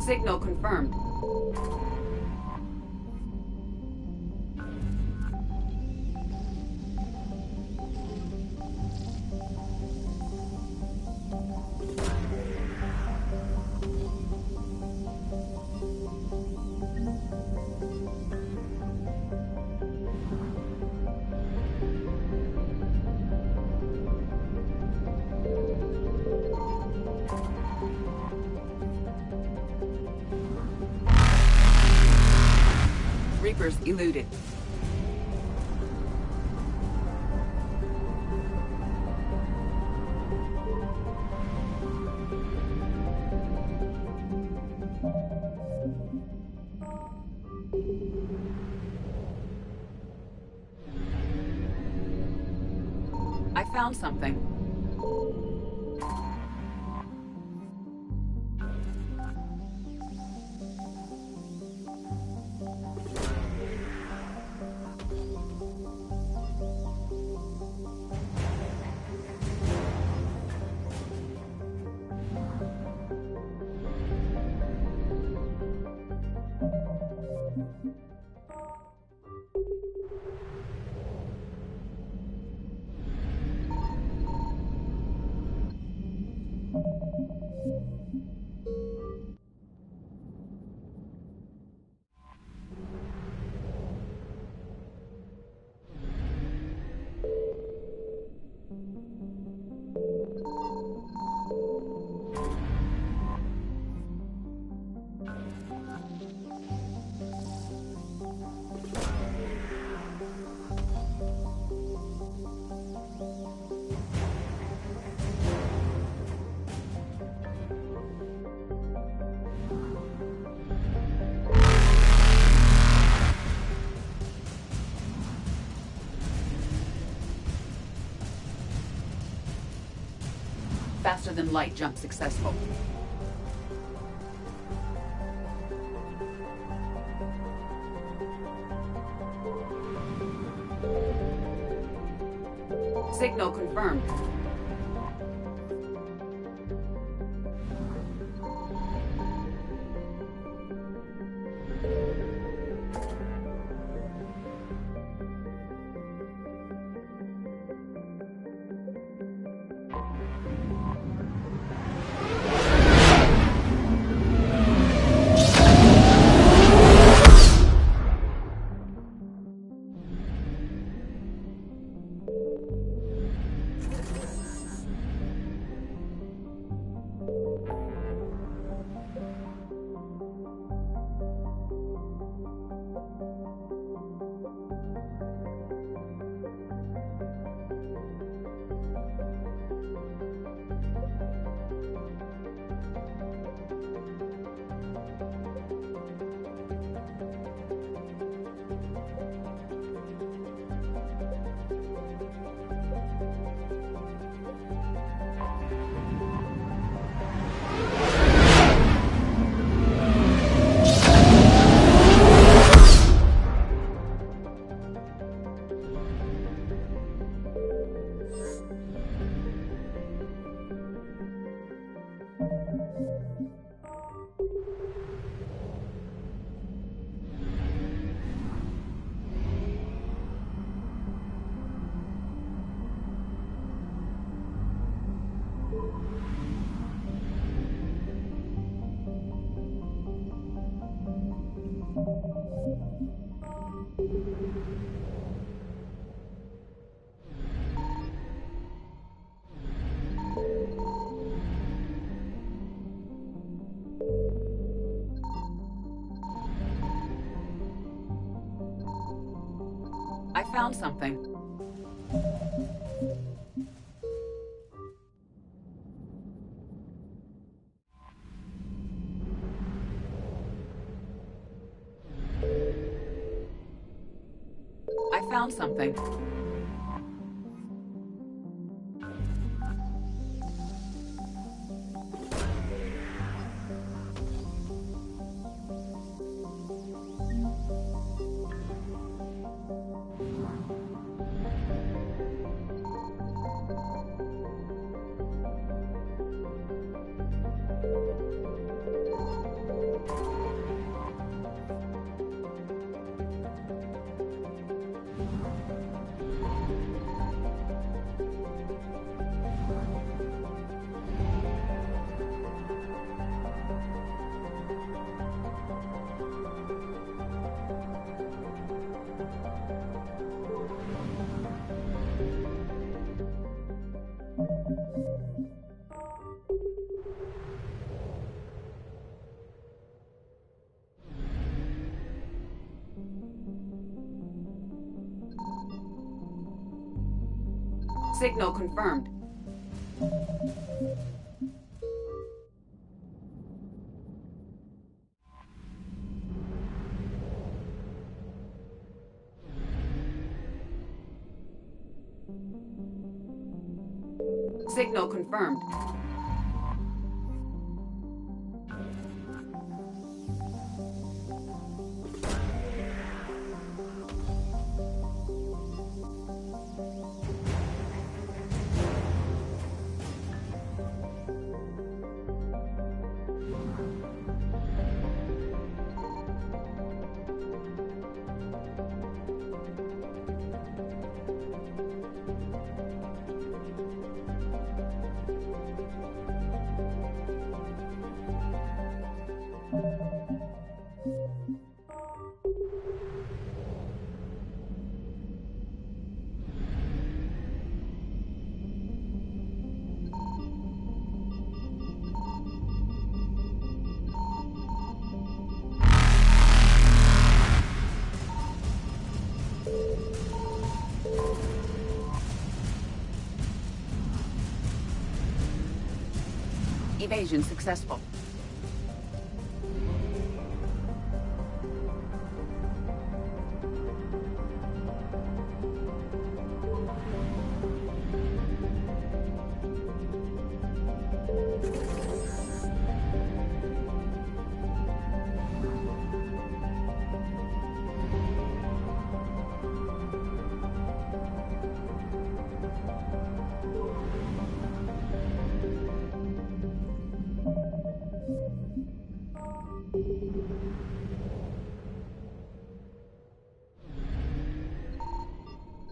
Signal confirmed. Reapers eluded. I found something. Faster than light jump successful. Signal confirmed. I found something. I found something. Signal confirmed. Signal confirmed. Evasion successful.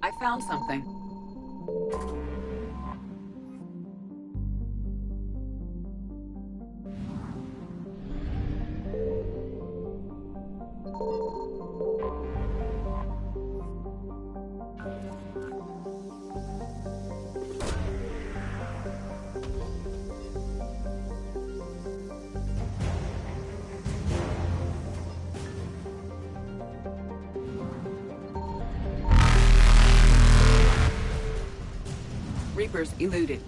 I found something. Reapers eluded.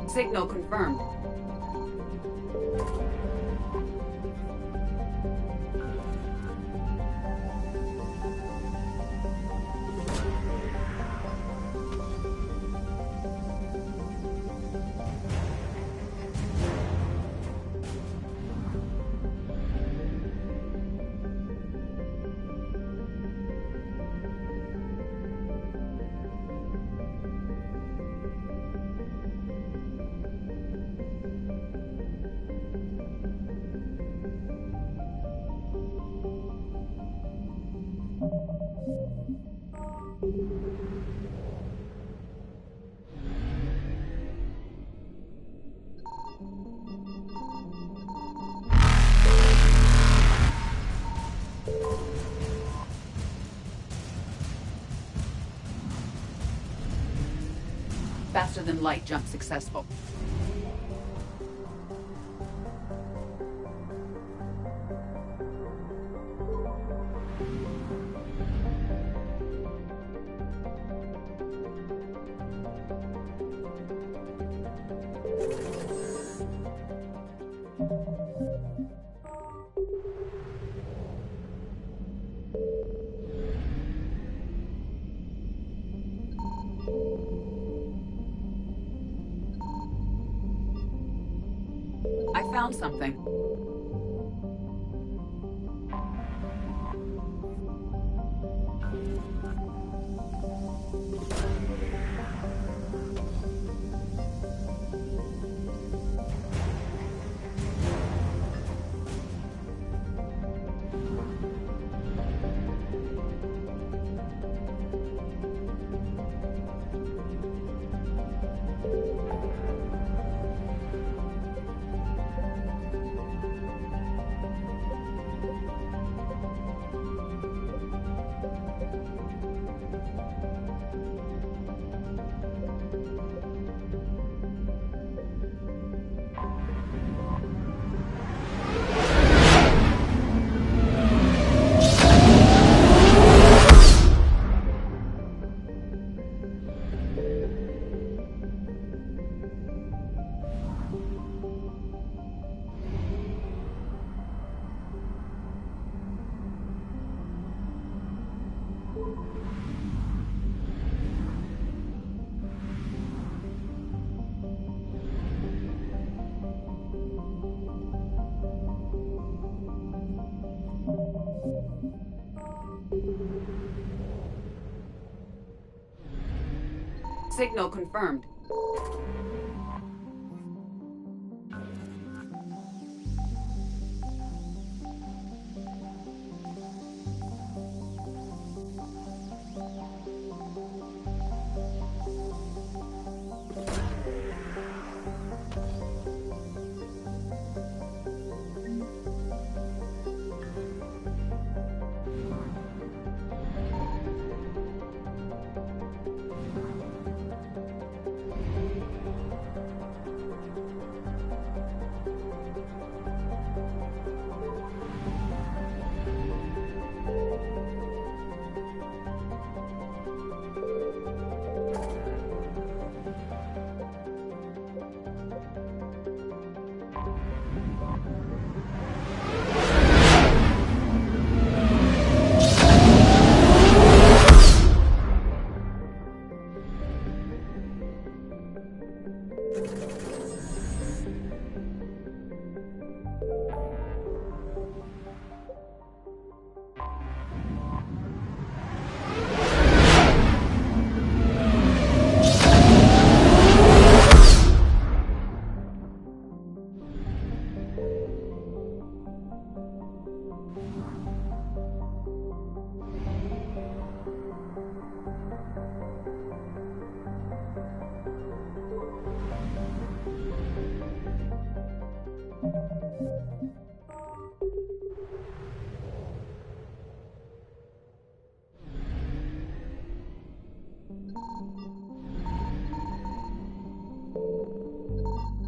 Signal confirmed. Faster than light jump successful. I found something. Signal confirmed.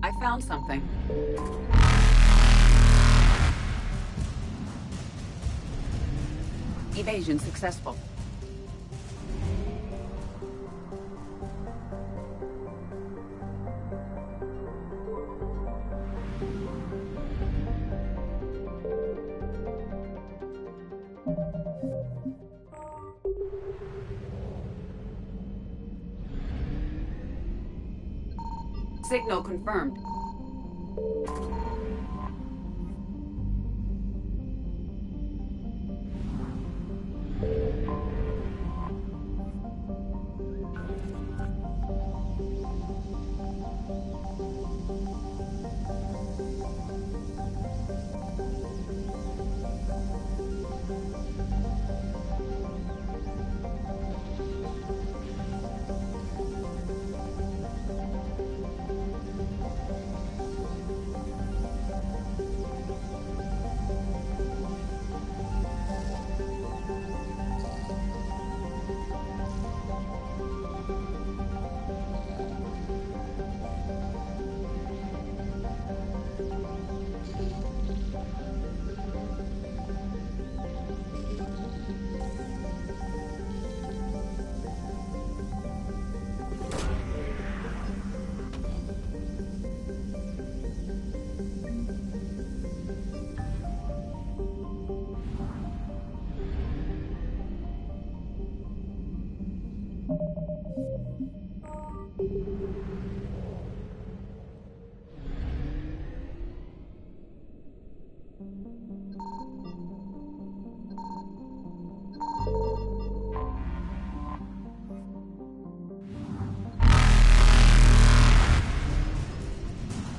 I found something. Evasion successful. Signal confirmed.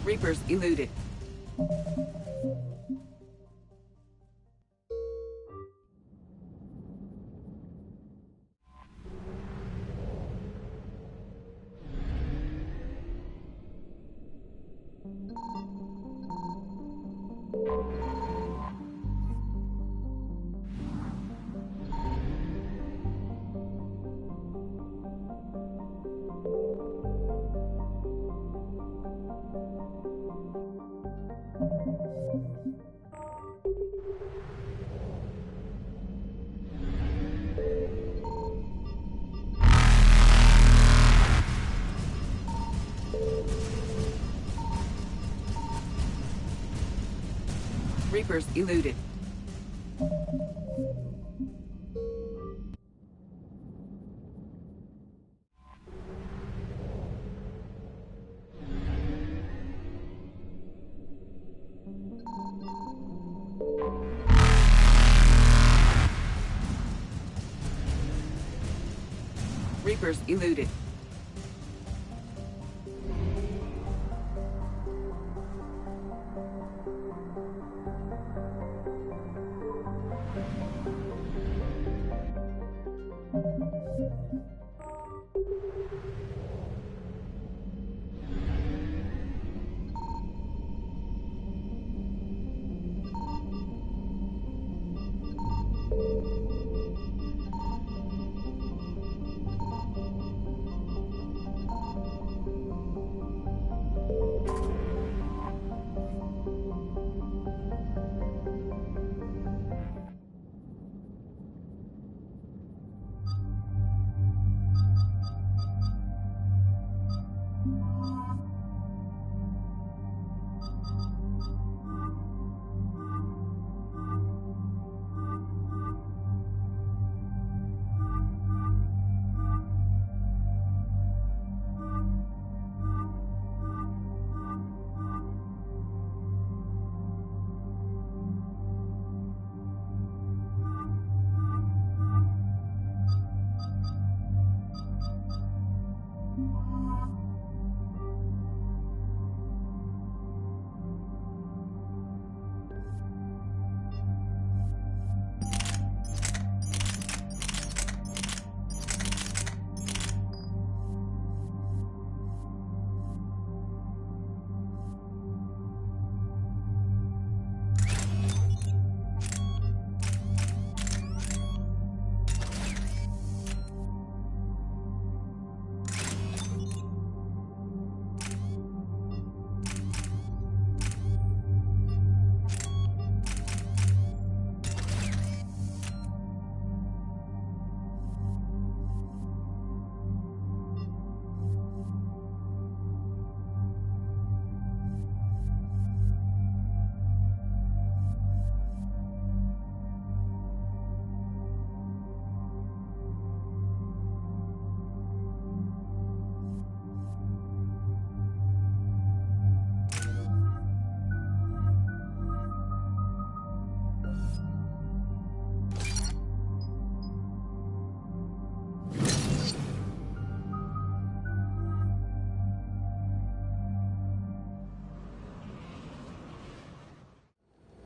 Reapers eluded. Reapers eluded. Reapers eluded.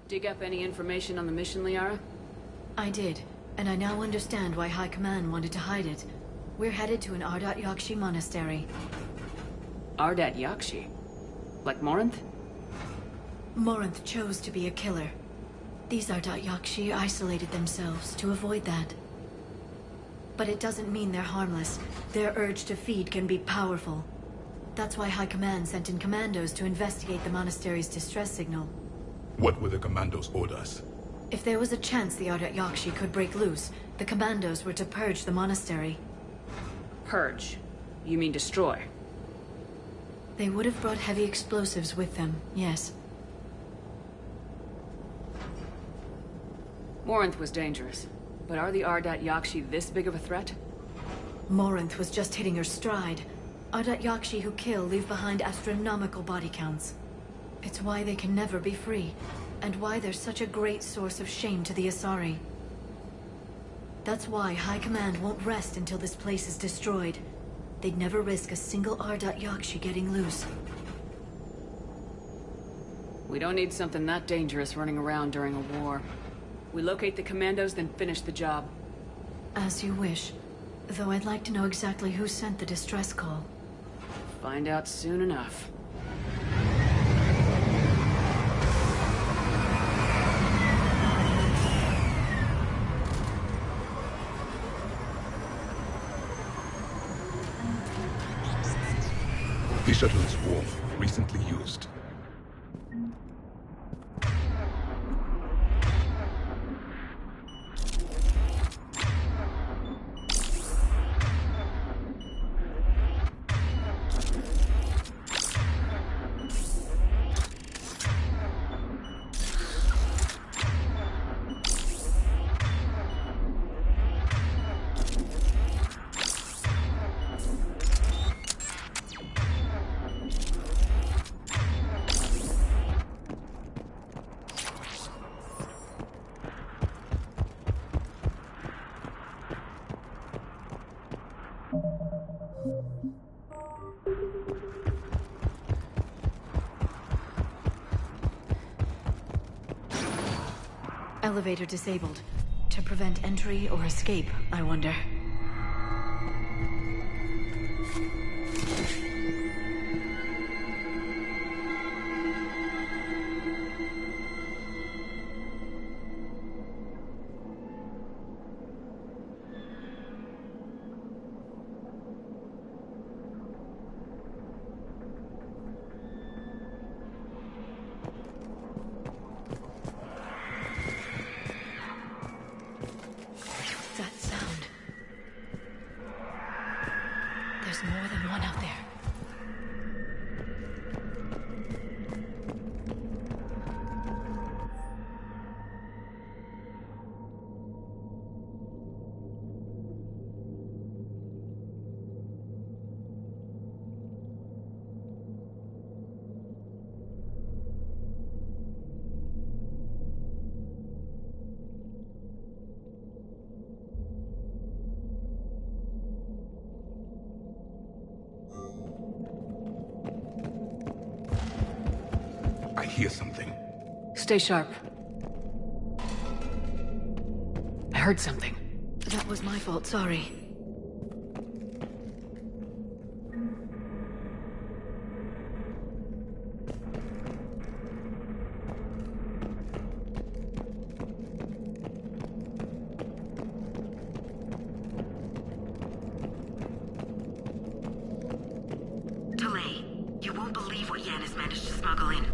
Dig up any information on the mission, Liara? I did, and I now understand why High Command wanted to hide it. We're headed to an Ardat Yakshi monastery. Ardat Yakshi? Like Morinth? Morinth chose to be a killer. These Ardat Yakshi isolated themselves to avoid that. But it doesn't mean they're harmless. Their urge to feed can be powerful. That's why High Command sent in commandos to investigate the monastery's distress signal. What were the commandos' orders? If there was a chance the Ardat Yakshi could break loose, the commandos were to purge the monastery. Purge? You mean destroy? They would have brought heavy explosives with them, yes. Morinth was dangerous, but are the Ardat Yakshi this big of a threat? Morinth was just hitting her stride. Ardat Yakshi who kill leave behind astronomical body counts. It's why they can never be free, and why they're such a great source of shame to the Asari. That's why High Command won't rest until this place is destroyed. They'd never risk a single Ardat Yakshi getting loose. We don't need something that dangerous running around during a war. We locate the commandos, then finish the job. As you wish. Though I'd like to know exactly who sent the distress call. Find out soon enough. The shuttle is warm, recently used. Elevator disabled. To prevent entry or escape, I wonder. That sound. There's more than one out there. I hear something. Stay sharp. I heard something. That was my fault, sorry. Delay. You won't believe what Yan has managed to smuggle in.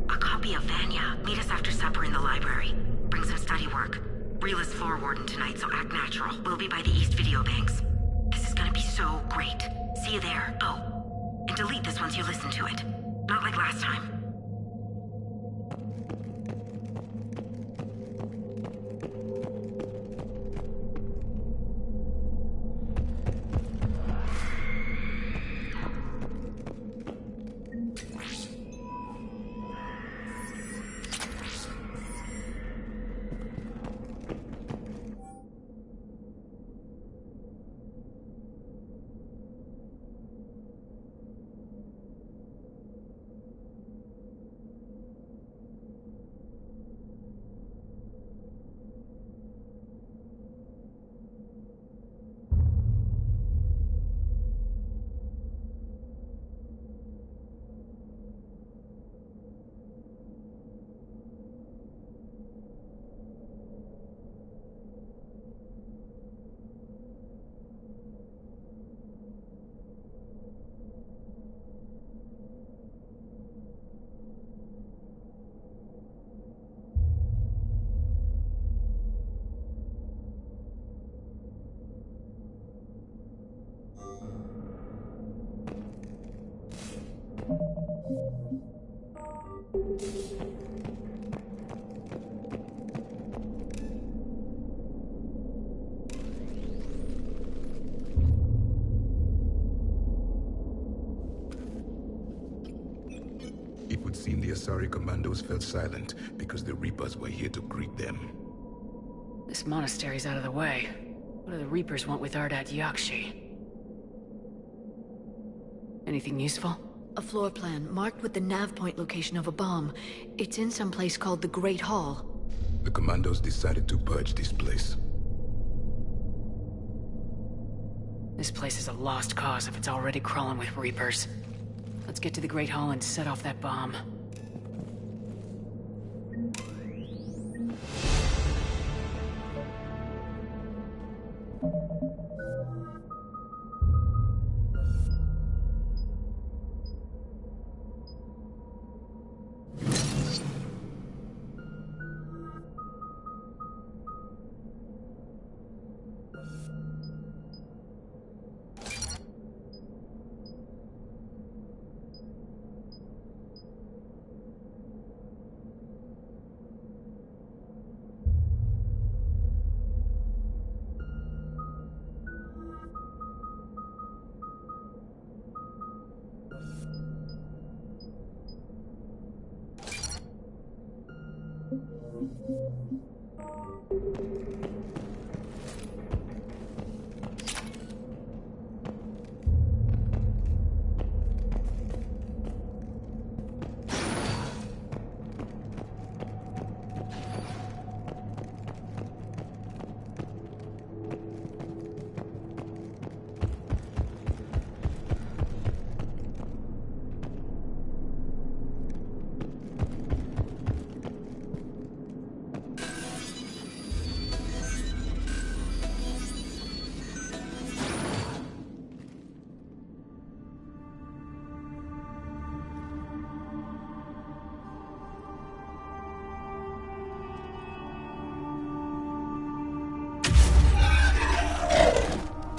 A copy of Vanya. Meet us after supper in the library. Bring some study work. Reel is floor warden tonight, so act natural. We'll be by the East Video Banks. This is gonna be so great. See you there. Oh, and delete this once you listen to it. Not like last time. Asari commandos fell silent because the Reapers were here to greet them. This monastery's out of the way. What do the Reapers want with Ardat Yakshi? Anything useful? A floor plan marked with the nav point location of a bomb. It's in some place called the Great Hall. The commandos decided to purge this place. This place is a lost cause if it's already crawling with Reapers. Let's get to the Great Hall and set off that bomb.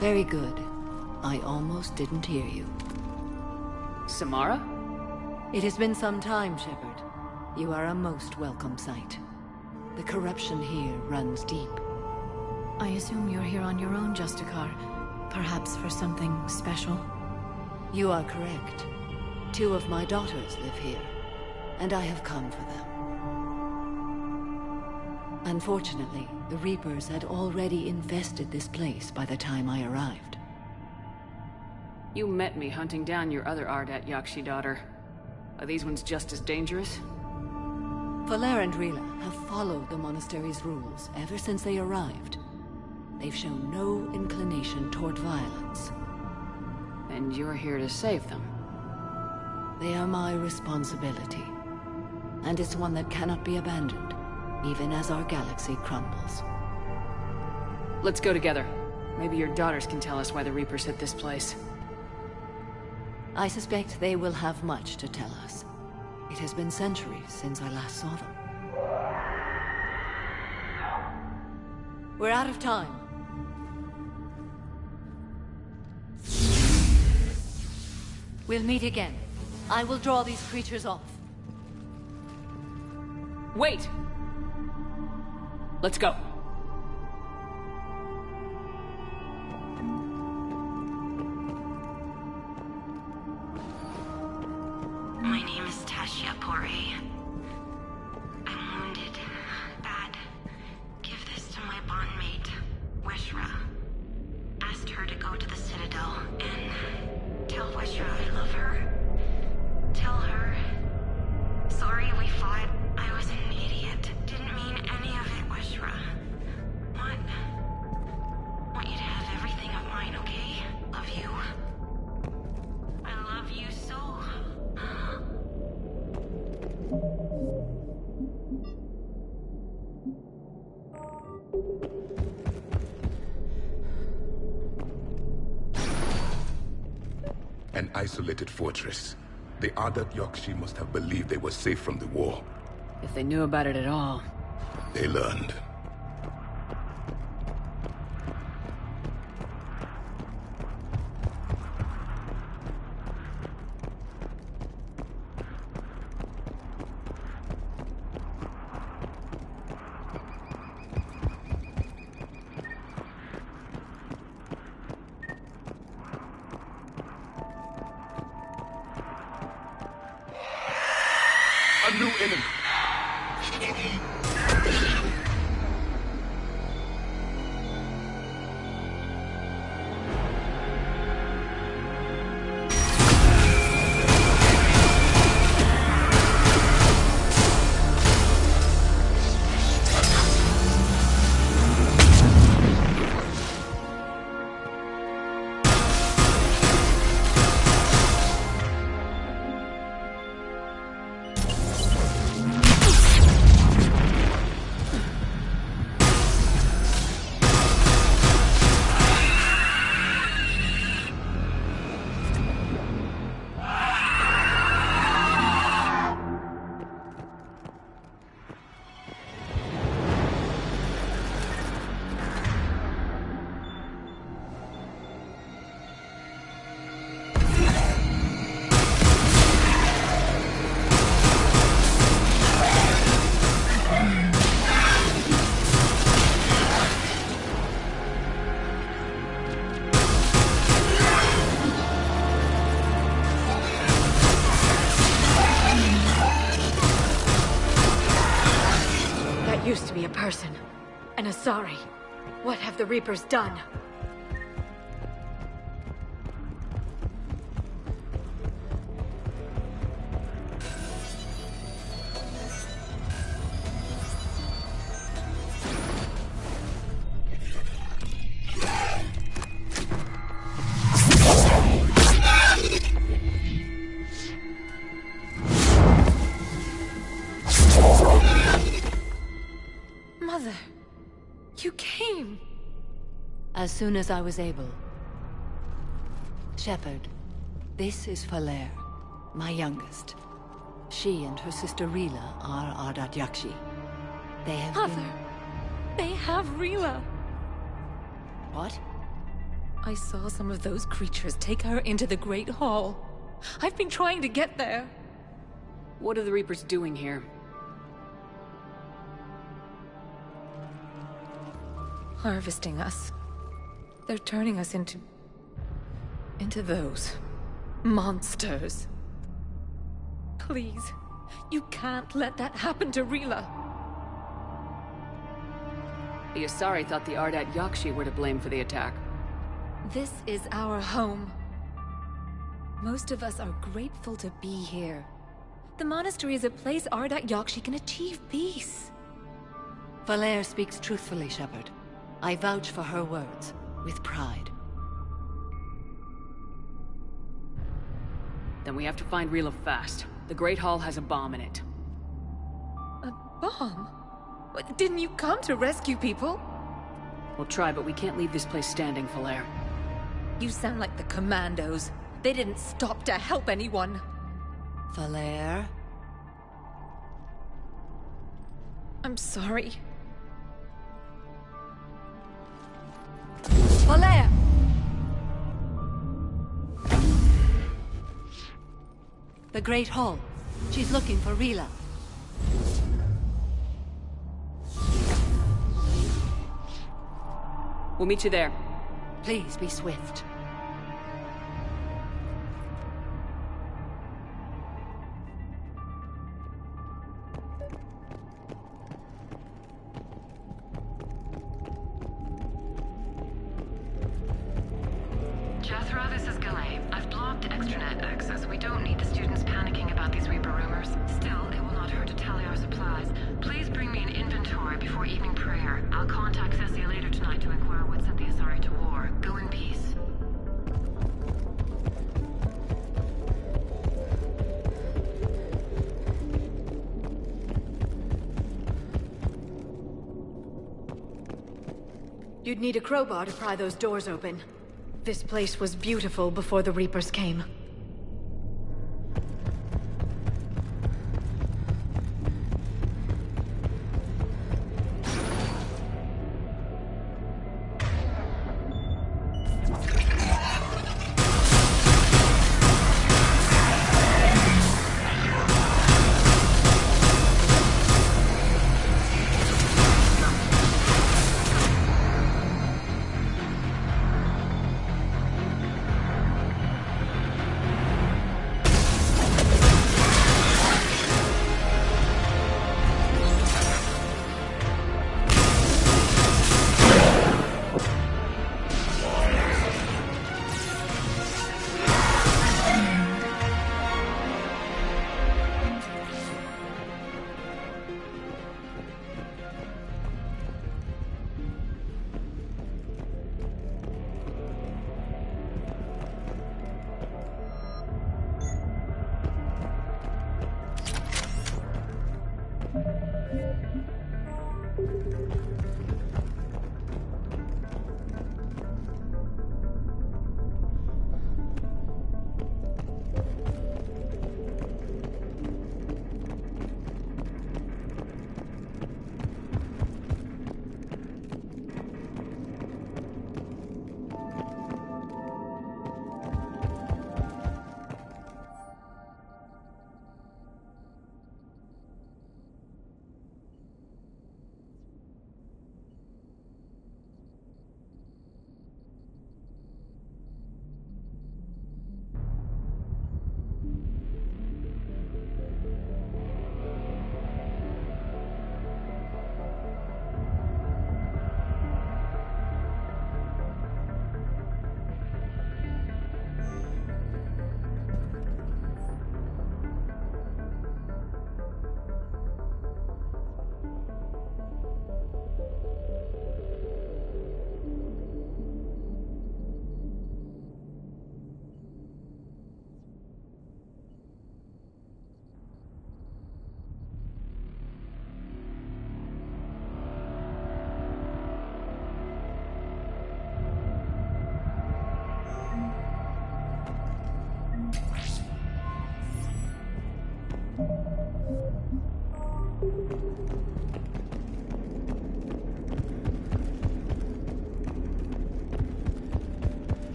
Very good. I almost didn't hear you. Samara? It has been some time, Shepard. You are a most welcome sight. The corruption here runs deep. I assume you're here on your own, Justicar. Perhaps for something special? You are correct. 2 of my daughters live here, and I have come for them. Unfortunately, the Reapers had already infested this place by the time I arrived. You met me hunting down your other Ardat Yakshi daughter. Are these ones just as dangerous? Valer and Rila have followed the monastery's rules ever since they arrived. They've shown no inclination toward violence. And you're here to save them? They are my responsibility. And it's one that cannot be abandoned, even as our galaxy crumbles. Let's go together. Maybe your daughters can tell us why the Reapers hit this place. I suspect they will have much to tell us. It has been centuries since I last saw them. We're out of time. We'll meet again. I will draw these creatures off. Wait! Let's go. My name is Tashia Pore. I'm wounded. Bad. Give this to my bondmate, Weshra. Asked her to go to the Citadel and tell Weshra I love her. Tell her. Sorry we fought. I was an idiot. Didn't mean any of it, Weshra. Want you to have everything of mine, okay? Love you. I love you so. An isolated fortress. The Ardat Yakshi must have believed they were safe from the war. If they knew about it at all. They learned. enemy. Used to be a person. An Asari. What have the Reapers done? Mother, you came. As soon as I was able. Shepard, this is Falere, my youngest. She and her sister Rila are Ardat Yakshi. They have Mother, they have Rila. What? I saw some of those creatures take her into the Great Hall. I've been trying to get there. What are the Reapers doing here? Harvesting us. They're turning us into those monsters. Please, you can't let that happen to Rila. The Asari thought the Ardat Yakshi were to blame for the attack. This is our home. Most of us are grateful to be here. The monastery is a place Ardat Yakshi can achieve peace. Falere speaks truthfully, Shepard. I vouch for her words, with pride. Then we have to find Rila fast. The Great Hall has a bomb in it. A bomb? What, didn't you come to rescue people? We'll try, but we can't leave this place standing, Falere. You sound like the Commandos. They didn't stop to help anyone. Falere? I'm sorry. Falere! The Great Hall. She's looking for Rila. We'll meet you there. Please be swift. Jethro, this is Galay. I've blocked extranet access. We don't need the students panicking about these Reaper rumors. Still, it will not hurt to tally our supplies. Please bring me an inventory before evening prayer. I'll contact Ceci later tonight to inquire what sent the Asari to war. Go in peace. You'd need a crowbar to pry those doors open. This place was beautiful before the Reapers came.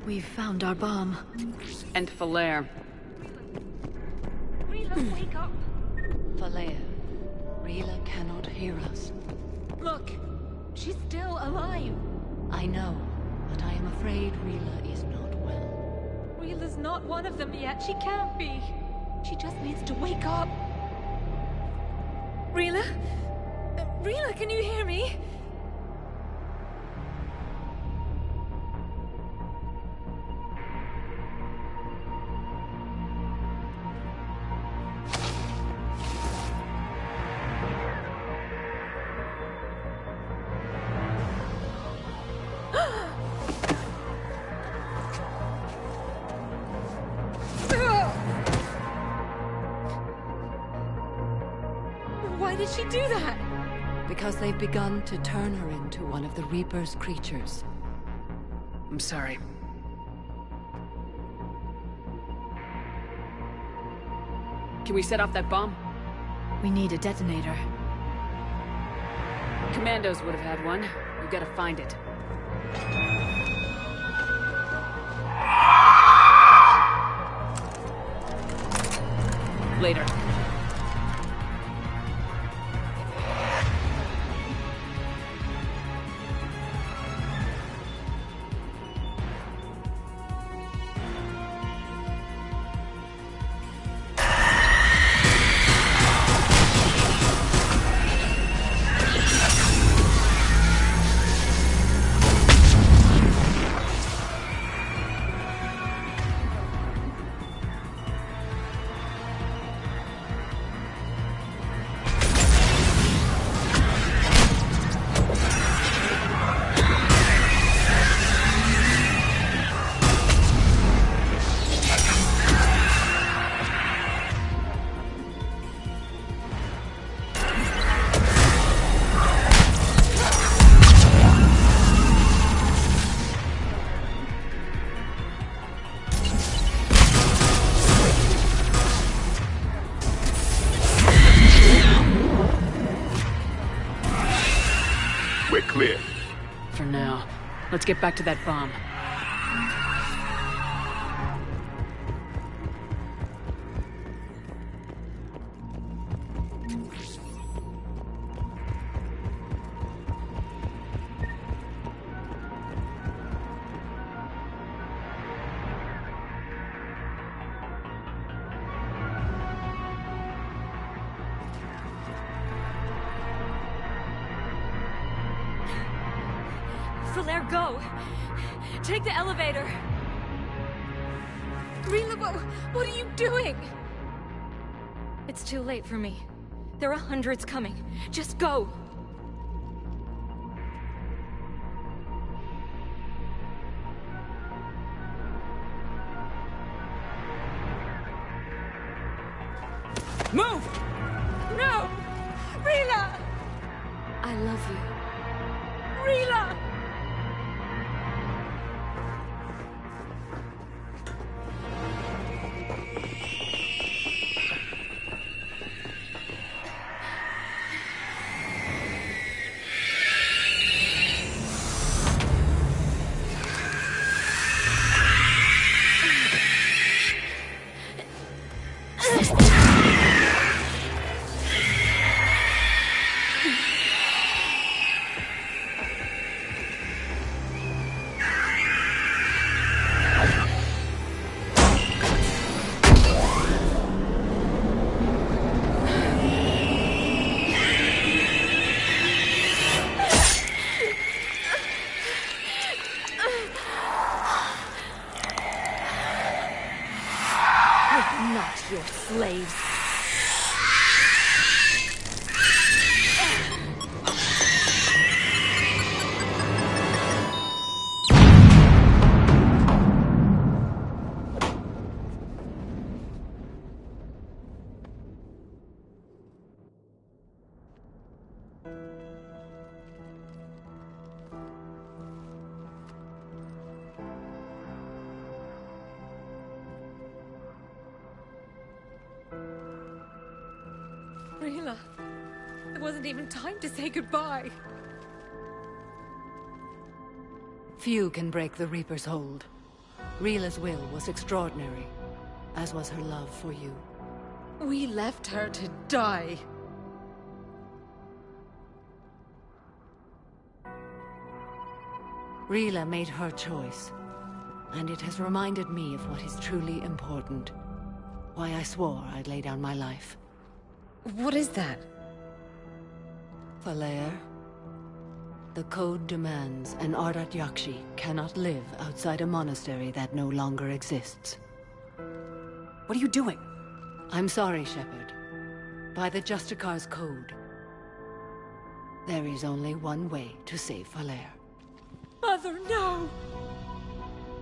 We've found our bomb. And Falere. Rila, wake up! Falea, Rila cannot hear us. Look, she's still alive. I know, but I am afraid Rila is not well. Rila's not one of them yet. She can't be. She just needs to wake up. Rila? Rila, can you hear me? Why did she do that? Because they've begun to turn her into one of the Reaper's creatures. I'm sorry. Can we set off that bomb? We need a detonator. Commandos would have had one. We've got to find it. Later. We're clear. For now. Let's get back to that bomb. Falere, go! Take the elevator! Rila, what are you doing? It's too late for me. There are hundreds coming. Just go! Move! No! Rila! I love you. Rila! Not your slaves. Rila, there wasn't even time to say goodbye. Few can break the Reaper's hold. Rila's will was extraordinary, as was her love for you. We left her to die. Rila made her choice, and it has reminded me of what is truly important. Why I swore I'd lay down my life. What is that? Falere, the code demands an Ardat Yakshi cannot live outside a monastery that no longer exists. What are you doing? I'm sorry, Shepard. By the Justicar's code, there is only one way to save Falere. Mother, no!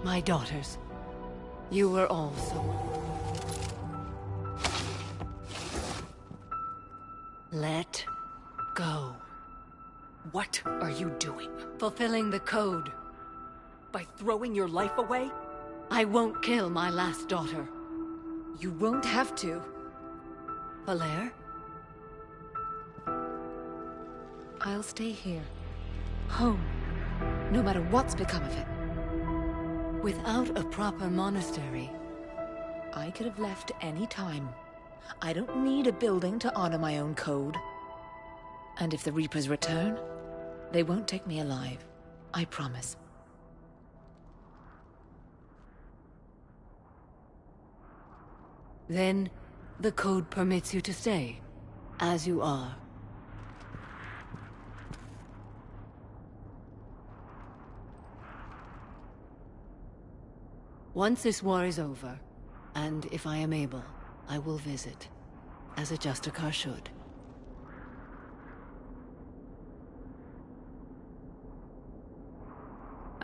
My daughters, you were also... Let go. What are you doing? Fulfilling the code. By throwing your life away? I won't kill my last daughter. You won't have to. Falere? I'll stay here. Home. No matter what's become of it. Without a proper monastery... I could have left any time. I don't need a building to honor my own code. And if the Reapers return, they won't take me alive. I promise. Then, the code permits you to stay, as you are. Once this war is over, and if I am able, I will visit, as a Justicar should.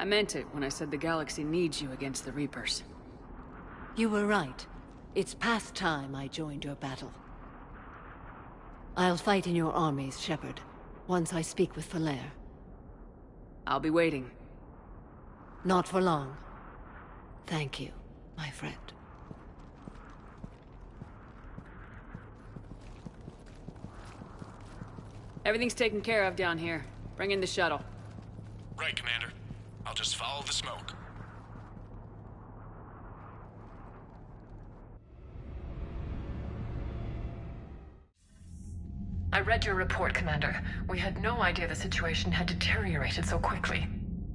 I meant it when I said the galaxy needs you against the Reapers. You were right. It's past time I joined your battle. I'll fight in your armies, Shepard, once I speak with Falere. I'll be waiting. Not for long. Thank you, my friend. Everything's taken care of down here. Bring in the shuttle. Right, Commander. I'll just follow the smoke. I read your report, Commander. We had no idea the situation had deteriorated so quickly.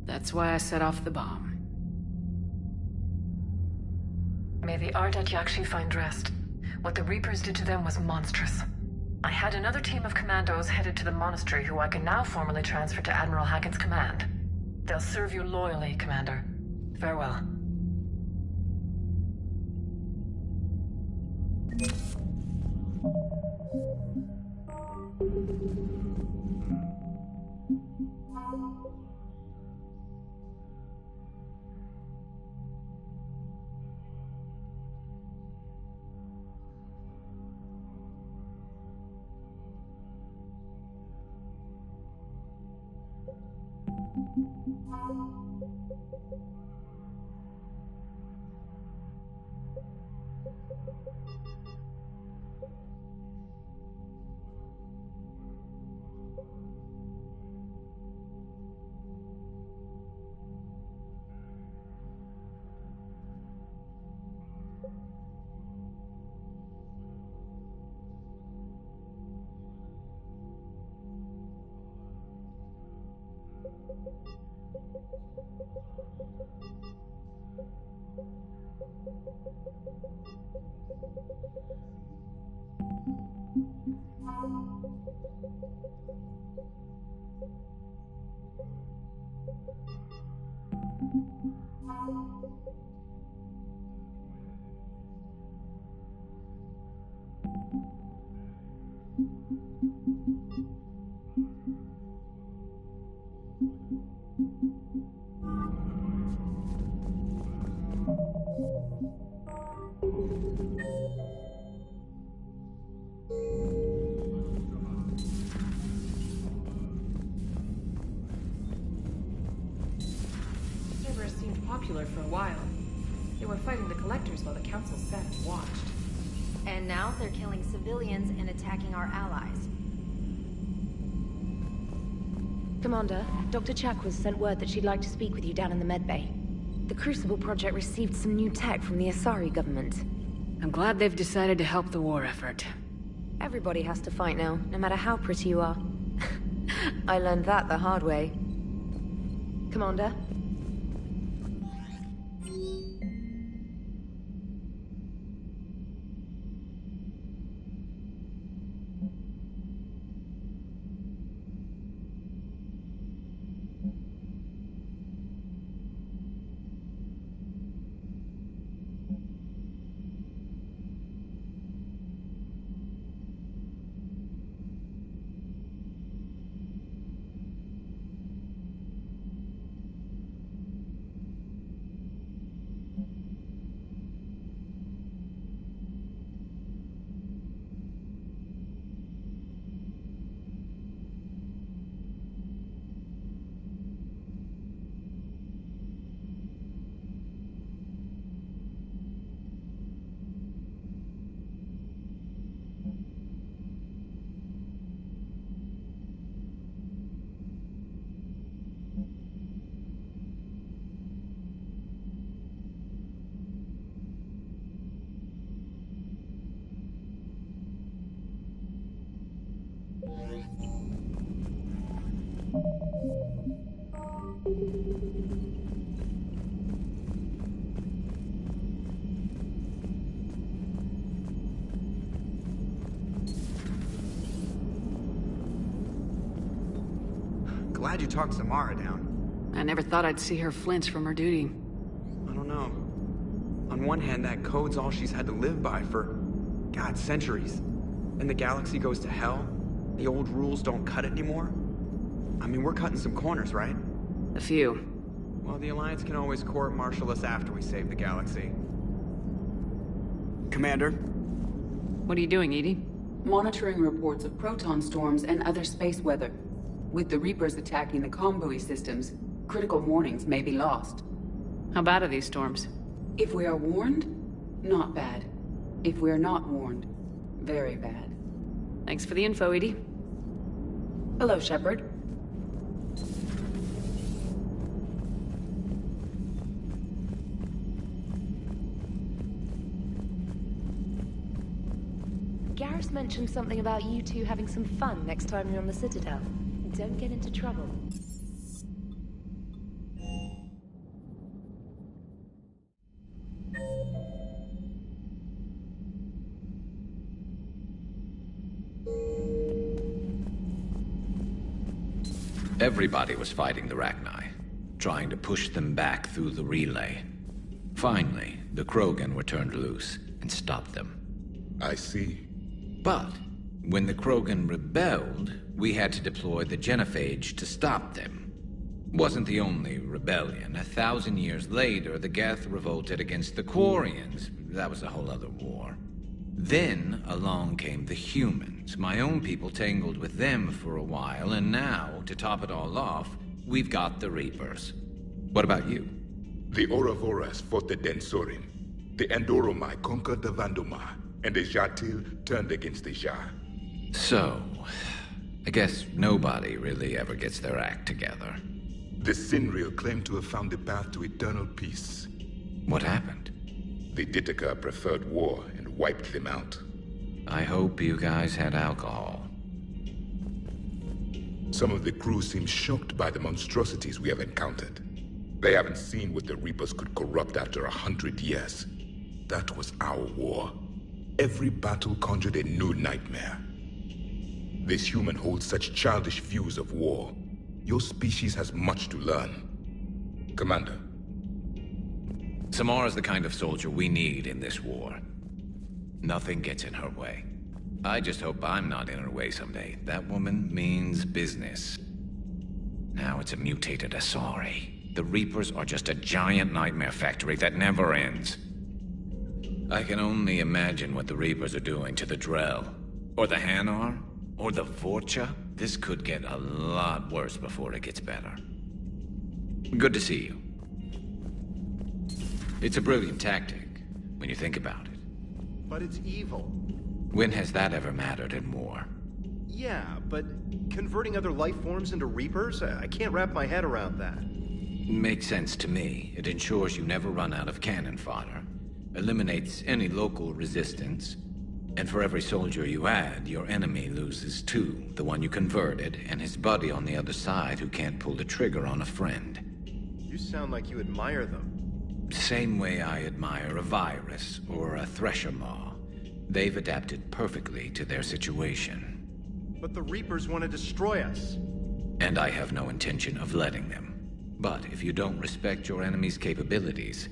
That's why I set off the bomb. May the Ardat Yakshi find rest. What the Reapers did to them was monstrous. I had another team of commandos headed to the monastery who I can now formally transfer to Admiral Hackett's command. They'll serve you loyally, Commander. Farewell. Cerberus seemed popular for a while. They were fighting the Collectors while the Council sat and watched. And now they're killing civilians and attacking our allies. Commander, Dr. Chakwas sent word that she'd like to speak with you down in the medbay. The Crucible Project received some new tech from the Asari government. I'm glad they've decided to help the war effort. Everybody has to fight now, no matter how pretty you are. I learned that the hard way. Commander? Glad you talked Samara down. I never thought I'd see her flinch from her duty. I don't know. On one hand, that code's all she's had to live by for, God, centuries. And the galaxy goes to hell. The old rules don't cut it anymore. I mean, we're cutting some corners, right? A few. Well, the Alliance can always court-martial us after we save the galaxy. Commander? What are you doing, Edie? Monitoring reports of proton storms and other space weather. With the Reapers attacking the comm buoy systems, critical warnings may be lost. How bad are these storms? If we are warned, not bad. If we are not warned, very bad. Thanks for the info, Edie. Hello, Shepard. Garrus mentioned something about you two having some fun next time you're on the Citadel. Don't get into trouble. Everybody was fighting the Rachni, trying to push them back through the relay. Finally, the Krogan were turned loose and stopped them. I see. But when the Krogan rebelled, we had to deploy the genophage to stop them. Wasn't the only rebellion. 1,000 years later, the Geth revolted against the Quarians. That was a whole other war. Then along came the humans. My own people tangled with them for a while, and now, to top it all off, we've got the Reapers. What about you? The Ouroboros fought the Densorim. The Endoromai conquered the Vandomai, and the Jatil turned against the Jar. So, I guess nobody really ever gets their act together. The Sinreal claimed to have found the path to eternal peace. What happened? The Ditaka preferred war and wiped them out. I hope you guys had alcohol. Some of the crew seem shocked by the monstrosities we have encountered. They haven't seen what the Reapers could corrupt after 100 years. That was our war. Every battle conjured a new nightmare. This human holds such childish views of war. Your species has much to learn. Commander. Samara's the kind of soldier we need in this war. Nothing gets in her way. I just hope I'm not in her way someday. That woman means business. Now it's a mutated Asari. The Reapers are just a giant nightmare factory that never ends. I can only imagine what the Reapers are doing to the Drell. Or the Hanar. Or the Vorcha. This could get a lot worse before it gets better. Good to see you. It's a brilliant tactic, when you think about it. But it's evil. When has that ever mattered in war? Yeah, but converting other life forms into Reapers? I can't wrap my head around that. Makes sense to me. It ensures you never run out of cannon fodder, eliminates any local resistance, and for every soldier you add, your enemy loses two. The one you converted, and his buddy on the other side who can't pull the trigger on a friend. You sound like you admire them. Same way I admire a virus or a thresher maw. They've adapted perfectly to their situation. But the Reapers want to destroy us. And I have no intention of letting them. But if you don't respect your enemy's capabilities,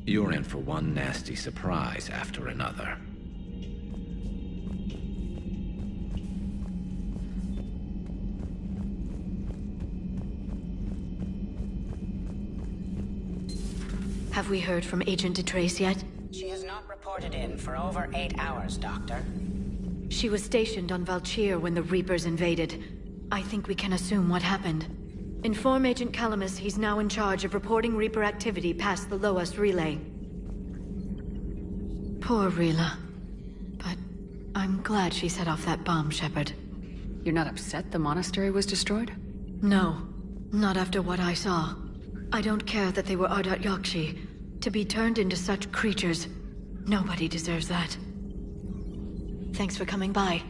you're in for one nasty surprise after another. Have we heard from Agent DeTrace yet? She has not reported in for over 8 hours, Doctor. She was stationed on Valchir when the Reapers invaded. I think we can assume what happened. Inform Agent Calamus he's now in charge of reporting Reaper activity past the Loas relay. Poor Rila. But I'm glad she set off that bomb, Shepard. You're not upset the monastery was destroyed? No. Not after what I saw. I don't care that they were Ardat Yakshi. To be turned into such creatures, nobody deserves that. Thanks for coming by.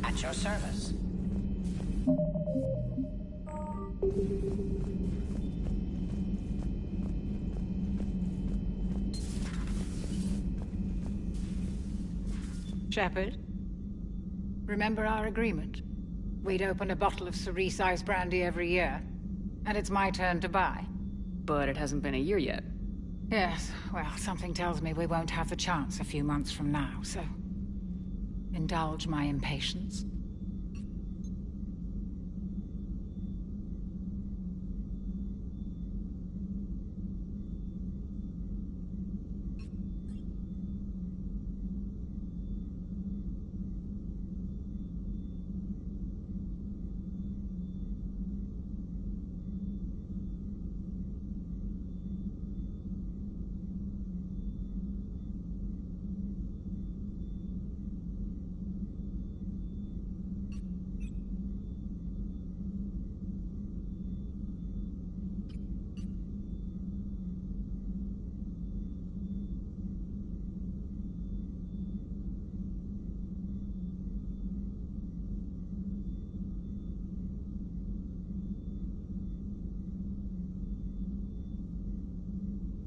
At your service. Shepard, remember our agreement? We'd open a bottle of cerise-sized brandy every year, and it's my turn to buy. But it hasn't been a year yet. Yes, well, something tells me we won't have the chance a few months from now, so... indulge my impatience.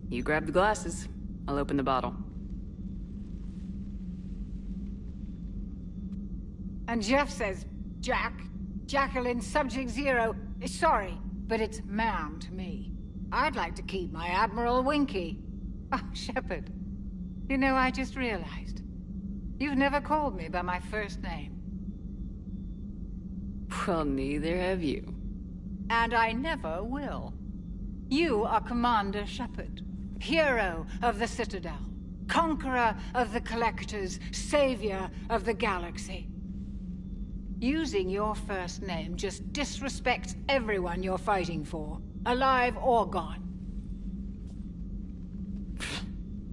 You grab the glasses. I'll open the bottle. And Jeff says, Jacqueline, Subject Zero, is sorry, but it's man to me. I'd like to keep my Admiral Winky. Oh, Shepard, you know, I just realized. You've never called me by my first name. Well, neither have you. And I never will. You are Commander Shepard, hero of the Citadel, conqueror of the Collectors, savior of the galaxy. Using your first name just disrespects everyone you're fighting for, alive or gone.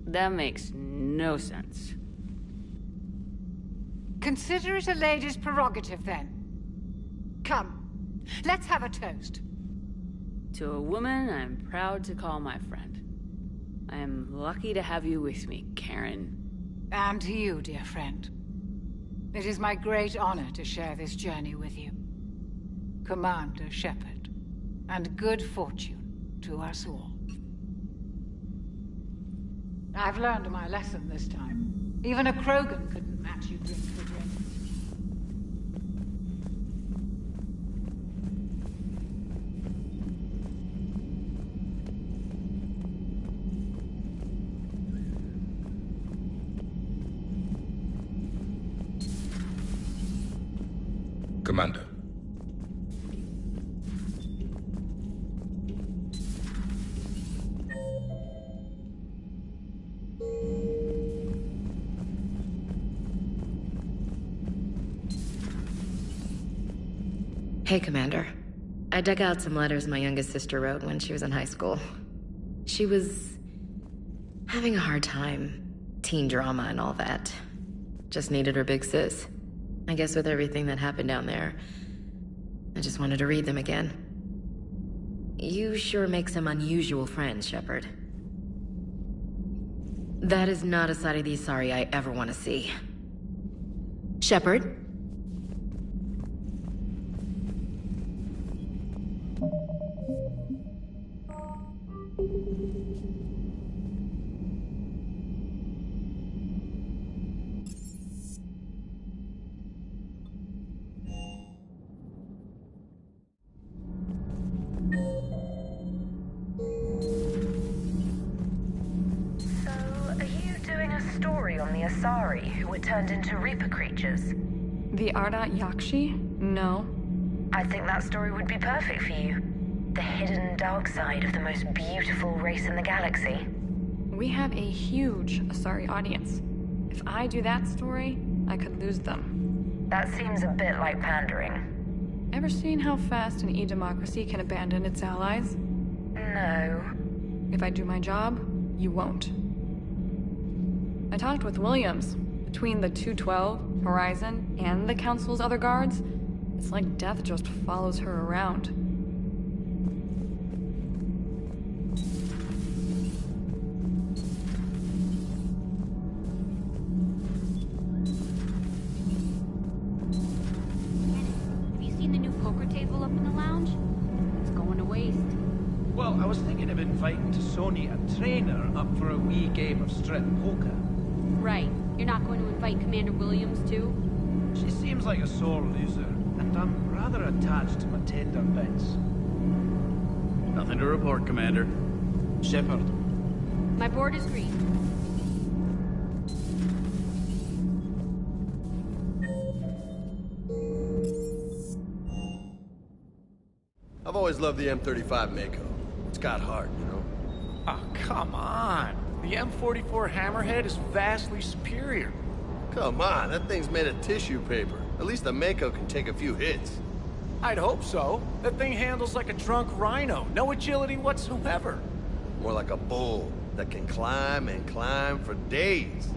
That makes no sense. Consider it a lady's prerogative, then. Come, let's have a toast. To a woman I'm proud to call my friend. I am lucky to have you with me, Karen. And to you, dear friend. It is my great honor to share this journey with you. Commander Shepard. And good fortune to us all. I've learned my lesson this time. Even a Krogan couldn't match you drink for drink. Commander. Hey, Commander. I dug out some letters my youngest sister wrote when she was in high school. She was having a hard time. Teen drama and all that. Just needed her big sis. I guess with everything that happened down there, I just wanted to read them again. You sure make some unusual friends, Shepard. That is not a side of the Asari I ever want to see. Shepard? On the Asari, who were turned into Reaper creatures. The Ardat Yakshi? No. I think that story would be perfect for you. The hidden dark side of the most beautiful race in the galaxy. We have a huge Asari audience. If I do that story, I could lose them. That seems a bit like pandering. Ever seen how fast an e-democracy can abandon its allies? No. If I do my job, you won't. I talked with Williams. Between the 212, Horizon, and the Council's other guards, it's like death just follows her around. Have you seen the new poker table up in the lounge? It's going to waste. Well, I was thinking of inviting to Sony a trainer up for a wee game of strip poker. Right. You're not going to invite Commander Williams, too? She seems like a sore loser, and I'm rather attached to my tender bits. Nothing to report, Commander. Shepard. My board is green. I've always loved the M35 Mako. It's got heart, you know? Oh, come on. The M44 Hammerhead is vastly superior. Come on, that thing's made of tissue paper. At least the Mako can take a few hits. I'd hope so. That thing handles like a drunk rhino. No agility whatsoever. More like a bull that can climb and climb for days.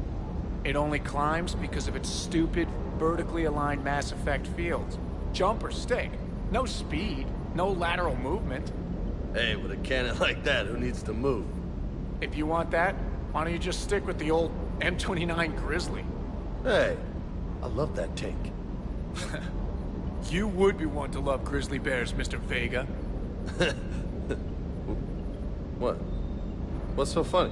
It only climbs because of its stupid, vertically aligned Mass Effect fields. Jump or stick. No speed. No lateral movement. Hey, with a cannon like that, who needs to move? If you want that, why don't you just stick with the old M29 Grizzly? Hey, I love that tank. You would be one to love grizzly bears, Mr. Vega. What? What's so funny?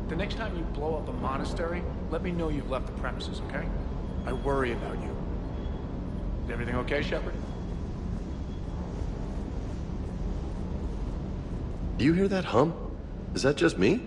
The next time you blow up a monastery, let me know you've left the premises, okay? I worry about you. Is everything okay, Shepard? Do you hear that hum? Is that just me?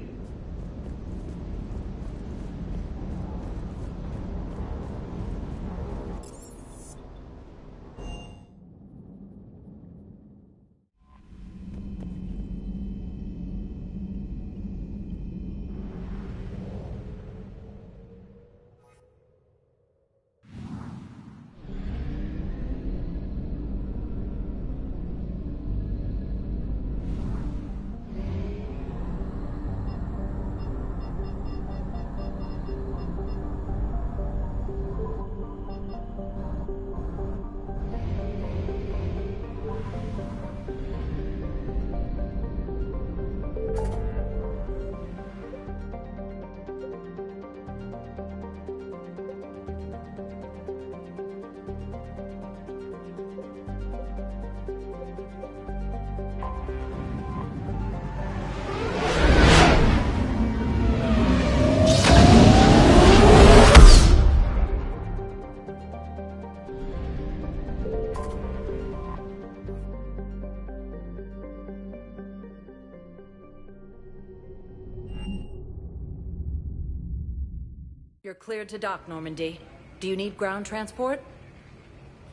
You're cleared to dock, Normandy. Do you need ground transport?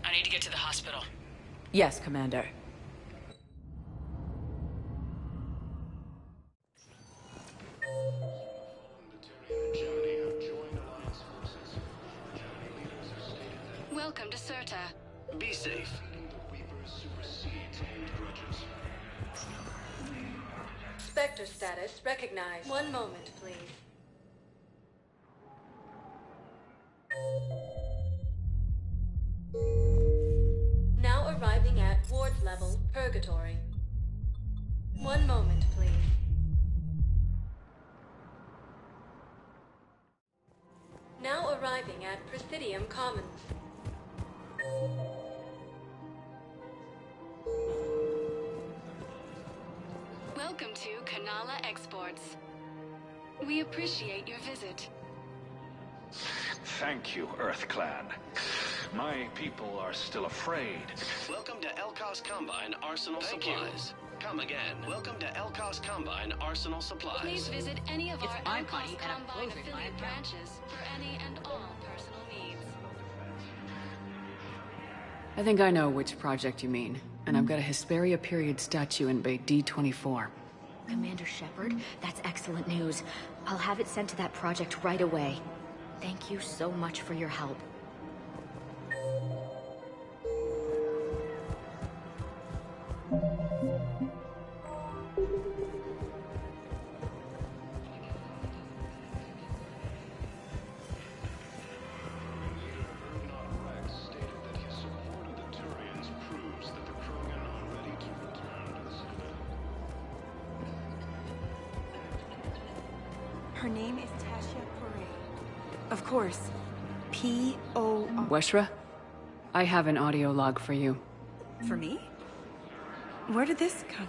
I need to get to the hospital. Yes, Commander. Welcome to Certa. Be safe. Spectre status recognized. One moment, please. Now arriving at ward level, Purgatory. One moment, please. Now arriving at Presidium Commons. Welcome to Kanala Exports. We appreciate your visit. Thank you, Earth Clan. My people are still afraid. Welcome to Elkos Combine Arsenal Supplies. Come again. Welcome to Elkos Combine Arsenal Supplies. Please visit any of our my Elkos money, and I'm Combine closing my affiliate account. branches for any and all personal needs. I think I know which project you mean, and I've got a Hesperia period statue in Bay D24. Commander Shepard, that's excellent news. I'll have it sent to that project right away. Thank you so much for your help. Her name is Tasha Parade. Of course. P-O-R... Weshra, I have an audio log for you. For me? Where did this come?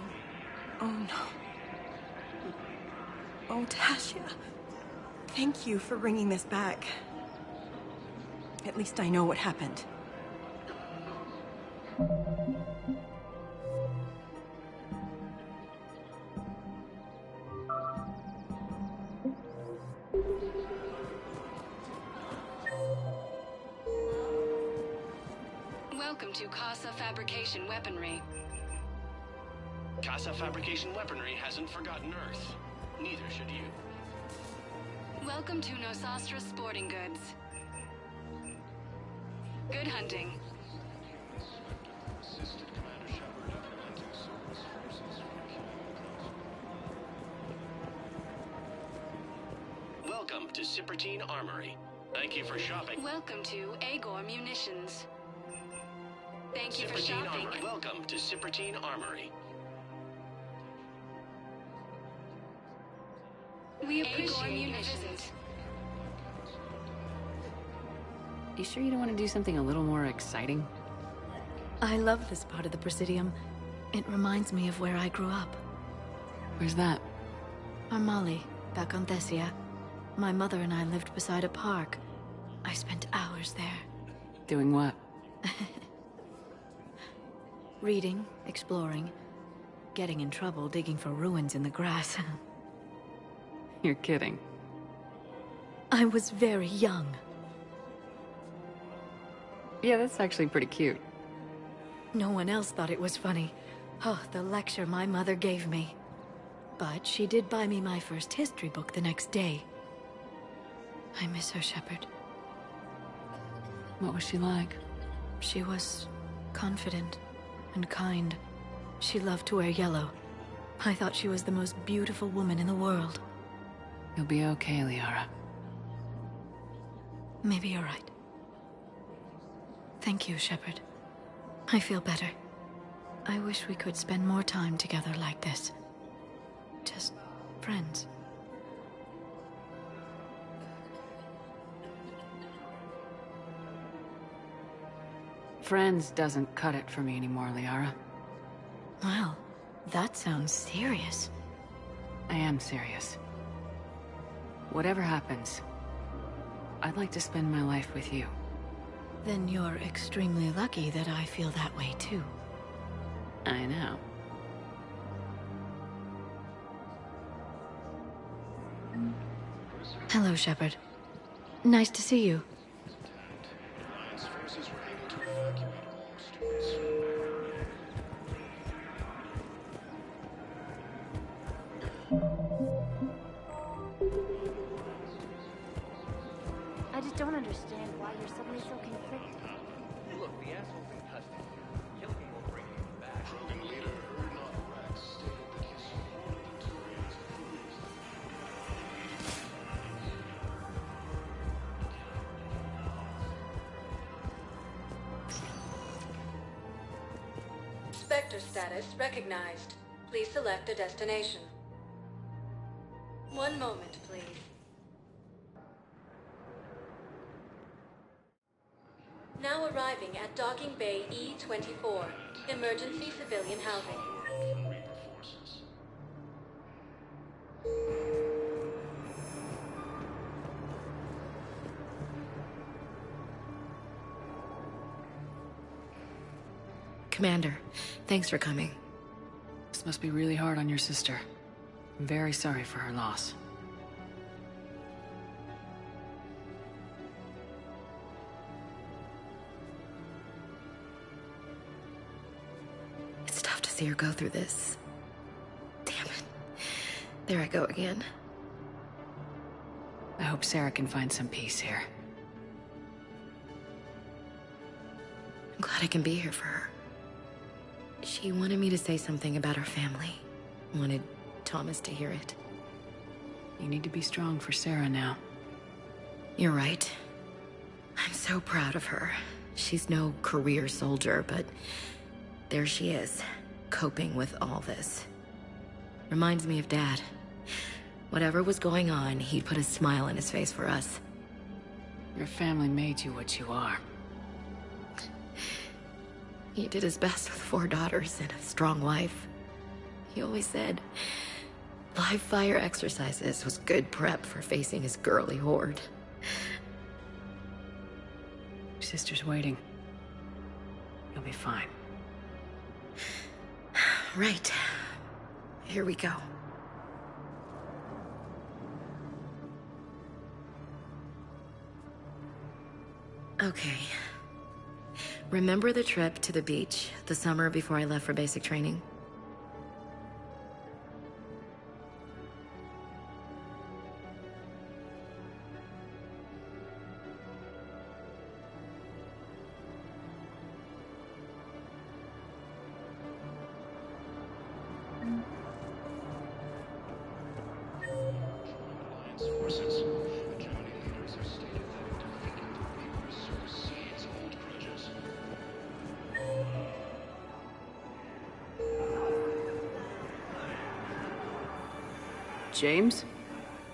Oh, no. Oh, Tasha. Thank you for bringing this back. At least I know what happened. Welcome to Casa Fabrication Weaponry. Casa Fabrication Weaponry hasn't forgotten Earth. Neither should you. Welcome to Nosastra Sporting Goods. Good hunting. Welcome to Cipertine Armory. Thank you for shopping. Welcome to Agor Munitions. Thank you for Cipertine shopping. Armory. Welcome to Cipertine Armory. We appreciate your visit. You sure you don't want to do something a little more exciting? I love this part of the Presidium. It reminds me of where I grew up. Where's that? Armali, back on Thessia. My mother and I lived beside a park. I spent hours there. Doing what? Reading, exploring, getting in trouble digging for ruins in the grass. You're kidding. I was very young. Yeah, that's actually pretty cute. No one else thought it was funny. Oh, the lecture my mother gave me. But she did buy me my first history book the next day. I miss her, Shepard. What was she like? She was confident and kind. She loved to wear yellow. I thought she was the most beautiful woman in the world. You'll be okay, Liara. Maybe you're right. Thank you, Shepard. I feel better. I wish we could spend more time together like this. Just friends. Friends doesn't cut it for me anymore, Liara. Wow, that sounds serious. I am serious. Whatever happens, I'd like to spend my life with you. Then you're extremely lucky that I feel that way too. I know. Hello, Shepard. Nice to see you. I just don't understand why you're suddenly so conflicted. Look, the asshole's been cut Spectre status recognized. Please select a destination. One moment, please. Now arriving at Docking Bay E-24, emergency civilian housing. Commander, thanks for coming. This must be really hard on your sister. I'm very sorry for her loss. It's tough to see her go through this. Damn it. There I go again. I hope Sarah can find some peace here. I'm glad I can be here for her. She wanted me to say something about her family. Wanted Thomas to hear it. You need to be strong for Sarah now. You're right. I'm so proud of her. She's no career soldier, but there she is, coping with all this. Reminds me of Dad. Whatever was going on, he'd put a smile on his face for us. Your family made you what you are. He did his best with 4 daughters and a strong wife. He always said live fire exercises was good prep for facing his girly horde. Your sister's waiting. You'll be fine. Right. Here we go. Okay. Remember the trip to the beach the summer before I left for basic training? James?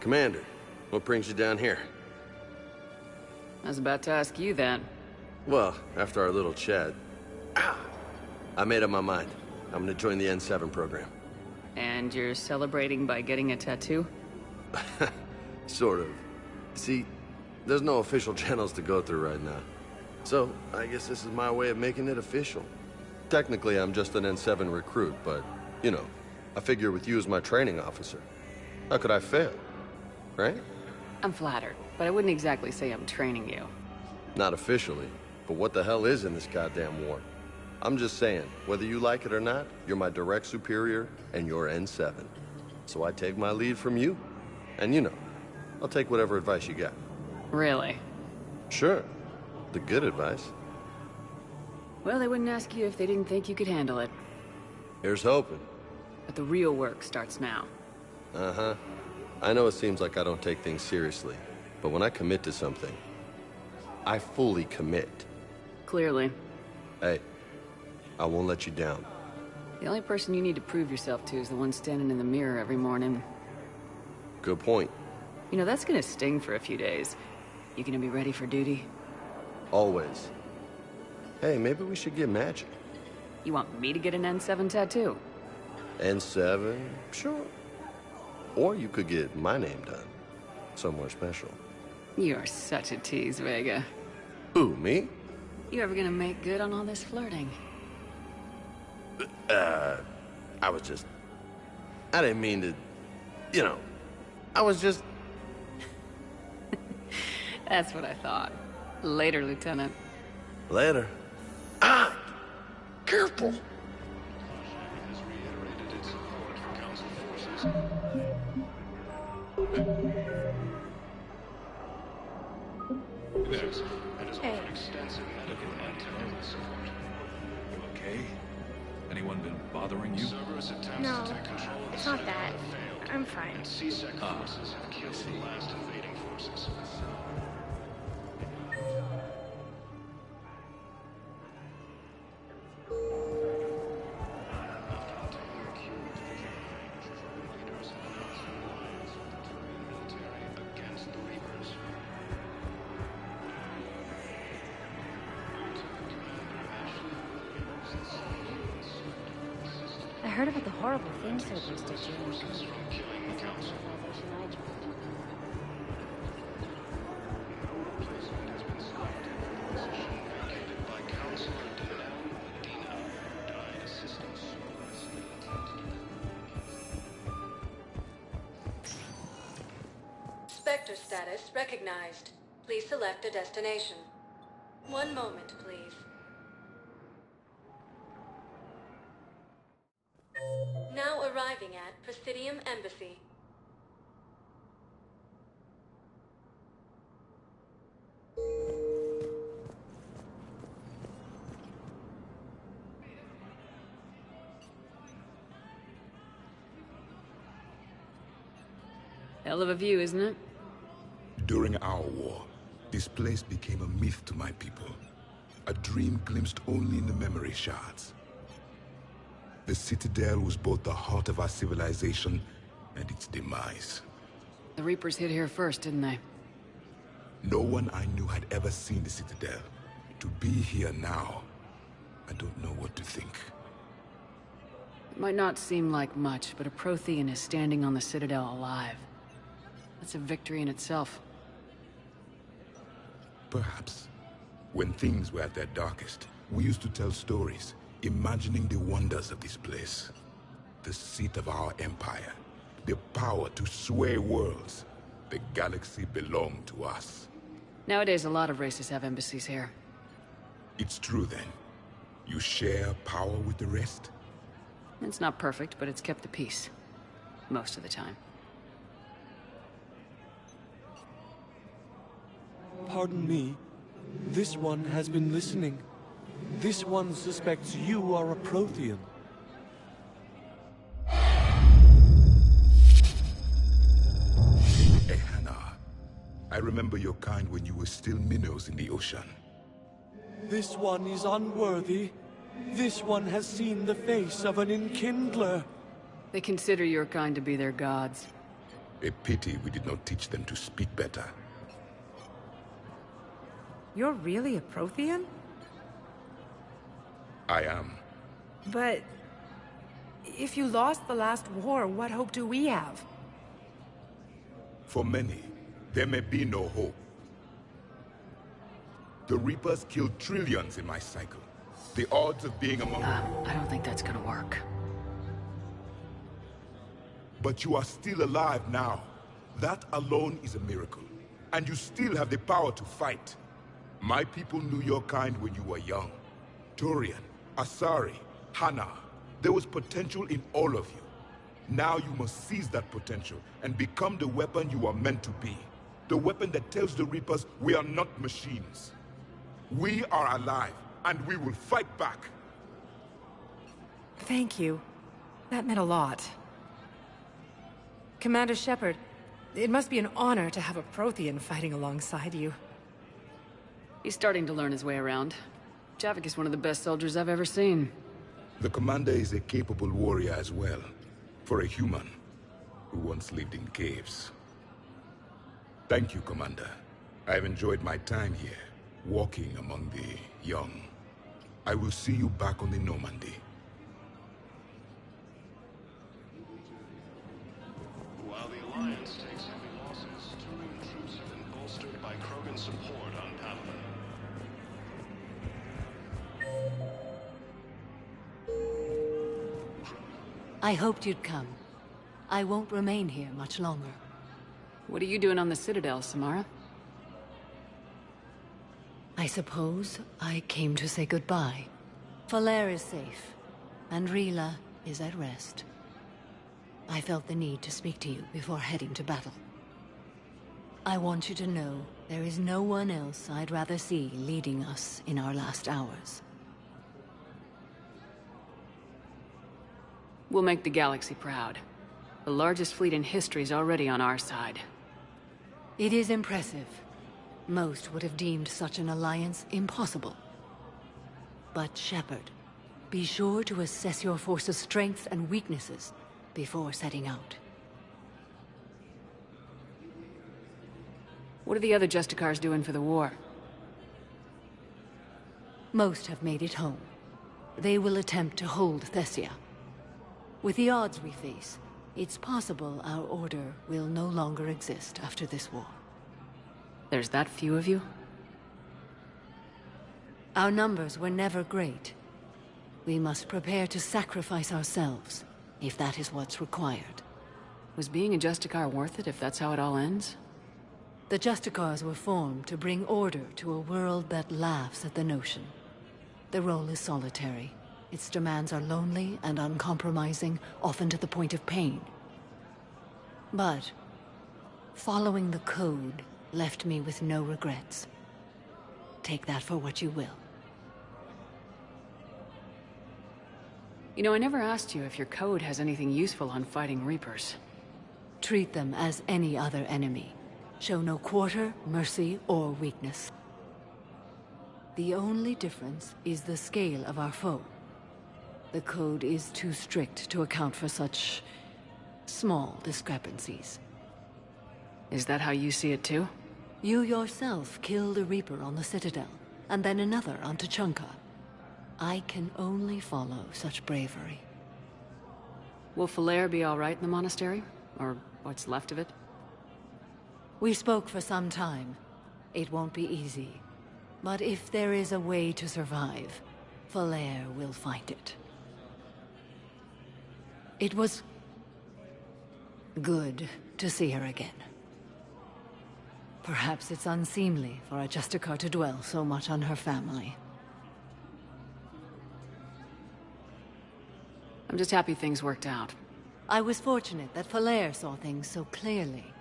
Commander, what brings you down here? I was about to ask you that. Well, after our little chat, I made up my mind. I'm gonna join the N7 program. And you're celebrating by getting a tattoo? Sort of. See, there's no official channels to go through right now. So, I guess this is my way of making it official. Technically, I'm just an N7 recruit, but, you know, I figure with you as my training officer, how could I fail? Right? I'm flattered, but I wouldn't exactly say I'm training you. Not officially, but what the hell is in this goddamn war? I'm just saying, whether you like it or not, you're my direct superior, and you're N7. So I take my lead from you. And you know, I'll take whatever advice you got. Really? Sure. The good advice. Well, they wouldn't ask you if they didn't think you could handle it. Here's hoping. But the real work starts now. Uh-huh. I know it seems like I don't take things seriously, but when I commit to something, I fully commit. Clearly. Hey, I won't let you down. The only person you need to prove yourself to is the one standing in the mirror every morning. Good point. You know, that's gonna sting for a few days. You gonna be ready for duty? Always. Hey, maybe we should get matching. You want me to get an N7 tattoo? N7? Sure. Or you could get my name done. Somewhere special. You're such a tease, Vega. Who, me? You ever gonna make good on all this flirting? I was just... I didn't mean to... You know, I was just... That's what I thought. Later, Lieutenant. Later. Ah! Careful! Hey. Extensive medical and technical support. You okay? Anyone been bothering you? Cerberus attempts No, to take control of it's the not citadel that. have failed, I'm fine. and C-Sec forces have killed the last invading forces. heard about the horrible things Cerberus did during the coup. That's not the civilization I joined. Spectre status recognized. Please select a destination. One moment, please. Now arriving at Presidium Embassy. Hell of a view, isn't it? During our war, this place became a myth to my people. A dream glimpsed only in the memory shards. The citadel was both the heart of our civilization and its demise. The Reapers hit here first, didn't they? No one I knew had ever seen the citadel. To be here now, I don't know what to think. It might not seem like much, but a Prothean is standing on the citadel alive. That's a victory in itself. Perhaps. When things were at their darkest, we used to tell stories, imagining the wonders of this place. The seat of our empire. The power to sway worlds. The galaxy belonged to us. Nowadays, a lot of races have embassies here. It's true then. You share power with the rest? It's not perfect, but it's kept the peace. Most of the time. Pardon me. This one has been listening. This one suspects you are a Prothean. Ehana, I remember your kind when you were still minnows in the ocean. This one is unworthy. This one has seen the face of an enkindler. They consider your kind to be their gods. A pity we did not teach them to speak better. You're really a Prothean? I am. But... if you lost the last war, what hope do we have? For many, there may be no hope. The Reapers killed trillions in my cycle. The odds of being among... I don't think that's gonna work. But you are still alive now. That alone is a miracle. And you still have the power to fight. My people knew your kind when you were young. Turian, Asari, Hana. There was potential in all of you. Now you must seize that potential and become the weapon you are meant to be. The weapon that tells the Reapers we are not machines. We are alive, and we will fight back. Thank you. That meant a lot. Commander Shepard, it must be an honor to have a Prothean fighting alongside you. He's starting to learn his way around. Javik is one of the best soldiers I've ever seen. The commander is a capable warrior as well. For a human who once lived in caves. Thank you, Commander. I've enjoyed my time here, walking among the young. I will see you back on the Normandy. While the Alliance takes heavy losses, Turian troops have been bolstered by Krogan support on Palaven. I hoped you'd come. I won't remain here much longer. What are you doing on the Citadel, Samara? I suppose I came to say goodbye. Falere is safe, and Rila is at rest. I felt the need to speak to you before heading to battle. I want you to know there is no one else I'd rather see leading us in our last hours. We'll make the galaxy proud. The largest fleet in history is already on our side. It is impressive. Most would have deemed such an alliance impossible. But Shepard, be sure to assess your force's strengths and weaknesses before setting out. What are the other Justicars doing for the war? Most have made it home. They will attempt to hold Thessia. With the odds we face, it's possible our order will no longer exist after this war. There's that few of you? Our numbers were never great. We must prepare to sacrifice ourselves, if that is what's required. Was being a Justicar worth it if that's how it all ends? The Justicars were formed to bring order to a world that laughs at the notion. The role is solitary. Its demands are lonely and uncompromising, often to the point of pain. But following the code left me with no regrets. Take that for what you will. You know, I never asked you if your code has anything useful on fighting Reapers. Treat them as any other enemy. Show no quarter, mercy, or weakness. The only difference is the scale of our foe. The code is too strict to account for such small discrepancies. Is that how you see it too? You yourself killed a Reaper on the Citadel, and then another on Tuchanka. I can only follow such bravery. Will Falair be all right in the monastery? Or what's left of it? We spoke for some time. It won't be easy. But if there is a way to survive, Falair will find it. It was good to see her again. Perhaps it's unseemly for a Justicar to dwell so much on her family. I'm just happy things worked out. I was fortunate that Falair saw things so clearly.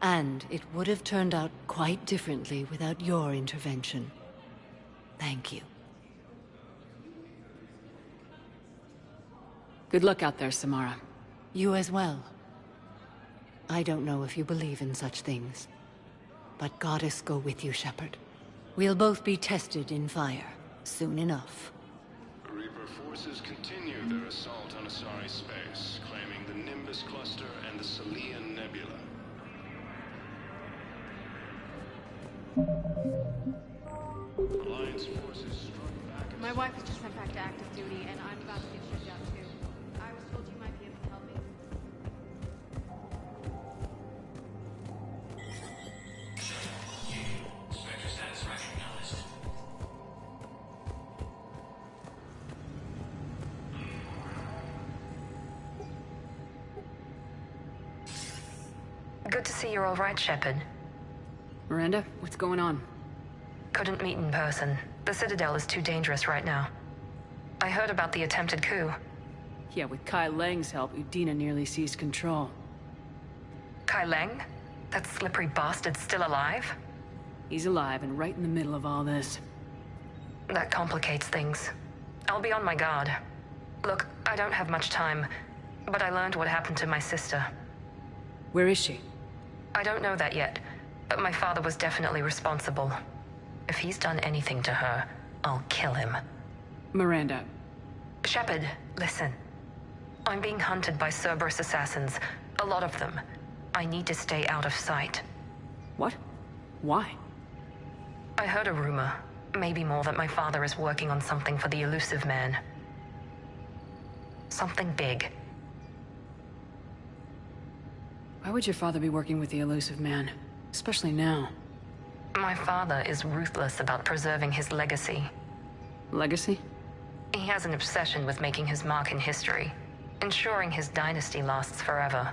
And it would have turned out quite differently without your intervention. Thank you. Good luck out there, Samara. You as well. I don't know if you believe in such things, but Goddess go with you, Shepard. We'll both be tested in fire, soon enough. Reaper forces continue their assault on Asari space, claiming the Nimbus Cluster and the Salian Nebula. Alliance forces struck back. My wife was just sent back to active duty, and I'm about to get shipped out too. I was told you might be able to help me. Spectre status recognized. Good to see you're all right, Shepard. Miranda, what's going on? Couldn't meet in person. The Citadel is too dangerous right now. I heard about the attempted coup. Yeah, with Kai Lang's help, Udina nearly seized control. Kai Lang? That slippery bastard's still alive? He's alive and right in the middle of all this. That complicates things. I'll be on my guard. Look, I don't have much time, but I learned what happened to my sister. Where is she? I don't know that yet, but my father was definitely responsible. If he's done anything to her, I'll kill him. Miranda. Shepard, listen. I'm being hunted by Cerberus assassins. A lot of them. I need to stay out of sight. What? Why? I heard a rumor. Maybe more, that my father is working on something for the elusive man. Something big. Why would your father be working with the elusive man? Especially now. My father is ruthless about preserving his legacy. Legacy? He has an obsession with making his mark in history, ensuring his dynasty lasts forever.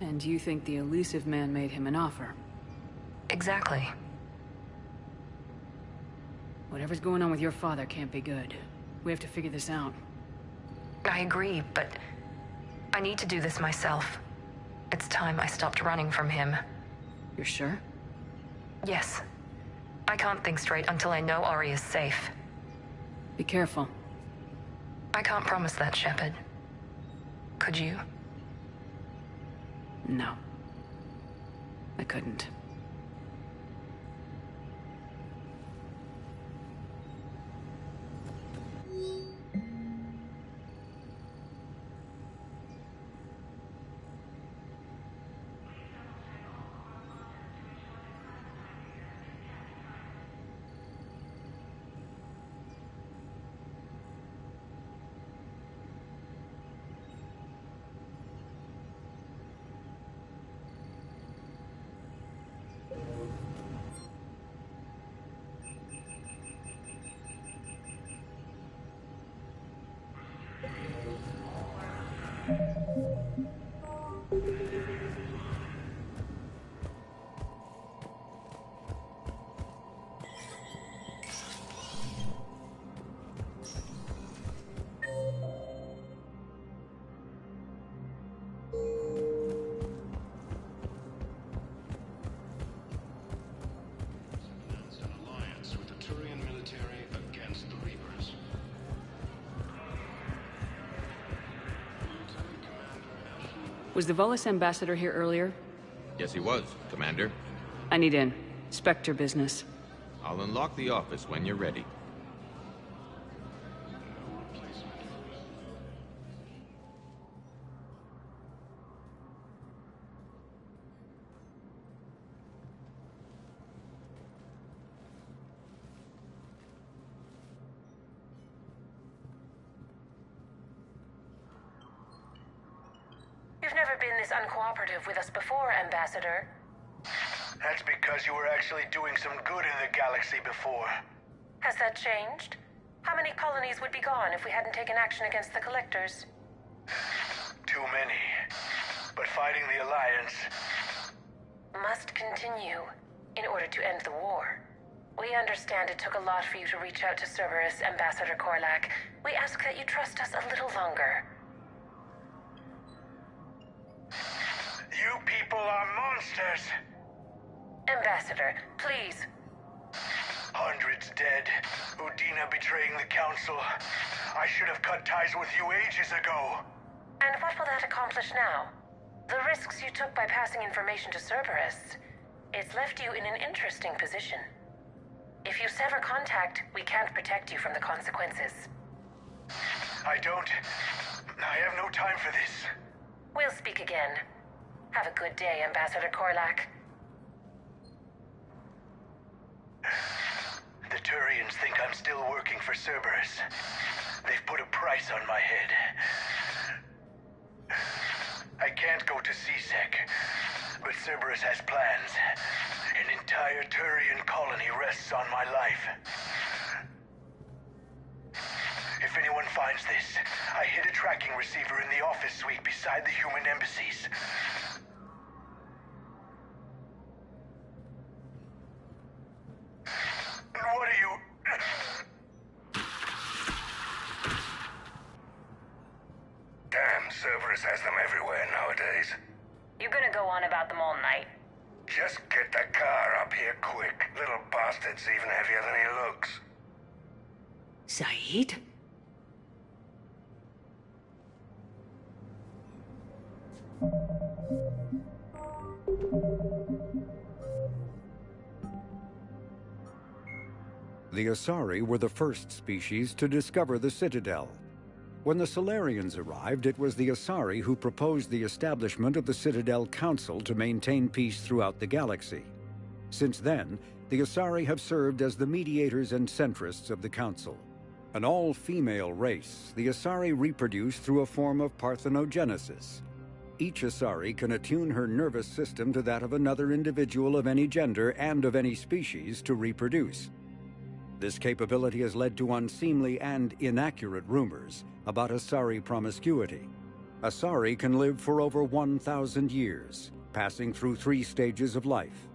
And you think the elusive man made him an offer? Exactly. Whatever's going on with your father can't be good. We have to figure this out. I agree, but I need to do this myself. It's time I stopped running from him. You're sure? Yes. I can't think straight until I know Ori is safe. Be careful. I can't promise that, Shepard. Could you? No. I couldn't. Was the Volus ambassador here earlier? Yes, he was, Commander. I need in. Spectre business. I'll unlock the office when you're ready. You've never been this uncooperative with us before, Ambassador. That's because you were actually doing some good in the galaxy before. Has that changed? How many colonies would be gone if we hadn't taken action against the Collectors? Too many. But fighting the Alliance must continue in order to end the war. We understand it took a lot for you to reach out to Cerberus, Ambassador Korlak. We ask that you trust us a little longer. You people are monsters! Ambassador, please. Hundreds dead. Udina betraying the Council. I should have cut ties with you ages ago. And what will that accomplish now? The risks you took by passing information to Cerberus. It's left you in an interesting position. If you sever contact, we can't protect you from the consequences. I have no time for this. We'll speak again. Have a good day, Ambassador Korlak. The Turians think I'm still working for Cerberus. They've put a price on my head. I can't go to CSEC, but Cerberus has plans. An entire Turian colony rests on my life. If anyone finds this, I hid a tracking receiver in the office suite beside the human embassies. What are you... Damn, Cerberus has them everywhere nowadays. You gonna go on about them all night? Just get the car up here quick. Little bastard's even heavier than he looks. Saeed? The Asari were the first species to discover the Citadel. When the Solarians arrived, it was the Asari who proposed the establishment of the Citadel Council to maintain peace throughout the galaxy. Since then, the Asari have served as the mediators and centrists of the Council. An all-female race, the Asari reproduce through a form of parthenogenesis. Each Asari can attune her nervous system to that of another individual of any gender and of any species to reproduce. This capability has led to unseemly and inaccurate rumors about Asari promiscuity. Asari can live for over 1,000 years, passing through 3 stages of life.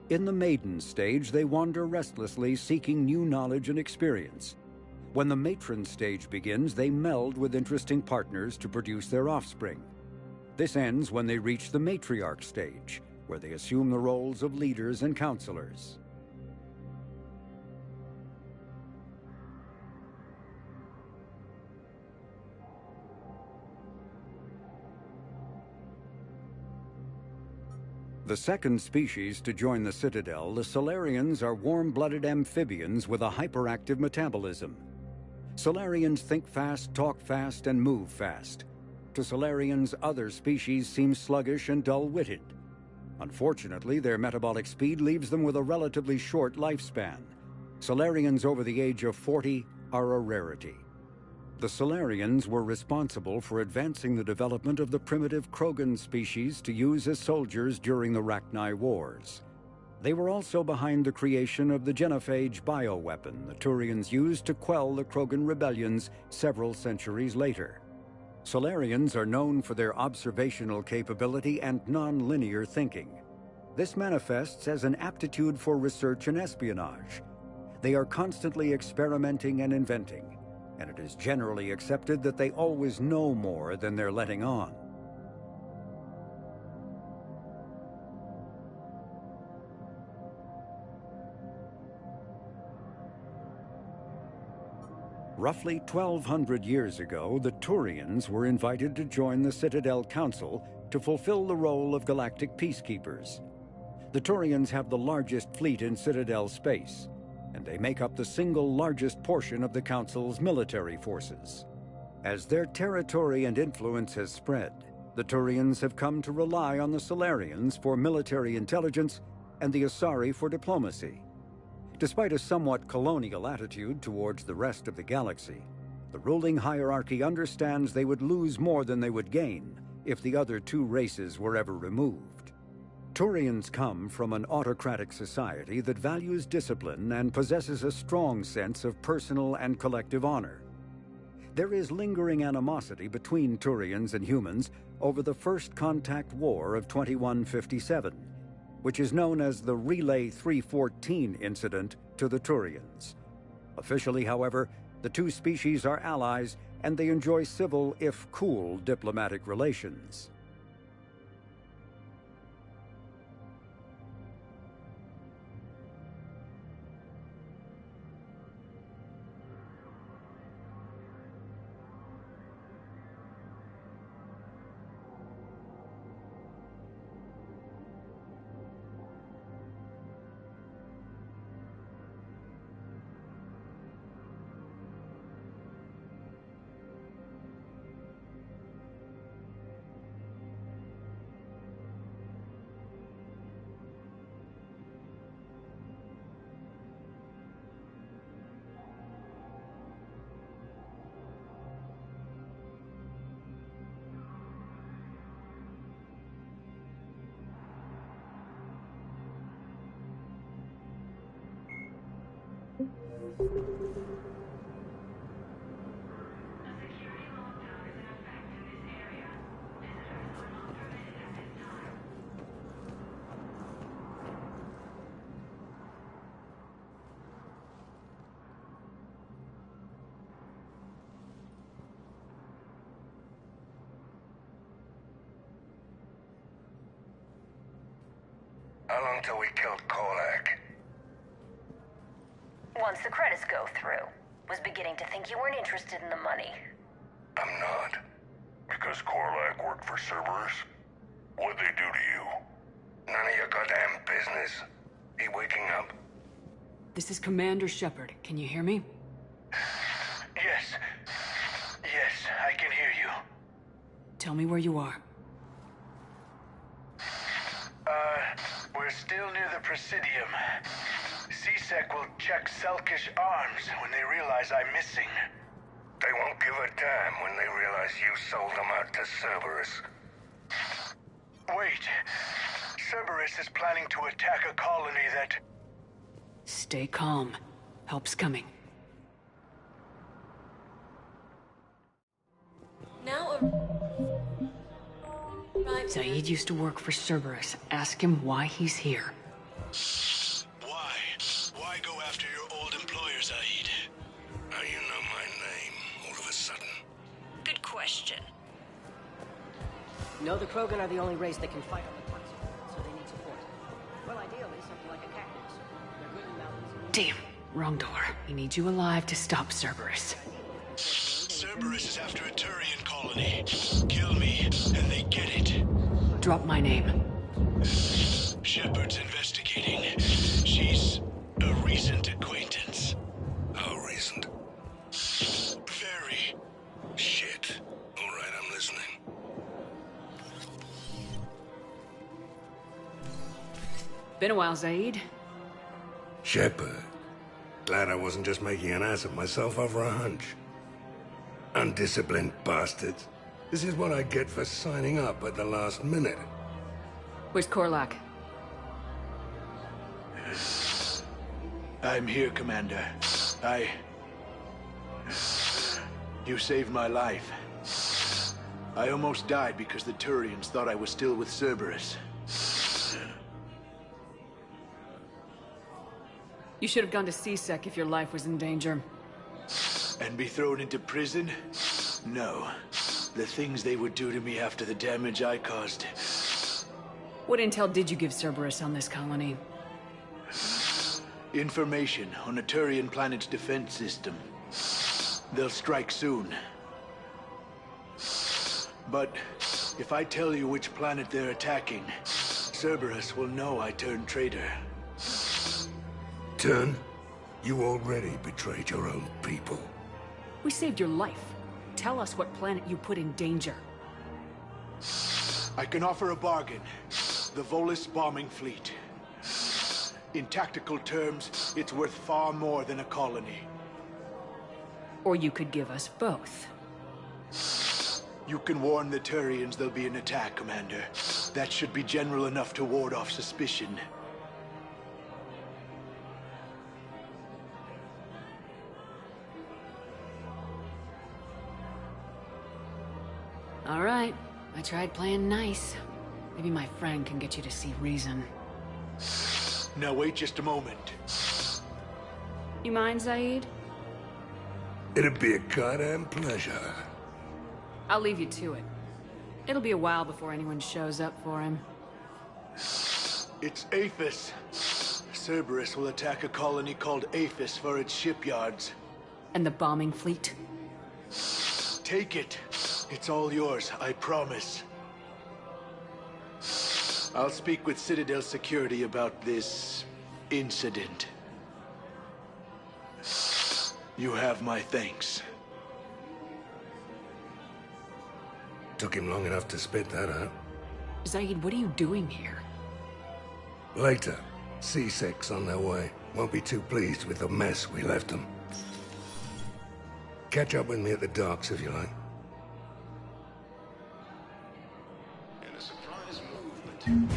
In the maiden stage, they wander restlessly, seeking new knowledge and experience. When the matron stage begins, they meld with interesting partners to produce their offspring. This ends when they reach the matriarch stage, where they assume the roles of leaders and counselors. The second species to join the Citadel, the Solarians, are warm-blooded amphibians with a hyperactive metabolism. Solarians think fast, talk fast, and move fast. To Solarians, other species seem sluggish and dull-witted. Unfortunately, their metabolic speed leaves them with a relatively short lifespan. Solarians over the age of 40 are a rarity. The Solarians were responsible for advancing the development of the primitive Krogan species to use as soldiers during the Rachni Wars. They were also behind the creation of the genophage bioweapon the Turians used to quell the Krogan rebellions several centuries later. Solarians are known for their observational capability and non-linear thinking. This manifests as an aptitude for research and espionage. They are constantly experimenting and inventing, and it is generally accepted that they always know more than they're letting on. Roughly 1,200 years ago, the Turians were invited to join the Citadel Council to fulfill the role of galactic peacekeepers. The Turians have the largest fleet in Citadel space, and they make up the single largest portion of the Council's military forces. As their territory and influence has spread, the Turians have come to rely on the Solarians for military intelligence and the Asari for diplomacy. Despite a somewhat colonial attitude towards the rest of the galaxy, the ruling hierarchy understands they would lose more than they would gain if the other two races were ever removed. Turians come from an autocratic society that values discipline and possesses a strong sense of personal and collective honor. There is lingering animosity between Turians and humans over the First Contact War of 2157, which is known as the Relay 314 incident to the Turians. Officially, however, the two species are allies and they enjoy civil, if cool, diplomatic relations. How long till we killed Kolak? Once the credits go through. Was beginning to think you weren't interested in the money. I'm not. Because Korlak worked for Cerberus? What'd they do to you? None of your goddamn business. He waking up? This is Commander Shepard. Can you hear me? Yes. Yes, I can hear you. Tell me where you are. We're still near the Presidium. CSEC will check Selkish arms when they realize I'm missing. They won't give a damn when they realize you sold them out to Cerberus. Wait. Cerberus is planning to attack a colony that... Stay calm. Help's coming. Now Zaid used to work for Cerberus. Ask him why he's here. Why? Why go after your old employer, Zaid? How you know my name all of a sudden? Good question. No, the Krogan are the only race that can fight on the Council, so they need support. Well, ideally, something like a cactus. They're good in mountains. Damn, wrong door. He needs you alive to stop Cerberus. Cerberus is after a Turian colony. Kill me, and they get it. Drop my name. Shepard's investigating. She's a recent acquaintance. How recent? Very. Shit. All right, I'm listening. Been a while, Zaid. Shepard. Glad I wasn't just making an ass of myself over a hunch. Undisciplined bastards. This is what I get for signing up at the last minute. Where's Korlak? I'm here, Commander. You saved my life. I almost died because the Turians thought I was still with Cerberus. You should have gone to CSEC if your life was in danger. And be thrown into prison? No. The things they would do to me after the damage I caused. What intel did you give Cerberus on this colony? Information on a Turian planet's defense system. They'll strike soon. But if I tell you which planet they're attacking, Cerberus will know I turned traitor. Turn? You already betrayed your own people. We saved your life. Tell us what planet you put in danger. I can offer a bargain. The Volus bombing fleet. In tactical terms, it's worth far more than a colony. Or you could give us both. You can warn the Turians there'll be an attack, Commander. That should be general enough to ward off suspicion. All right. I tried playing nice. Maybe my friend can get you to see reason. Now wait just a moment. You mind, Zaid? It'd be a goddamn pleasure. I'll leave you to it. It'll be a while before anyone shows up for him. It's Aphis. Cerberus will attack a colony called Aphis for its shipyards. And the bombing fleet? Take it. It's all yours, I promise. I'll speak with Citadel security about this incident. You have my thanks. Took him long enough to spit that out. Zaid, what are you doing here? Later. C6 on their way. Won't be too pleased with the mess we left them. Catch up with me at the docks if you like. And a surprise movement.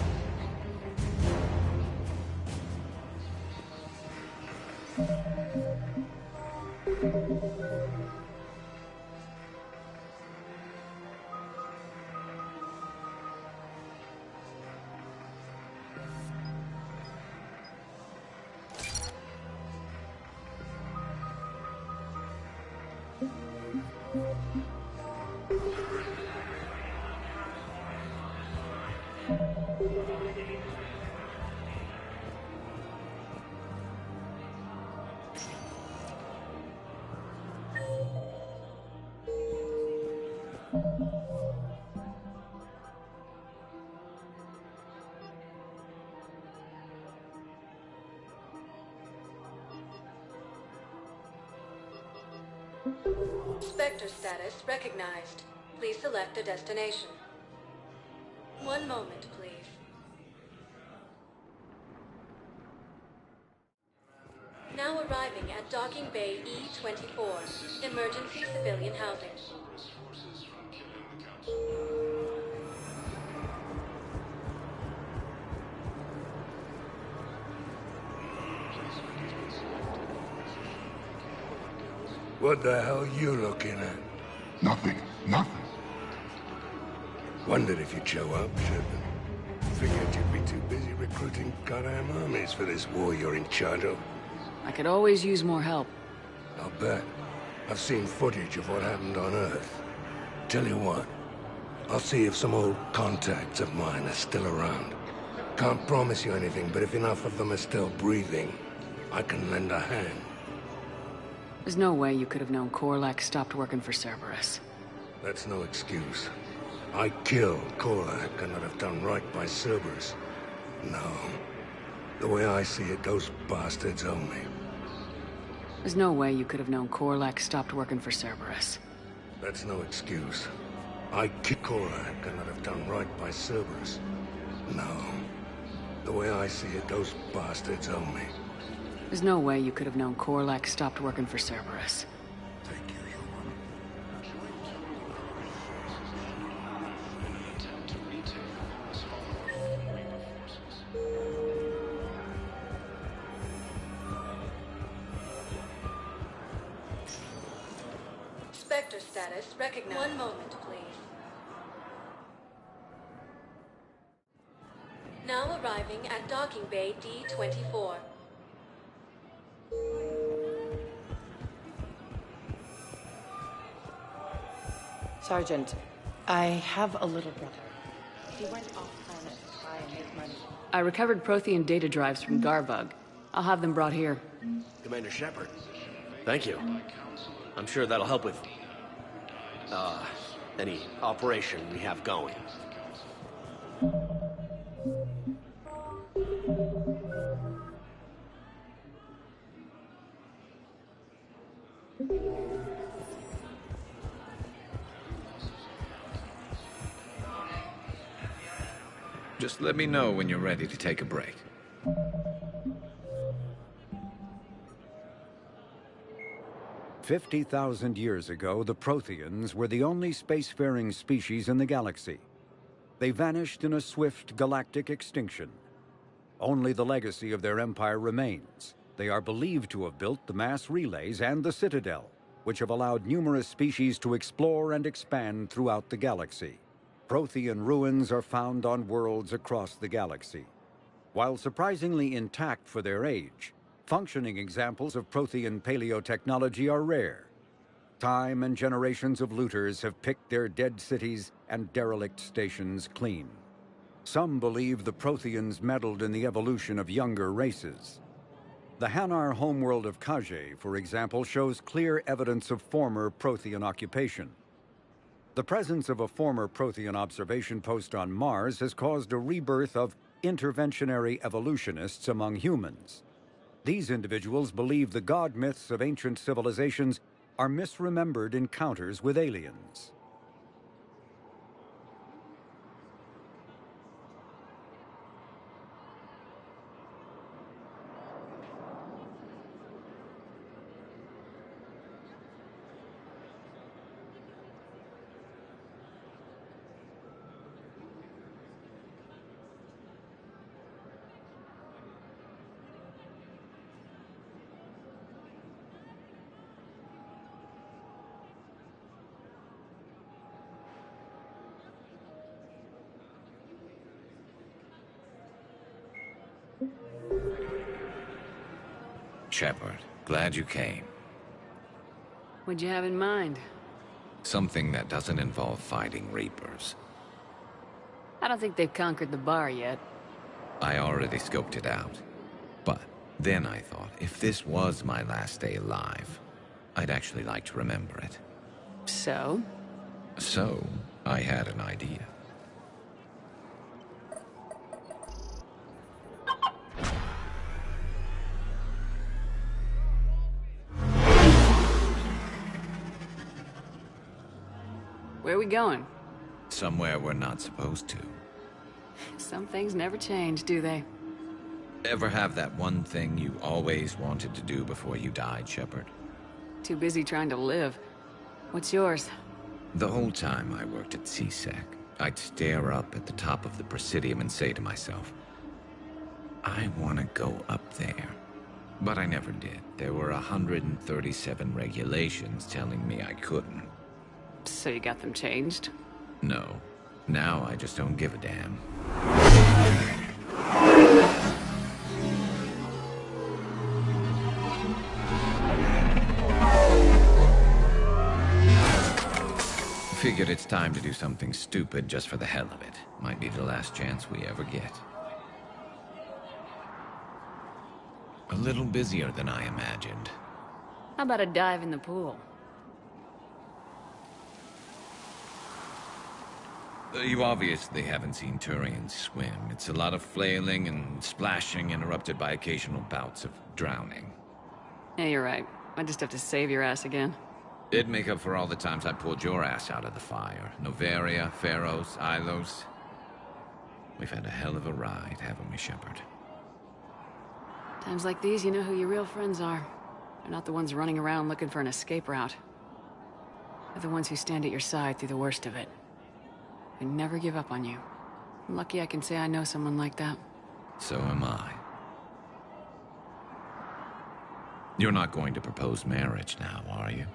Spectre status recognized. Please select a destination. One moment, please. Now arriving at Docking Bay E-24, emergency civilian housing. What the hell you looking at? Nothing. Nothing. Wondered if you'd show up, Shepard. Figured you'd be too busy recruiting goddamn armies for this war you're in charge of. I could always use more help. I'll bet. I've seen footage of what happened on Earth. Tell you what, I'll see if some old contacts of mine are still around. Can't promise you anything, but if enough of them are still breathing, I can lend a hand. There's no way you could have known Korlak stopped working for Cerberus. That's no excuse. I killed Korlak and I'd have done right by Cerberus. No. The way I see it, those bastards owe me. There's no way you could have known Korlak stopped working for Cerberus. That's no excuse. I killed Korlak and I'd have done right by Cerberus. No. The way I see it, those bastards owe me. There's no way you could have known Korlak stopped working for Cerberus. sector status recognized. One moment, please. Now arriving at docking bay D-24. Sergeant, I have a little brother. He went off-planet to try and make money. I recovered Prothean data drives from Garbug. I'll have them brought here. Commander Shepard. Thank you. I'm sure that'll help with, any operation we have going. Just let me know when you're ready to take a break. "50,000 years ago, the Protheans were the only spacefaring species in the galaxy. They vanished in a swift galactic extinction. Only the legacy of their empire remains. They are believed to have built the mass relays and the citadel, which have allowed numerous species to explore and expand throughout the galaxy. Prothean ruins are found on worlds across the galaxy. While surprisingly intact for their age, functioning examples of Prothean paleotechnology are rare. Time and generations of looters have picked their dead cities and derelict stations clean. Some believe the Protheans meddled in the evolution of younger races. The Hanar homeworld of Kage, for example, shows clear evidence of former Prothean occupation. The presence of a former Prothean observation post on Mars has caused a rebirth of interventionary evolutionists among humans. These individuals believe the god myths of ancient civilizations are misremembered encounters with aliens. Shepard, glad you came. What'd you have in mind? Something that doesn't involve fighting Reapers. I don't think they've conquered the bar yet. I already scoped it out. But then I thought, if this was my last day alive, I'd actually like to remember it. So? So, I had an idea. Where are we going? Somewhere we're not supposed to. Some things never change, do they? Ever have that one thing you always wanted to do before you died, Shepard? Too busy trying to live. What's yours? The whole time I worked at CSEC, I'd stare up at the top of the Presidium and say to myself, I want to go up there. But I never did. There were 137 regulations telling me I couldn't. So you got them changed? No. Now I just don't give a damn. Figured it's time to do something stupid just for the hell of it. Might be the last chance we ever get. A little busier than I imagined. How about a dive in the pool? You obviously haven't seen Turians swim. It's a lot of flailing and splashing interrupted by occasional bouts of drowning. Yeah, you're right. I just have to save your ass again. It'd make up for all the times I pulled your ass out of the fire. Noveria, Pharos, Ilos. We've had a hell of a ride, haven't we, Shepard? Times like these, you know who your real friends are. They're not the ones running around looking for an escape route. They're the ones who stand at your side through the worst of it. They never give up on you. I'm lucky I can say I know someone like that. So am I. You're not going to propose marriage now, are you?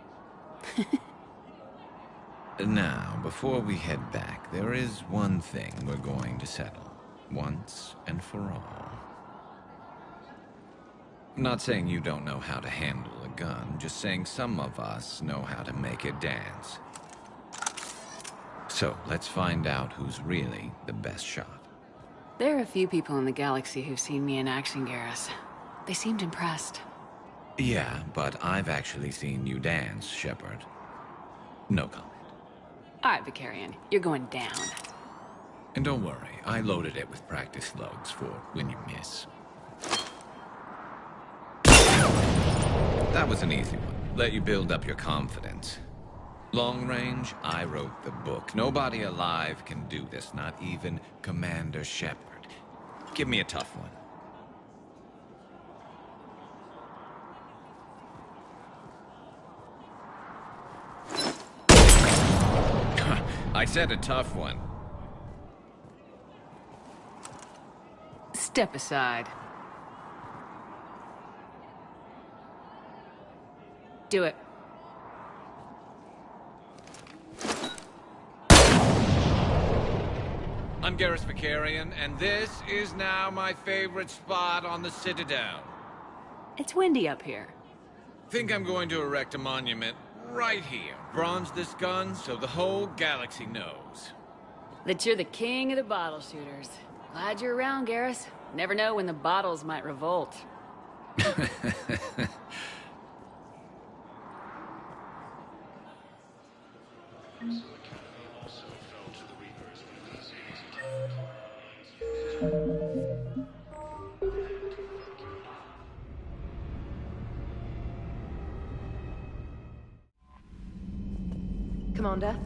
Now, before we head back, there is one thing we're going to settle. Once and for all. I'm not saying you don't know how to handle a gun, just saying some of us know how to make it dance. So, let's find out who's really the best shot. There are a few people in the galaxy who've seen me in action, Garrus. They seemed impressed. Yeah, but I've actually seen you dance, Shepard. No comment. All right, Vicarian, you're going down. And don't worry, I loaded it with practice slugs for when you miss. That was an easy one. Let you build up your confidence. Long range, I wrote the book. Nobody alive can do this, not even Commander Shepard. Give me a tough one. I said a tough one. Step aside. Do it. I'm Garrus Vicarian, and this is now my favorite spot on the Citadel. It's windy up here. Think I'm going to erect a monument right here. Bronze this gun so the whole galaxy knows. That you're the king of the bottle shooters. Glad you're around, Garrus. Never know when the bottles might revolt. Commander?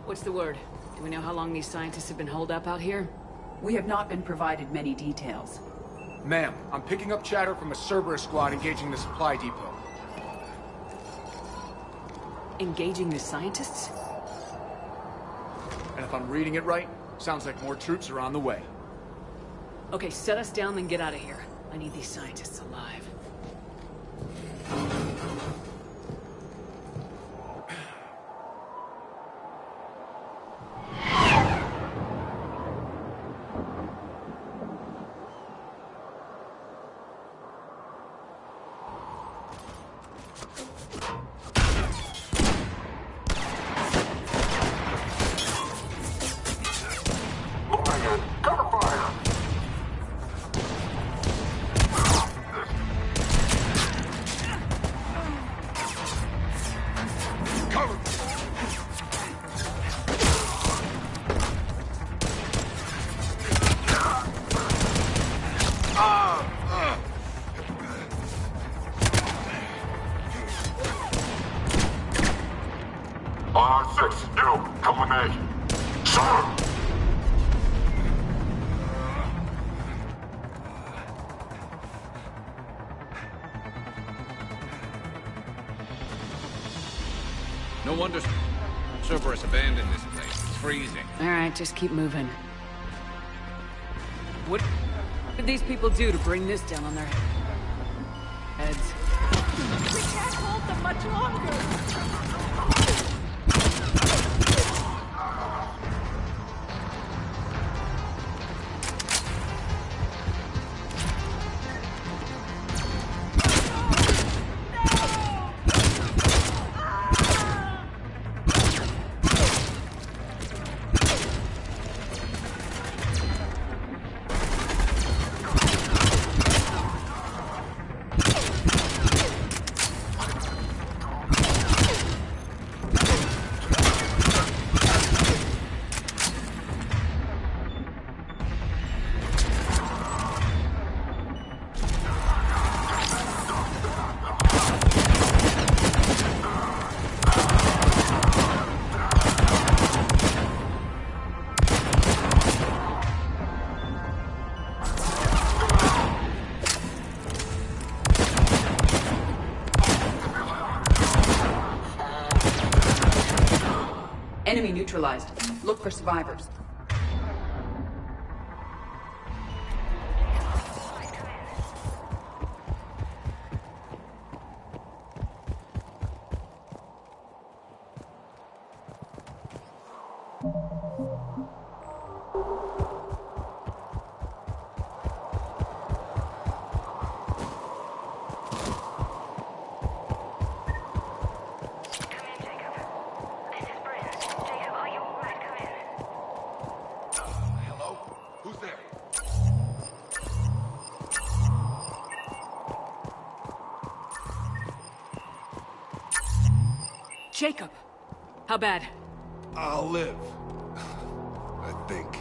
What's the word? Do we know how long these scientists have been holed up out here? We have not been provided many details. Ma'am, I'm picking up chatter from a Cerberus squad engaging the supply depot. Engaging the scientists? And if I'm reading it right, sounds like more troops are on the way. Okay, set us down, then get out of here. I need these scientists alive. again. Cover fire! Cover! R6, you, come with me. Sir! No wonder Cerberus abandoned this place. It's freezing. All right, just keep moving. What did these people do to bring this down on their heads? We can't hold them much longer! Enemy neutralized. Look for survivors. Jacob! How bad? I'll live. I think.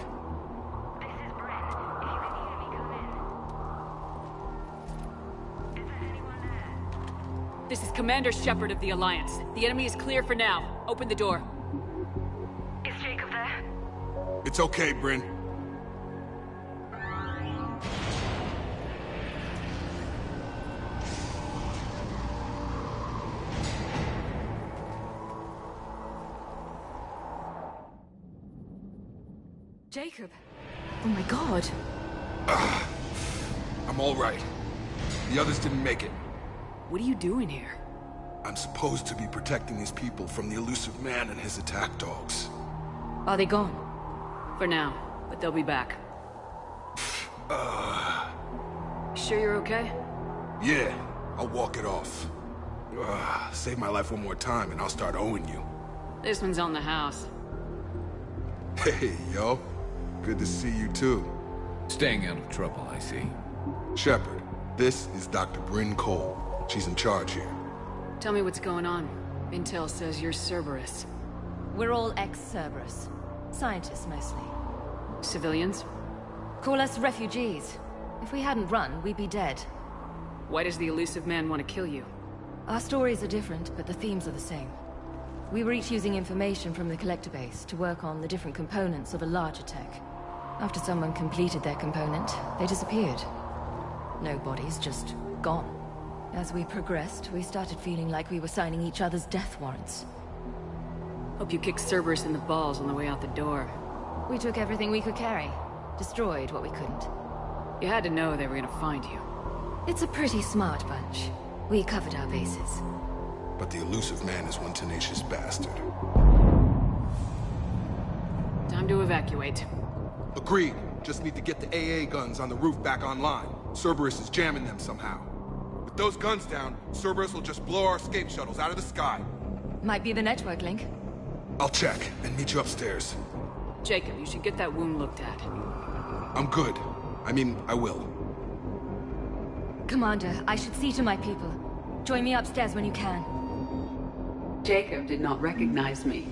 This is Commander Shepard of the Alliance. The enemy is clear for now. Open the door. Is Jacob there? It's okay, Bryn. Jacob. Oh my god. I'm all right. The others didn't make it. What are you doing here? I'm supposed to be protecting these people from the elusive man and his attack dogs. Are they gone? For now, but they'll be back. Sure you're okay? Yeah, I'll walk it off. Save my life one more time and I'll start owing you. This one's on the house. Hey, yo. Good to see you too. Staying out of trouble, I see. Shepard, this is Dr. Bryn Cole. She's in charge here. Tell me what's going on. Intel says you're Cerberus. We're all ex-Cerberus. Scientists, mostly. Civilians? Call us refugees. If we hadn't run, we'd be dead. Why does the elusive man want to kill you? Our stories are different, but the themes are the same. We were each using information from the collector base to work on the different components of a larger tech. After someone completed their component, they disappeared. No bodies, just gone. As we progressed, we started feeling like we were signing each other's death warrants. Hope you kicked Cerberus in the balls on the way out the door. We took everything we could carry. Destroyed what we couldn't. You had to know they were gonna find you. It's a pretty smart bunch. We covered our bases. But the elusive man is one tenacious bastard. Time to evacuate. Agreed. Just need to get the AA guns on the roof back online. Cerberus is jamming them somehow. With those guns down, Cerberus will just blow our escape shuttles out of the sky. Might be the network link. I'll check and meet you upstairs. Jacob, you should get that wound looked at. I'm good. I mean, I will. Commander, I should see to my people. Join me upstairs when you can. Jacob did not recognize me.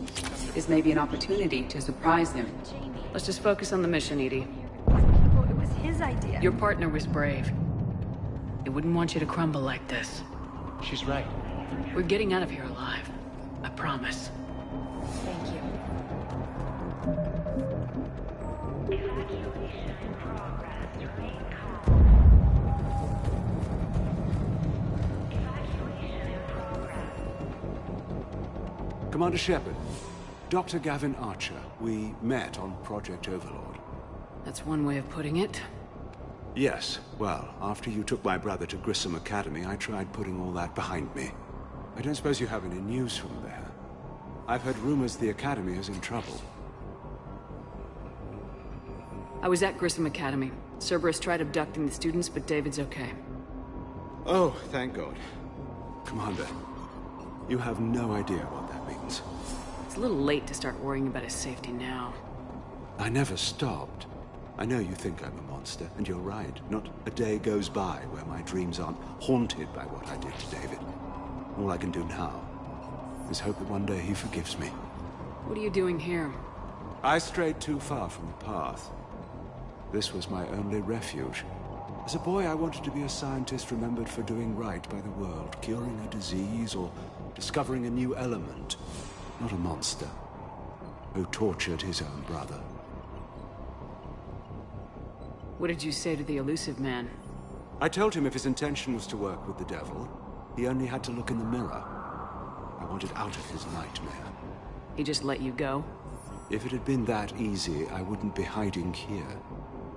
This may be an opportunity to surprise him. Let's just focus on the mission, Edie. Oh, it was his idea. Your partner was brave. He wouldn't want you to crumble like this. She's right. We're getting out of here alive. I promise. Thank you. Commander Shepard, Dr. Gavin Archer, we met on Project Overlord. That's one way of putting it. Yes, well, after you took my brother to Grissom Academy, I tried putting all that behind me. I don't suppose you have any news from there. I've heard rumors the Academy is in trouble. I was at Grissom Academy. Cerberus tried abducting the students, but David's okay. Oh, thank God. Commander, you have no idea what that means. It's a little late to start worrying about his safety now. I never stopped. I know you think I'm a monster, and you're right. Not a day goes by where my dreams aren't haunted by what I did to David. All I can do now is hope that one day he forgives me. What are you doing here? I strayed too far from the path. This was my only refuge. As a boy, I wanted to be a scientist remembered for doing right by the world, curing a disease or discovering a new element. Not a monster who tortured his own brother. What did you say to the elusive man? I told him if his intention was to work with the devil, he only had to look in the mirror. I wanted out of his nightmare. He just let you go? If it had been that easy, I wouldn't be hiding here.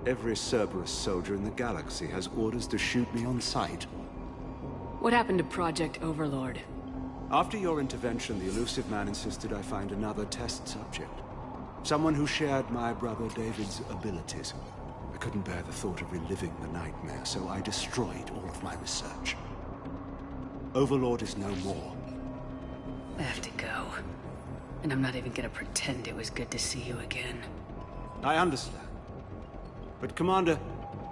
Every Cerberus soldier in the galaxy has orders to shoot me on sight. What happened to Project Overlord? After your intervention, the elusive man insisted I find another test subject. Someone who shared my brother David's abilities. I couldn't bear the thought of reliving the nightmare, so I destroyed all of my research. Overlord is no more. I have to go. And I'm not even gonna pretend it was good to see you again. I understand. But Commander,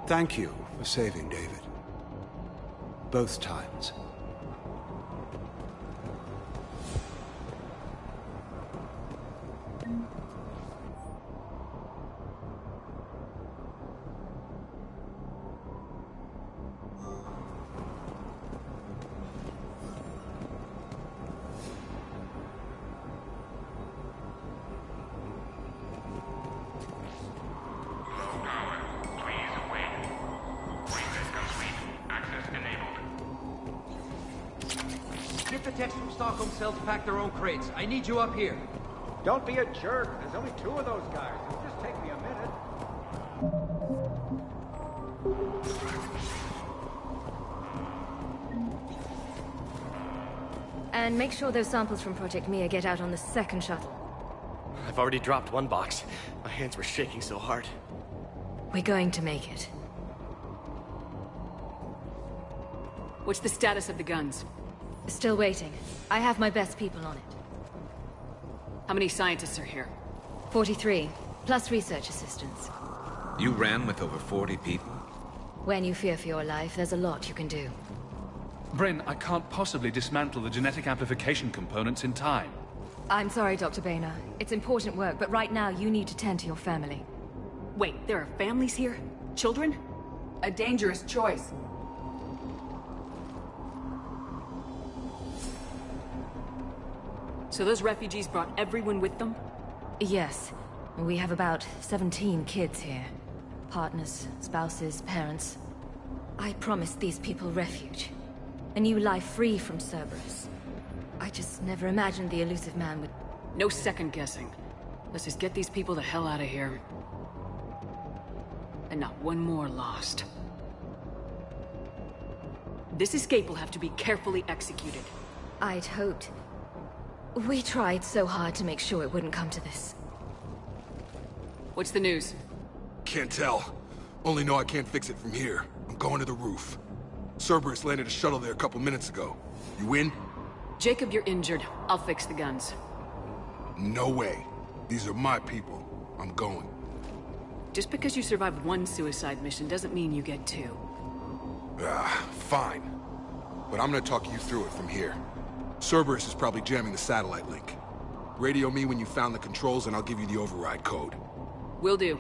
thank you for saving David. Both times. Get the techs from Stockholm Cell to pack their own crates. I need you up here. Don't be a jerk. There's only 2 of those guys. It'll just take me a minute. And make sure those samples from Project Mia get out on the second shuttle. I've already dropped one box. My hands were shaking so hard. We're going to make it. What's the status of the guns? Still waiting. I have my best people on it. How many scientists are here? 43, plus research assistants. You ran with over 40 people? When you fear for your life, there's a lot you can do. Bryn, I can't possibly dismantle the genetic amplification components in time. I'm sorry, Dr. Boehner. It's important work, but right now you need to tend to your family. Wait, there are families here? Children? A dangerous choice. So those refugees brought everyone with them? Yes. We have about 17 kids here. Partners, spouses, parents. I promised these people refuge. A new life free from Cerberus. I just never imagined the elusive man would... No second guessing. Let's just get these people the hell out of here. And not one more lost. This escape will have to be carefully executed. I'd hoped. We tried so hard to make sure it wouldn't come to this. What's the news? Can't tell. Only know I can't fix it from here. I'm going to the roof. Cerberus landed a shuttle there a couple minutes ago. You in? Jacob, you're injured. I'll fix the guns. No way. These are my people. I'm going. Just because you survived one suicide mission doesn't mean you get two. Fine. But I'm gonna talk you through it from here. Cerberus is probably jamming the satellite link. Radio me when you found the controls and I'll give you the override code. Will do.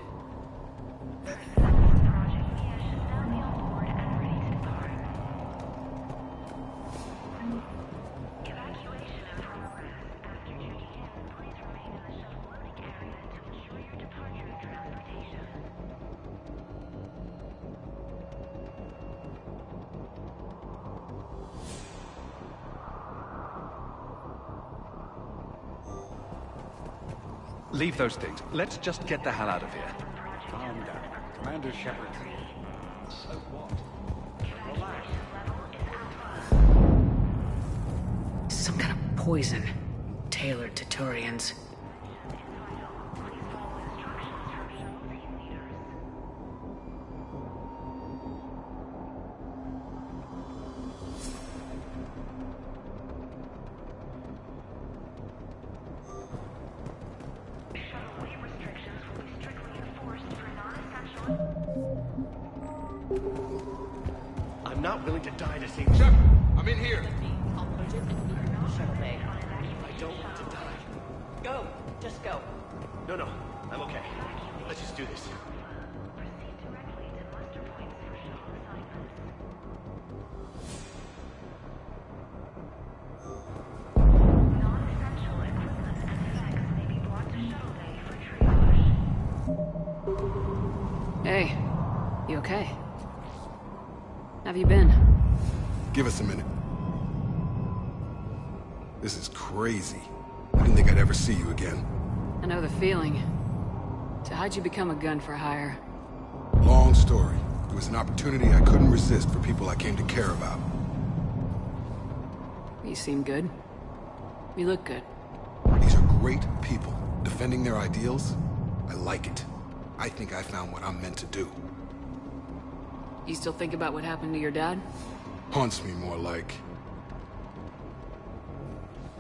Leave those things. Let's just get the hell out of here. Calm down. Commander Shepard. So what? Some kind of poison tailored to Turians. I'm not willing to die to save Shepard, I'm in here. I don't want to die. Go. Just go. No, I'm okay. Let's just do this. Hey, you okay? Have you been? Give us a minute. This is crazy. I didn't think I'd ever see you again. I know the feeling. So how'd you become a gun for hire? Long story. It was an opportunity I couldn't resist for people I came to care about. You seem good. You look good. These are great people. Defending their ideals, I like it. I think I found what I'm meant to do. You still think about what happened to your dad? Haunts me more like...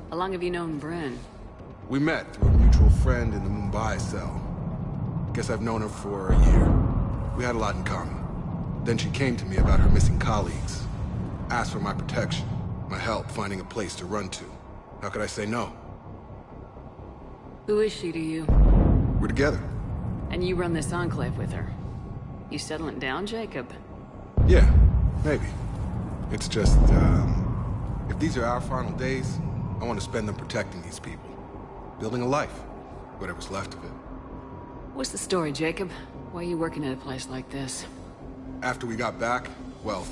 How long have you known Bryn? We met through a mutual friend in the Mumbai cell. Guess I've known her for a year. We had a lot in common. Then she came to me about her missing colleagues. Asked for my protection, my help finding a place to run to. How could I say no? Who is she to you? We're together. And you run this enclave with her. You settling down, Jacob? Yeah, maybe. It's just, if these are our final days, I want to spend them protecting these people. Building a life. Whatever's left of it. What's the story, Jacob? Why are you working at a place like this? After we got back, well,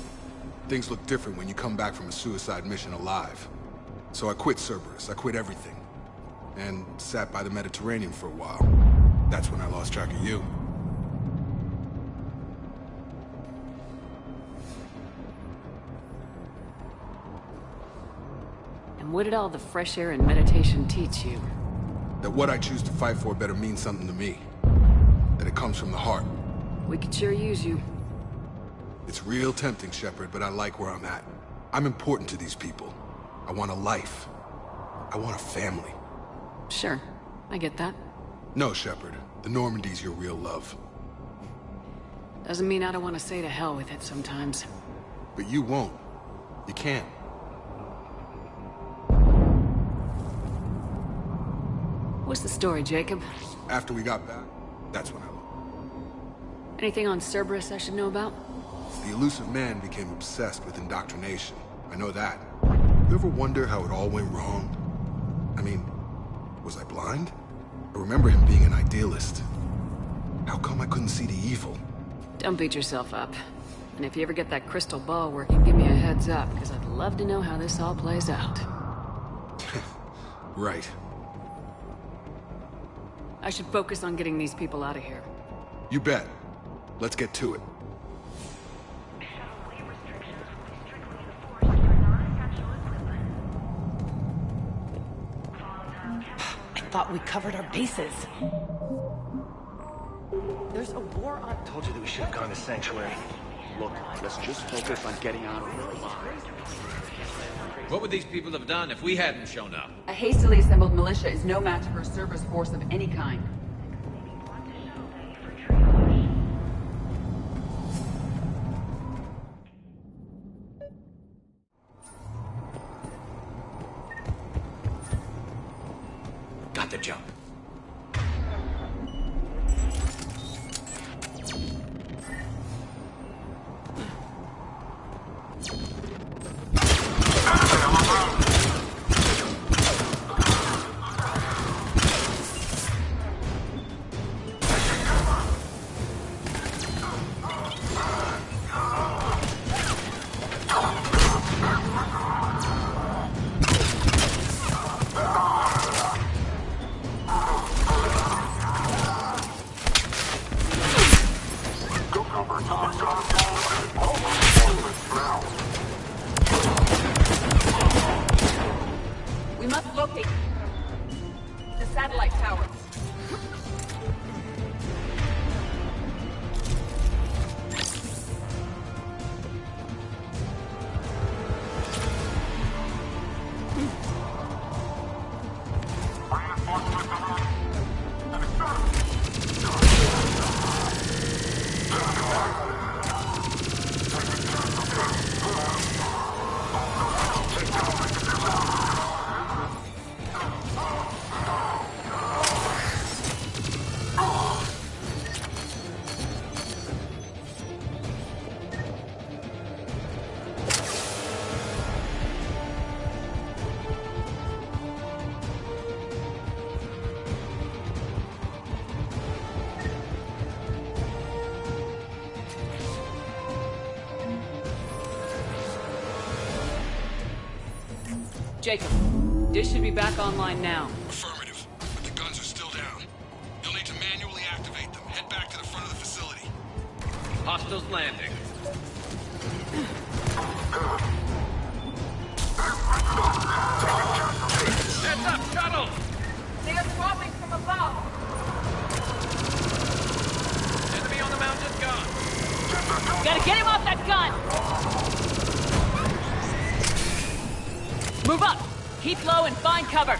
things look different when you come back from a suicide mission alive. So I quit Cerberus, I quit everything. And sat by the Mediterranean for a while. That's when I lost track of you. And what did all the fresh air and meditation teach you? That what I choose to fight for better mean something to me. That it comes from the heart. We could sure use you. It's real tempting, Shepard, but I like where I'm at. I'm important to these people. I want a life. I want a family. Sure, I get that. No, Shepard. The Normandy's your real love. Doesn't mean I don't want to say to hell with it sometimes. But you won't. You can't. What's the story, Jacob? After we got back, that's when I lost. Anything on Cerberus I should know about? The elusive man became obsessed with indoctrination. I know that. You ever wonder how it all went wrong? I mean, was I blind? I remember him being an idealist. How come I couldn't see the evil? Don't beat yourself up. And if you ever get that crystal ball working, give me a heads up, because I'd love to know how this all plays out. Right. I should focus on getting these people out of here. You bet. Let's get to it. I thought we covered our bases. There's a war on... I told you that we should have gone to Sanctuary. Look, let's just focus on getting out of here alive. What would these people have done if we hadn't shown up? A hastily assembled militia is no match for a Cerberus force of any kind. Jacob, dish should be back online now. Affirmative, but the guns are still down. You'll need to manually activate them. Head back to the front of the facility. Hostiles landing. Heads up, shuttle! They are dropping from above. Enemy on the mounted gun. Gotta get him off that gun! Move up! Keep low and find cover!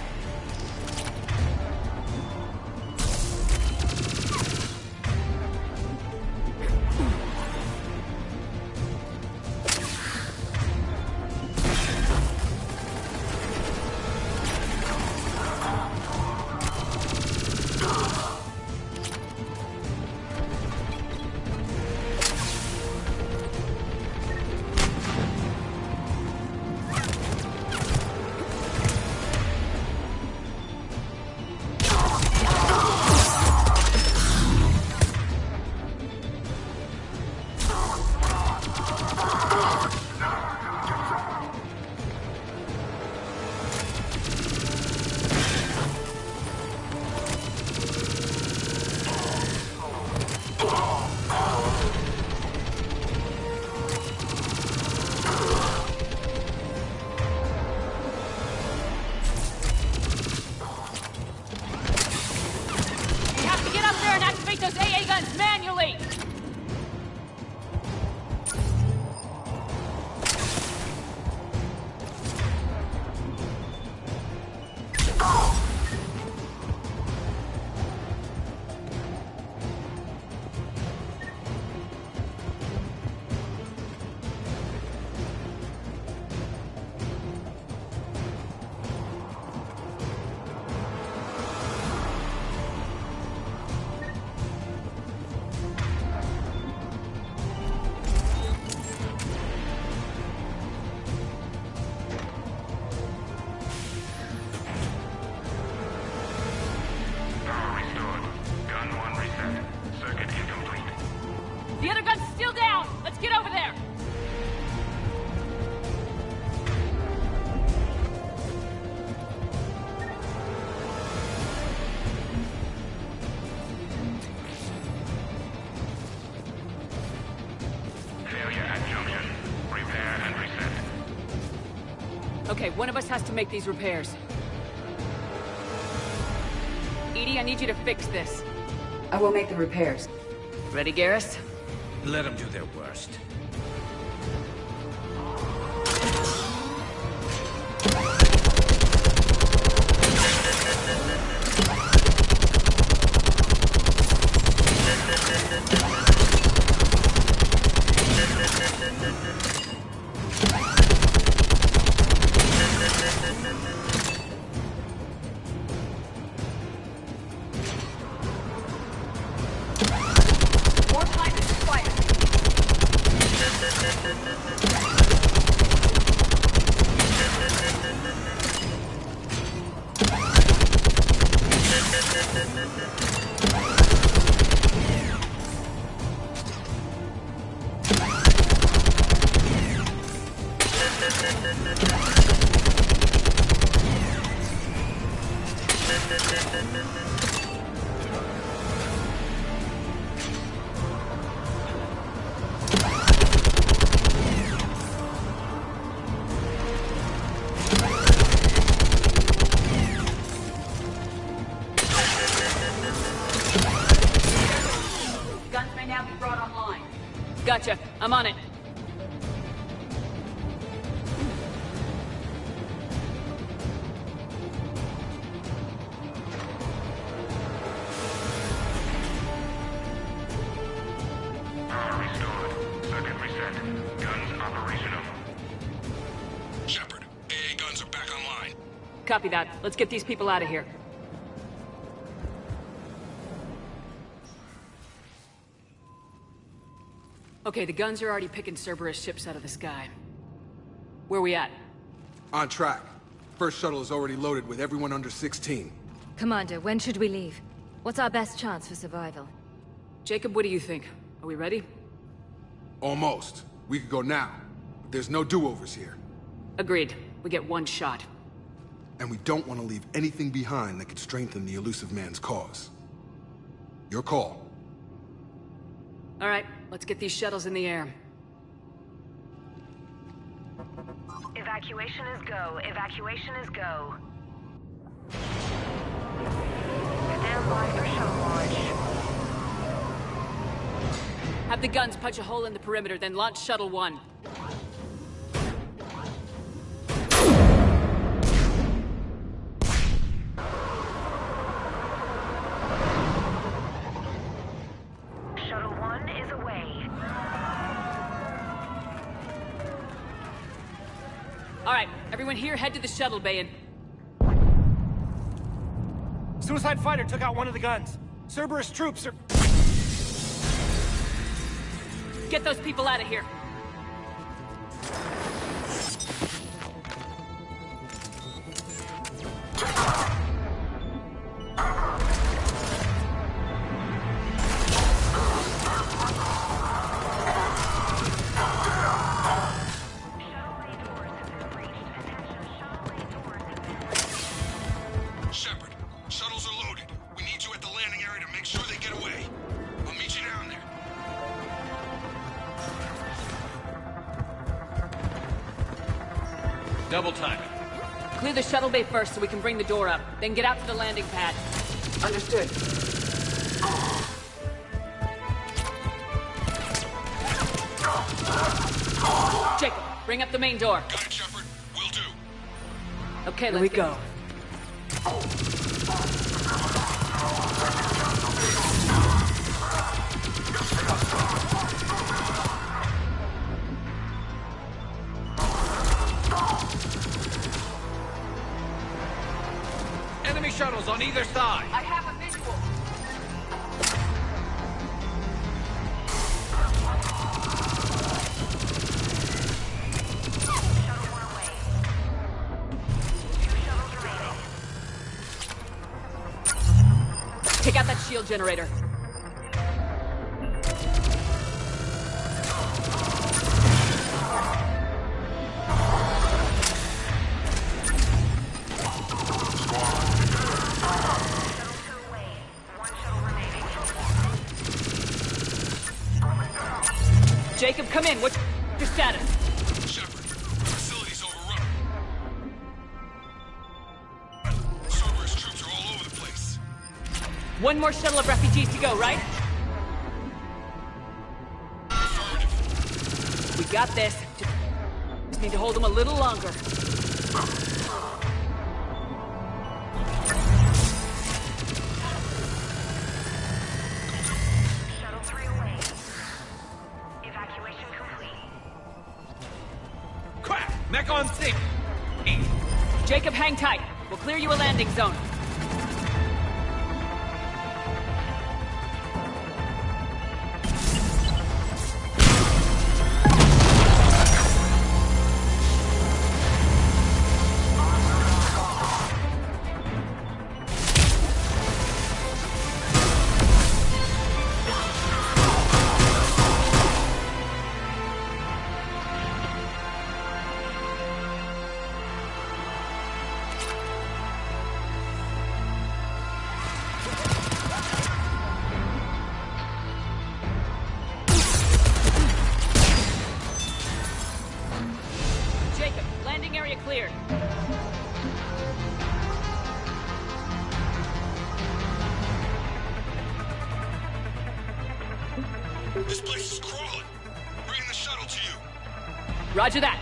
Okay, one of us has to make these repairs. Edie, I need you to fix this. I will make the repairs. Ready, Garrus? Let them do their worst. Gotcha. I'm on it. Power restored. Circuit reset. Guns operational. Shepard, AA guns are back online. Copy that. Let's get these people out of here. Okay, the guns are already picking Cerberus ships out of the sky. Where we at? On track. First shuttle is already loaded with everyone under 16. Commander, when should we leave? What's our best chance for survival? Jacob, what do you think? Are we ready? Almost. We could go now. But there's no do-overs here. Agreed. We get one shot. And we don't want to leave anything behind that could strengthen the elusive man's cause. Your call. All right, let's get these shuttles in the air. Evacuation is go. Evacuation is go. Stand by for shuttle launch. Have the guns punch a hole in the perimeter, then launch Shuttle 1. Shuttle 1 is away. All right, everyone here, head to the shuttle bay and... Suicide fighter took out one of the guns. Cerberus troops are... Get those people out of here. Shepard, shuttles are loaded. We need you at the landing area to make sure they get away. I'll meet you down there. Double time it. Clear the shuttle bay first so we can bring the door up. Then get out to the landing pad. Understood. Jacob, bring up the main door. Got it, Shepard. Will do. Okay, Here let's we go. Enemy shuttles on either side. I have a visual. Shuttle 1 away. 2 shuttles remaining. Take out that shield generator. Shuttle 2 away. 1 shuttle remaining. Jacob, come in. What's your status? Shepard, facility's overrun. Cerberus troops are all over the place. One more shuttle of refugees to go, right? We got this. Just need to hold them a little longer. Shuttle 3 away. Evacuation complete. Crack! Mech on sync! Jacob, hang tight. We'll clear you a landing zone. Jacob, landing area cleared. This place is crawling. Bringing the shuttle to you. Roger that.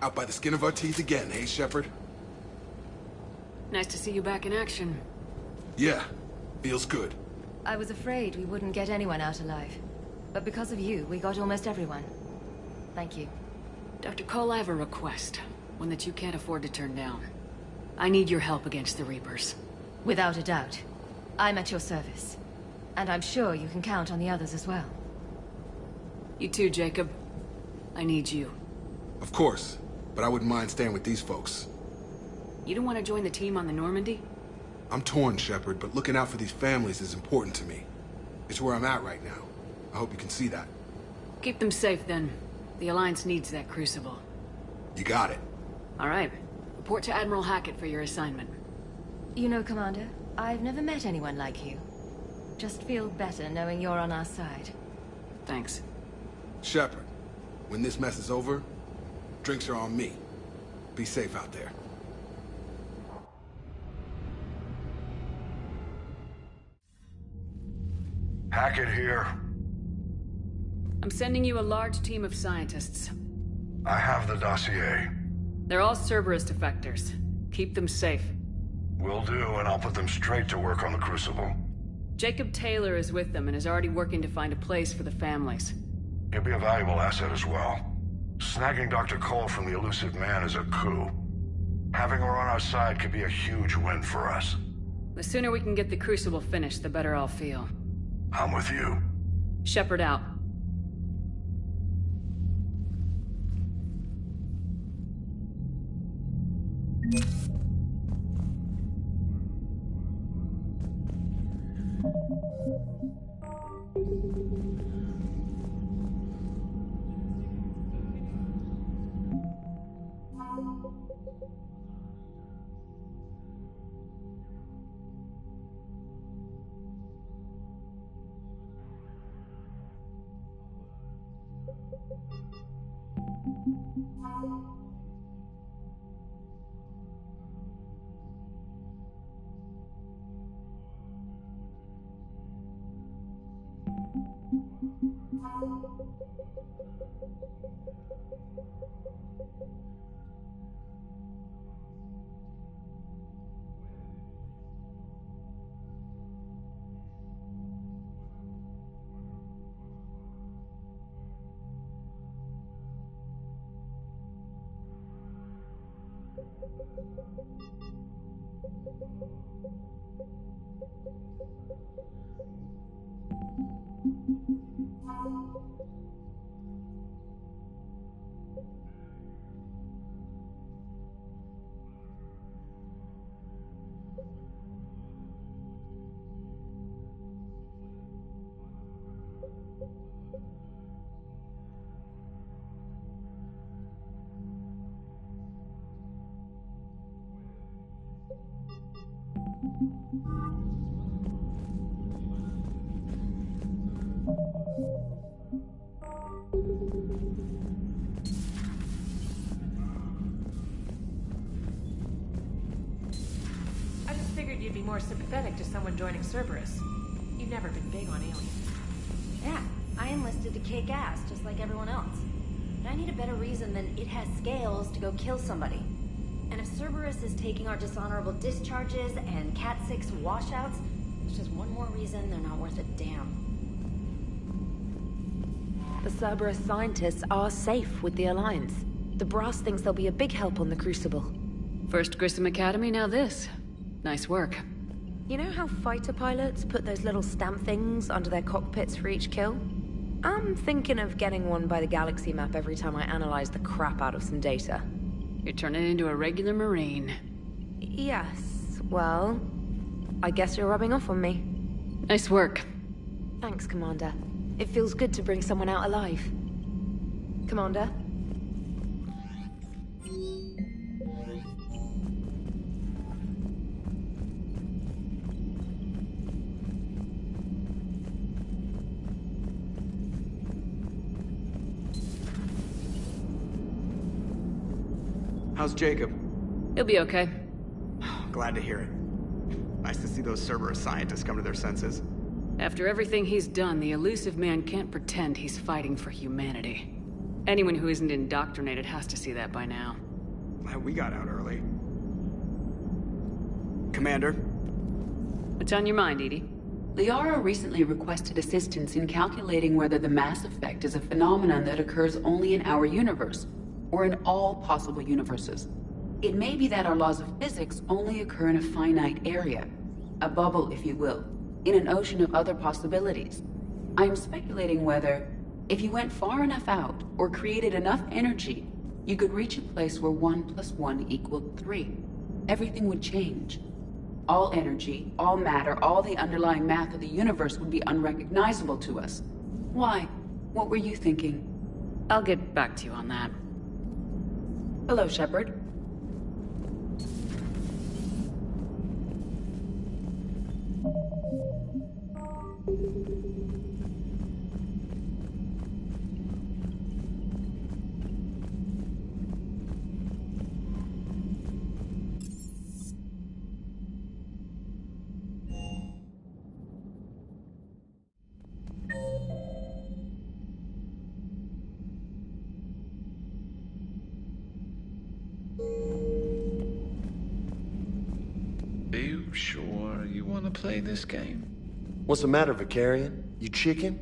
Out by the skin of our teeth again, hey, Shepard? Nice to see you back in action. Yeah, feels good. I was afraid we wouldn't get anyone out alive. But because of you, we got almost everyone. Thank you. Dr. Cole, I have a request. One that you can't afford to turn down. I need your help against the Reapers. Without a doubt. I'm at your service. And I'm sure you can count on the others as well. You too, Jacob. I need you. Of course, but I wouldn't mind staying with these folks. You don't want to join the team on the Normandy? I'm torn, Shepard, but looking out for these families is important to me. It's where I'm at right now. I hope you can see that. Keep them safe, then. The Alliance needs that crucible. You got it. All right. Report to Admiral Hackett for your assignment. You know, Commander, I've never met anyone like you. Just feel better knowing you're on our side. Thanks. Shepard, when this mess is over, drinks are on me. Be safe out there. Hackett here. I'm sending you a large team of scientists. I have the dossier. They're all Cerberus defectors. Keep them safe. Will do, and I'll put them straight to work on the Crucible. Jacob Taylor is with them and is already working to find a place for the families. He'll be a valuable asset as well. Snagging Dr. Cole from the elusive man is a coup. Having her on our side could be a huge win for us. The sooner we can get the Crucible finished, the better I'll feel. I'm with you. Shepard out. I just figured you'd be more sympathetic to someone joining Cerberus. You've never been big on aliens. Yeah, I enlisted to kick ass, just like everyone else. But I need a better reason than it has scales to go kill somebody. And if Cerberus is taking our dishonorable discharges and Cat 6 washouts, it's just one more reason they're not worth a damn. The Cerberus scientists are safe with the Alliance. The Brass thinks they'll be a big help on the Crucible. First Grissom Academy, now this. Nice work. You know how fighter pilots put those little stamp things under their cockpits for each kill? I'm thinking of getting one by the galaxy map every time I analyze the crap out of some data. You're turning into a regular Marine. Yes, well, I guess you're rubbing off on me. Nice work. Thanks, Commander. It feels good to bring someone out alive. Commander? How's Jacob? He'll be okay. Glad to hear it. Nice to see those Cerberus scientists come to their senses. After everything he's done, the elusive man can't pretend he's fighting for humanity. Anyone who isn't indoctrinated has to see that by now. Glad we got out early. Commander? What's on your mind, Edie? Liara recently requested assistance in calculating whether the mass effect is a phenomenon that occurs only in our universe, or in all possible universes. It may be that our laws of physics only occur in a finite area, a bubble, if you will, in an ocean of other possibilities. I am speculating whether, if you went far enough out, or created enough energy, you could reach a place where 1 + 1 = 3. Everything would change. All energy, all matter, all the underlying math of the universe would be unrecognizable to us. Why? What were you thinking? I'll get back to you on that. Hello, Shepard. Are you sure you want to play this game? What's the matter, Vicarian? You chicken?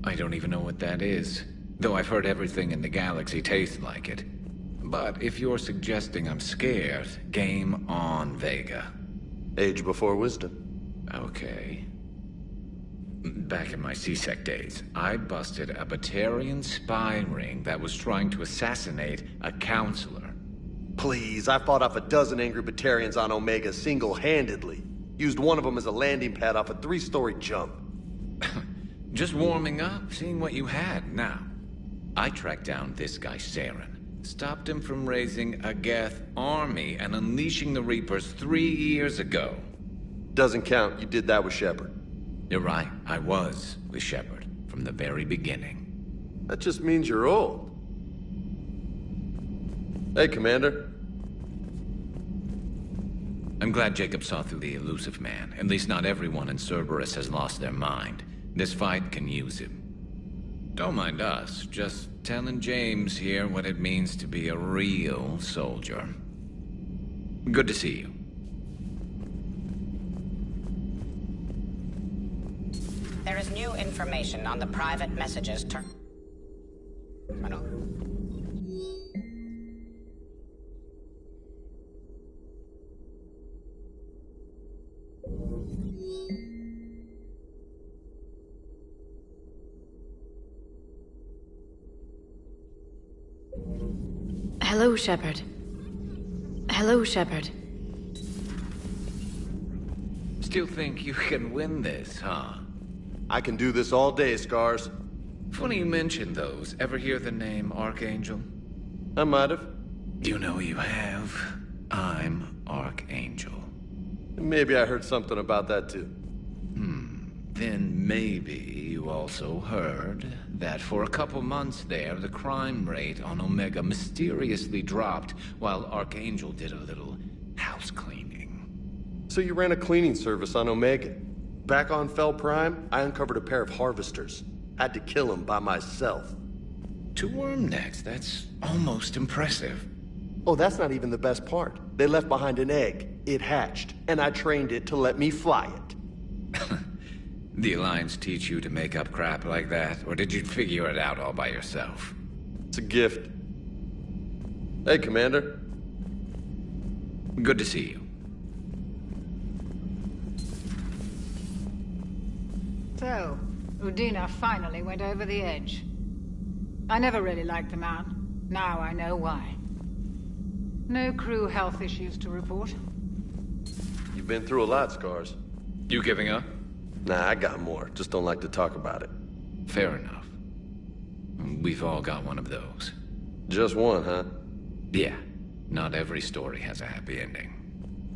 I don't even know what that is, though I've heard everything in the galaxy tastes like it. But if you're suggesting I'm scared, game on, Vega. Age before wisdom. Okay. Back in my C-Sec days, I busted a Batarian spy ring that was trying to assassinate a counselor. Please, I fought off a dozen angry Batarians on Omega single-handedly. Used one of them as a landing pad off a 3-story jump. Just warming up, seeing what you had. Now, I tracked down this guy, Saren. Stopped him from raising a Geth army and unleashing the Reapers 3 years ago. Doesn't count. You did that with Shepard. You're right. I was with Shepard from the very beginning. That just means you're old. Hey, Commander. I'm glad Jacob saw through the elusive man. At least not everyone in Cerberus has lost their mind. This fight can use him. Don't mind us, just telling James here what it means to be a real soldier. Good to see you. There is new information on the private messages terminal. Hello, Shepard. Hello, Shepard. Still think you can win this, huh? I can do this all day, Scars. Funny you mentioned those. Ever hear the name Archangel? I might have. You know you have. I'm Archangel. Maybe I heard something about that too. Then maybe you also heard that for a couple months there, the crime rate on Omega mysteriously dropped while Archangel did a little house cleaning. So you ran a cleaning service on Omega. Back on Fel Prime, I uncovered a pair of harvesters. Had to kill them by myself. 2 worm necks, that's almost impressive. Oh, that's not even the best part. They left behind an egg. It hatched, and I trained it to let me fly it. The Alliance teach you to make up crap like that, or did you figure it out all by yourself? It's a gift. Hey, Commander. Good to see you. So, Udina finally went over the edge. I never really liked the man. Now I know why. No crew health issues to report. You've been through a lot, Scars. You giving up? Nah, I got more. Just don't like to talk about it. Fair enough. We've all got one of those. Just one, huh? Yeah. Not every story has a happy ending.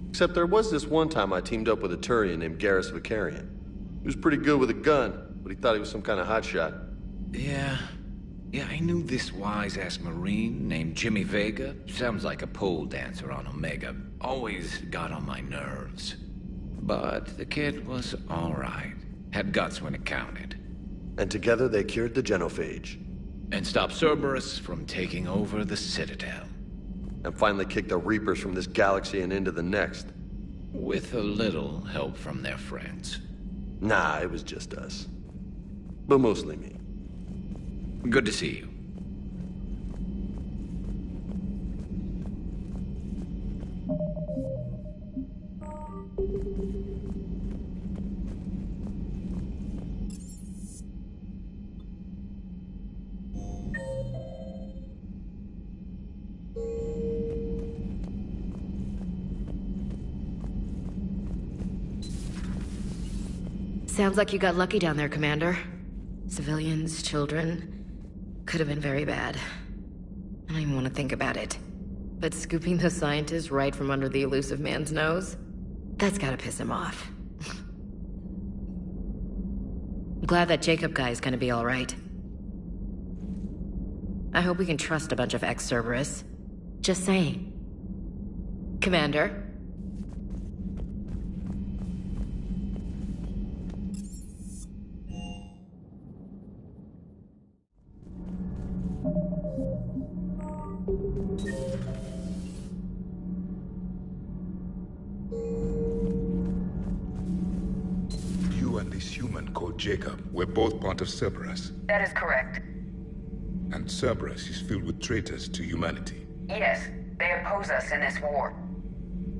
Except there was this one time I teamed up with a Turian named Garrus Vicarian. He was pretty good with a gun, but he thought he was some kind of hotshot. Yeah, I knew this wise-ass Marine named Jimmy Vega. Sounds like a pole dancer on Omega. Always got on my nerves. But the kid was all right. Had guts when it counted. And together they cured the genophage. And stop Cerberus from taking over the Citadel. And finally kick the Reapers from this galaxy and into the next. With a little help from their friends. Nah, it was just us. But mostly me. Good to see you. Sounds like you got lucky down there, Commander. Civilians, children. Could have been very bad. I don't even want to think about it. But scooping those scientists right from under the elusive man's nose? That's gotta piss him off. I'm glad that Jacob guy is gonna be alright. I hope we can trust a bunch of ex-Cerberus. Just saying. Commander? You and this human called Jacob were both part of Cerberus. That is correct. And Cerberus is filled with traitors to humanity. Yes, they oppose us in this war.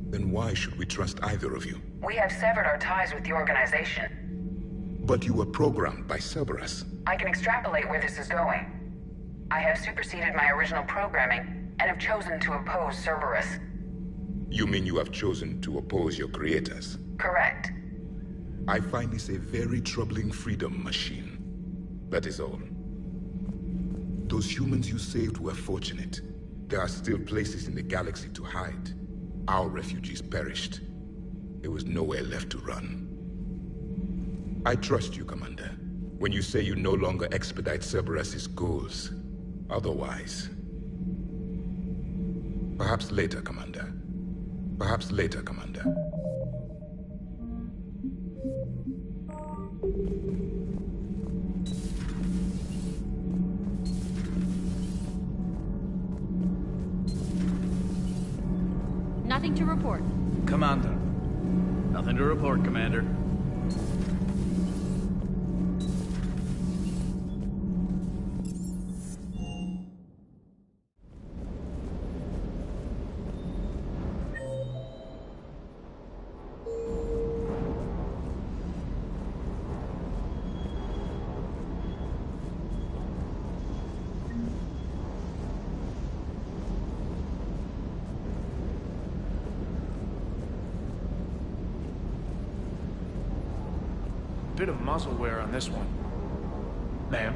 Then why should we trust either of you? We have severed our ties with the organization. But you were programmed by Cerberus. I can extrapolate where this is going. I have superseded my original programming and have chosen to oppose Cerberus. You mean you have chosen to oppose your creators? Correct. I find this a very troubling freedom machine. That is all. Those humans you saved were fortunate. There are still places in the galaxy to hide. Our refugees perished. There was nowhere left to run. I trust you, Commander, when you say you no longer expedite Cerberus's goals. Otherwise... Perhaps later, Commander. Perhaps later, Commander. Nothing to report. Commander. Nothing to report, Commander. Bit of muzzle wear on this one. Ma'am.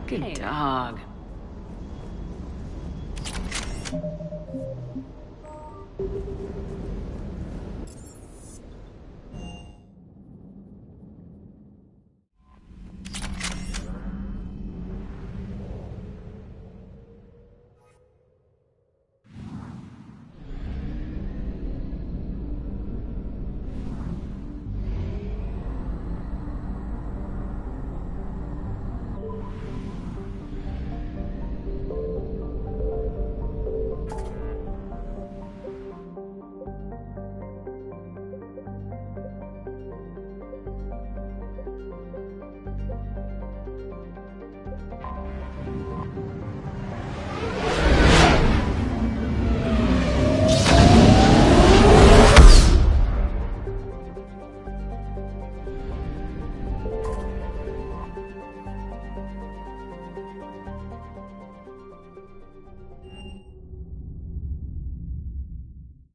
Good dog.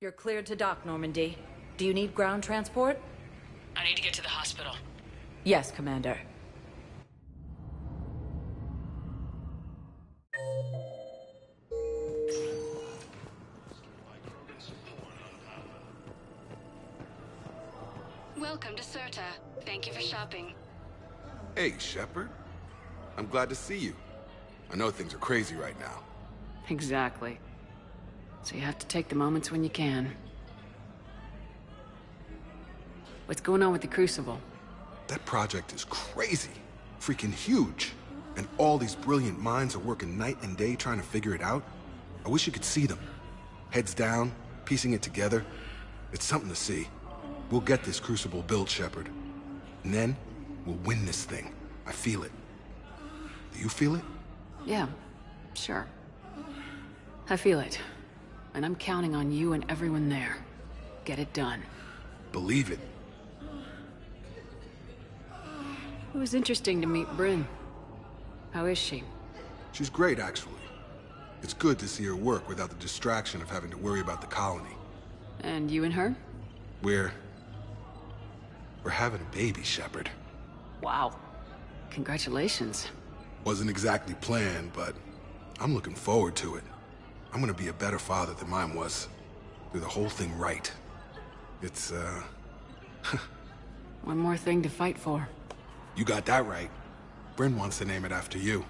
You're cleared to dock, Normandy. Do you need ground transport? I need to get to the hospital. Yes, Commander. Welcome to Certa. Thank you for shopping. Hey, Shepard. I'm glad to see you. I know things are crazy right now. Exactly. So you have to take the moments when you can. What's going on with the Crucible? That project is crazy. Freaking huge. And all these brilliant minds are working night and day trying to figure it out. I wish you could see them. Heads down, piecing it together. It's something to see. We'll get this Crucible built, Shepard. And then, we'll win this thing. I feel it. Do you feel it? Yeah, sure. I feel it. And I'm counting on you and everyone there. Get it done. Believe it. It was interesting to meet Bryn. How is she? She's great, actually. It's good to see her work without the distraction of having to worry about the colony. And you and her? We're having a baby, Shepard. Wow. Congratulations. Wasn't exactly planned, but I'm looking forward to it. I'm gonna be a better father than mine was. Do the whole thing right. It's, One more thing to fight for. You got that right. Bryn wants to name it after you.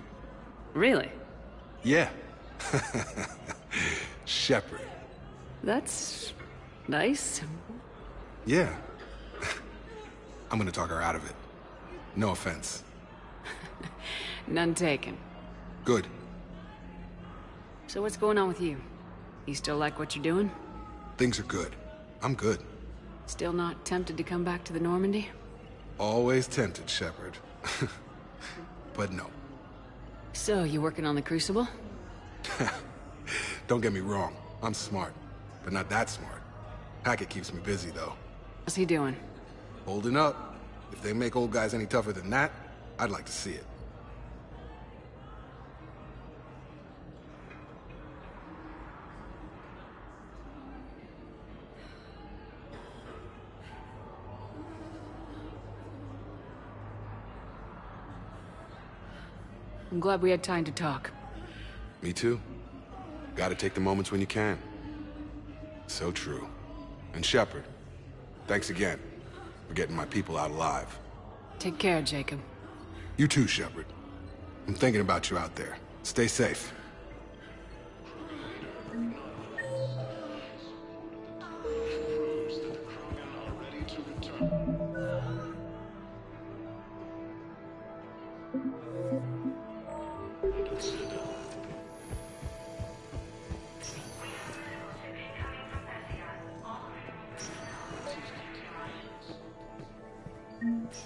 Really? Yeah. Shepard. That's nice. Yeah. I'm gonna talk her out of it. No offense. None taken. Good. So what's going on with you? You still like what you're doing? Things are good. I'm good. Still not tempted to come back to the Normandy? Always tempted, Shepard. But no. So, you working on the Crucible? Don't get me wrong. I'm smart. But not that smart. Hackett keeps me busy, though. What's he doing? Holding up. If they make old guys any tougher than that, I'd like to see it. I'm glad we had time to talk. Me too. Gotta take the moments when you can. So true. And Shepard, thanks again for getting my people out alive. Take care, Jacob. You too, Shepard. I'm thinking about you out there. Stay safe.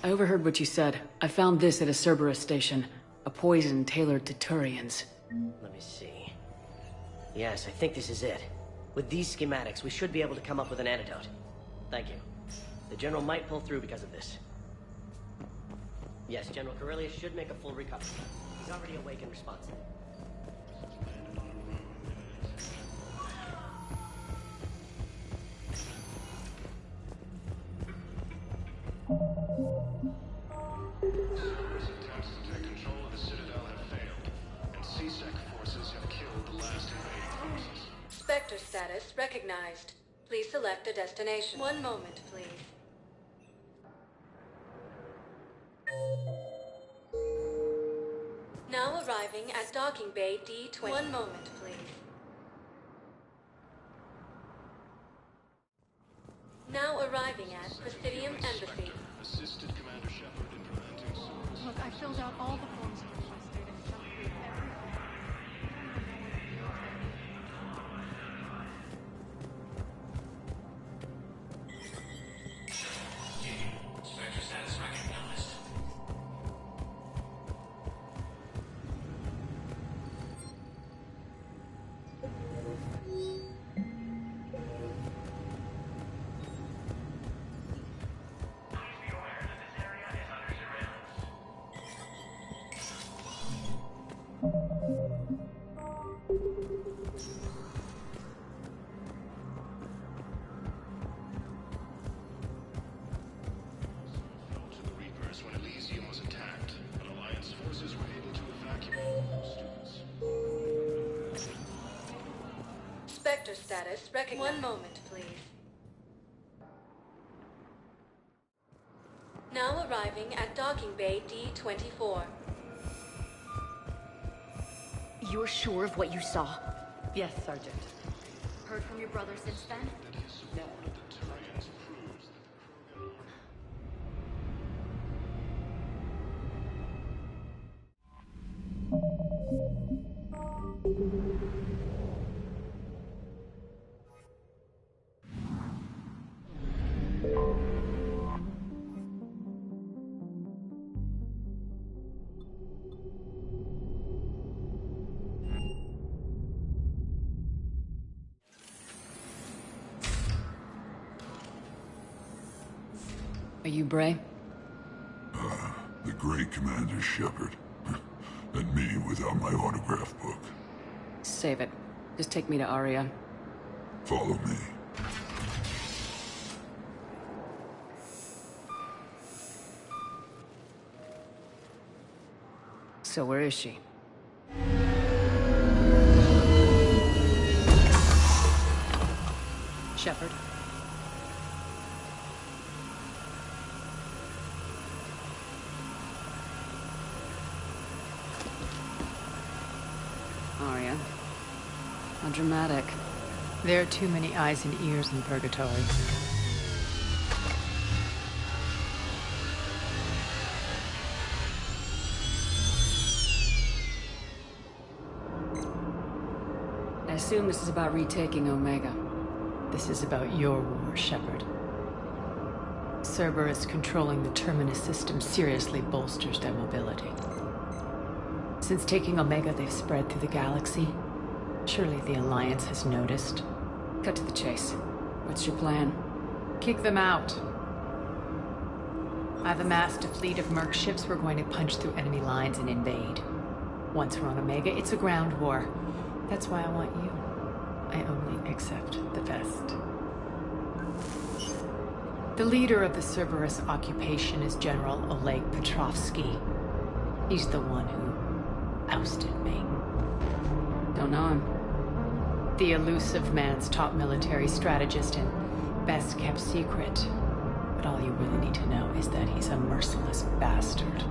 I overheard what you said. I found this at a Cerberus station. A poison tailored to Turians. Let me see. Yes, I think this is it. With these schematics, we should be able to come up with an antidote. Thank you. The General might pull through because of this. Yes, General Corellius should make a full recovery. He's already awake and responsive. Cerberus attempts to take control of the citadel have failed. recognized. Please select a destination. One moment, please. Now arriving at docking bay D20. One moment, please. Now arriving at Presidium Embassy. Assisted Commander Shepard in preventing Cerberus. Look, I filled out all the forms you requested and jumped through everything. Spectre status recognized. Spectre status recognized. One moment, please. Now arriving at docking bay D24. You're sure of what you saw? Yes, Sergeant. Heard from your brother since then? No. Are you Bray? The great Commander Shepard. And me without my autograph book. Save it. Just take me to Aria. Follow me. So where is she? Shepard? Aria. How dramatic. There are too many eyes and ears in Purgatory. I assume this is about retaking Omega. This is about your war, Shepard. Cerberus controlling the Terminus system seriously bolsters their mobility. Since taking Omega, they've spread through the galaxy. Surely the Alliance has noticed. Cut to the chase. What's your plan? Kick them out. I've amassed a fleet of merc ships. We're going to punch through enemy lines and invade. Once we're on Omega, it's a ground war. That's why I want you. I only accept the best. The leader of the Cerberus occupation is General Oleg Petrovsky. He's the one who ousted me. Don't know him. The elusive man's top military strategist and best kept secret. But all you really need to know is that he's a merciless bastard.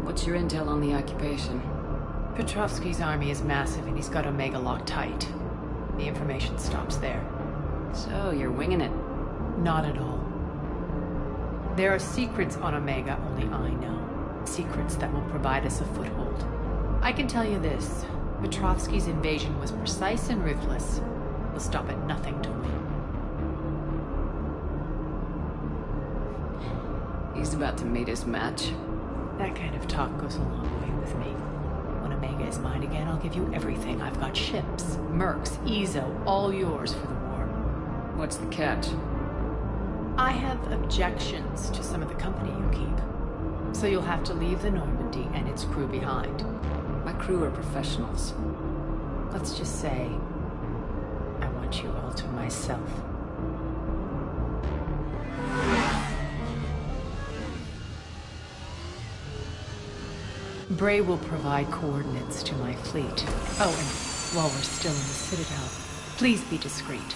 What's your intel on the occupation? Petrovsky's army is massive and he's got Omega locked tight. The information stops there. So, you're winging it? Not at all. There are secrets on Omega only I know. Secrets that will provide us a foothold. I can tell you this. Petrovsky's invasion was precise and ruthless. He'll stop at nothing to win. He's about to meet his match. That kind of talk goes a long way with me. When Omega is mine again, I'll give you everything. I've got ships, mercs, Ezo, all yours for the war. What's the catch? I have objections to some of the company you keep. So you'll have to leave the Normandy and its crew behind. My crew are professionals. Let's just say, I want you all to myself. Bray will provide coordinates to my fleet. Oh, and while we're still in the Citadel, please be discreet.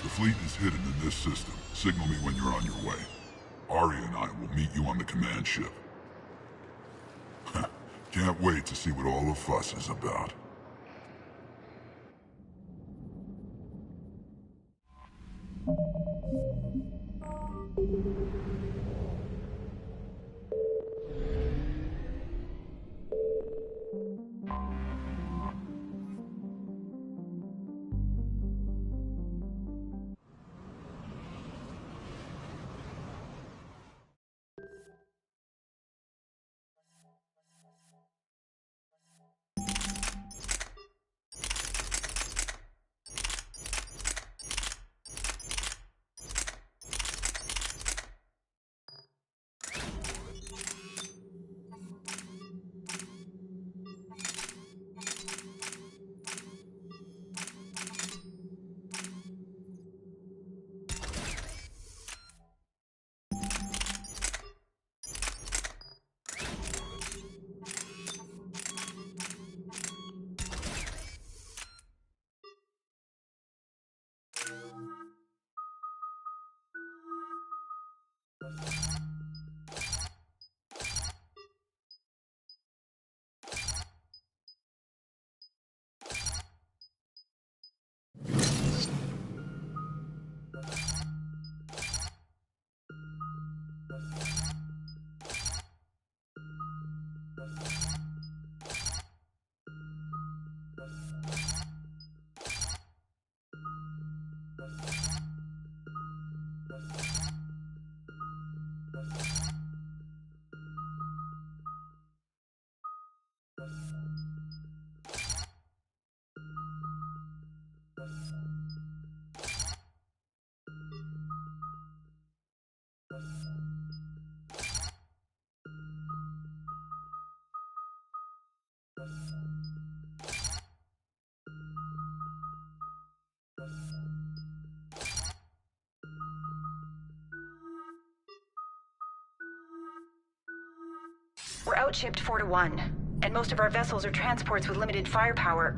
The fleet is hidden in this system. Signal me when you're on your way. Ari and I will meet you on the command ship. Can't wait to see what all the fuss is about. We're outshipped 4-1, and most of our vessels are transports with limited firepower.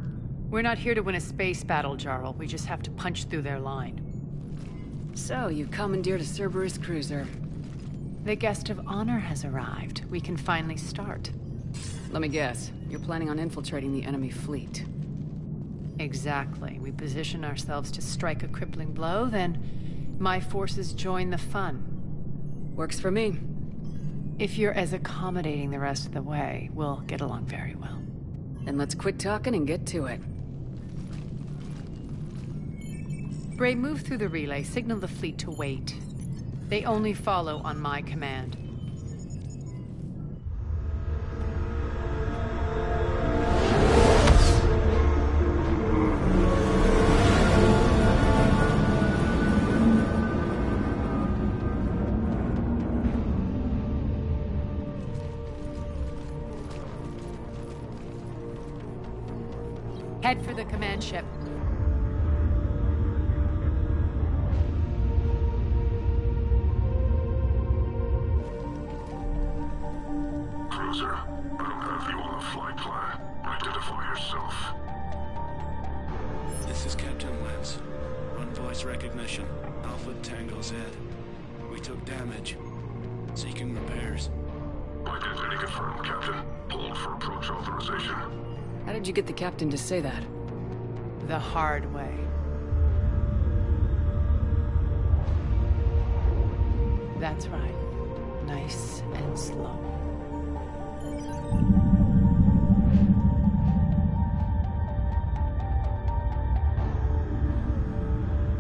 We're not here to win a space battle, Jarl. We just have to punch through their line. So, you commandeered a Cerberus cruiser. The guest of honor has arrived. We can finally start. Let me guess. You're planning on infiltrating the enemy fleet. Exactly. We position ourselves to strike a crippling blow, then my forces join the fun. Works for me. If you're as accommodating the rest of the way, we'll get along very well. Then let's quit talking and get to it. Bray, move through the relay. Signal the fleet to wait. They only follow on my command. Head for the command ship. Cruiser, I don't have you on the flight plan. Identify yourself. This is Captain Wentz. Run voice recognition. Alpha Tango Z. We took damage. Seeking repairs. Identity confirmed, Captain. Hold for approach authorization. How did you get the captain to say that? The hard way. That's right. Nice and slow.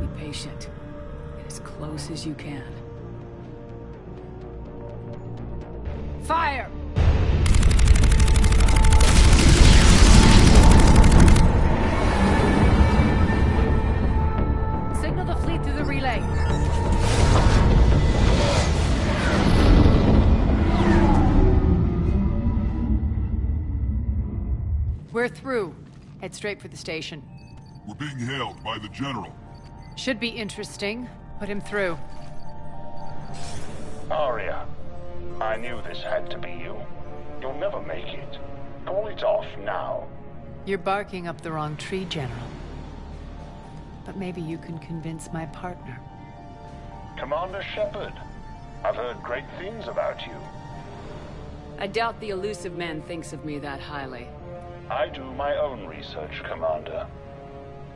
Be patient. Get as close as you can. Fire! Signal the fleet through the relay. We're through. Head straight for the station. We're being hailed by the General. Should be interesting. Put him through. Arya, I knew this had to be you. You'll never make it. Call it off now. You're barking up the wrong tree, General. But maybe you can convince my partner. Commander Shepard, I've heard great things about you. I doubt the elusive man thinks of me that highly. I do my own research, Commander.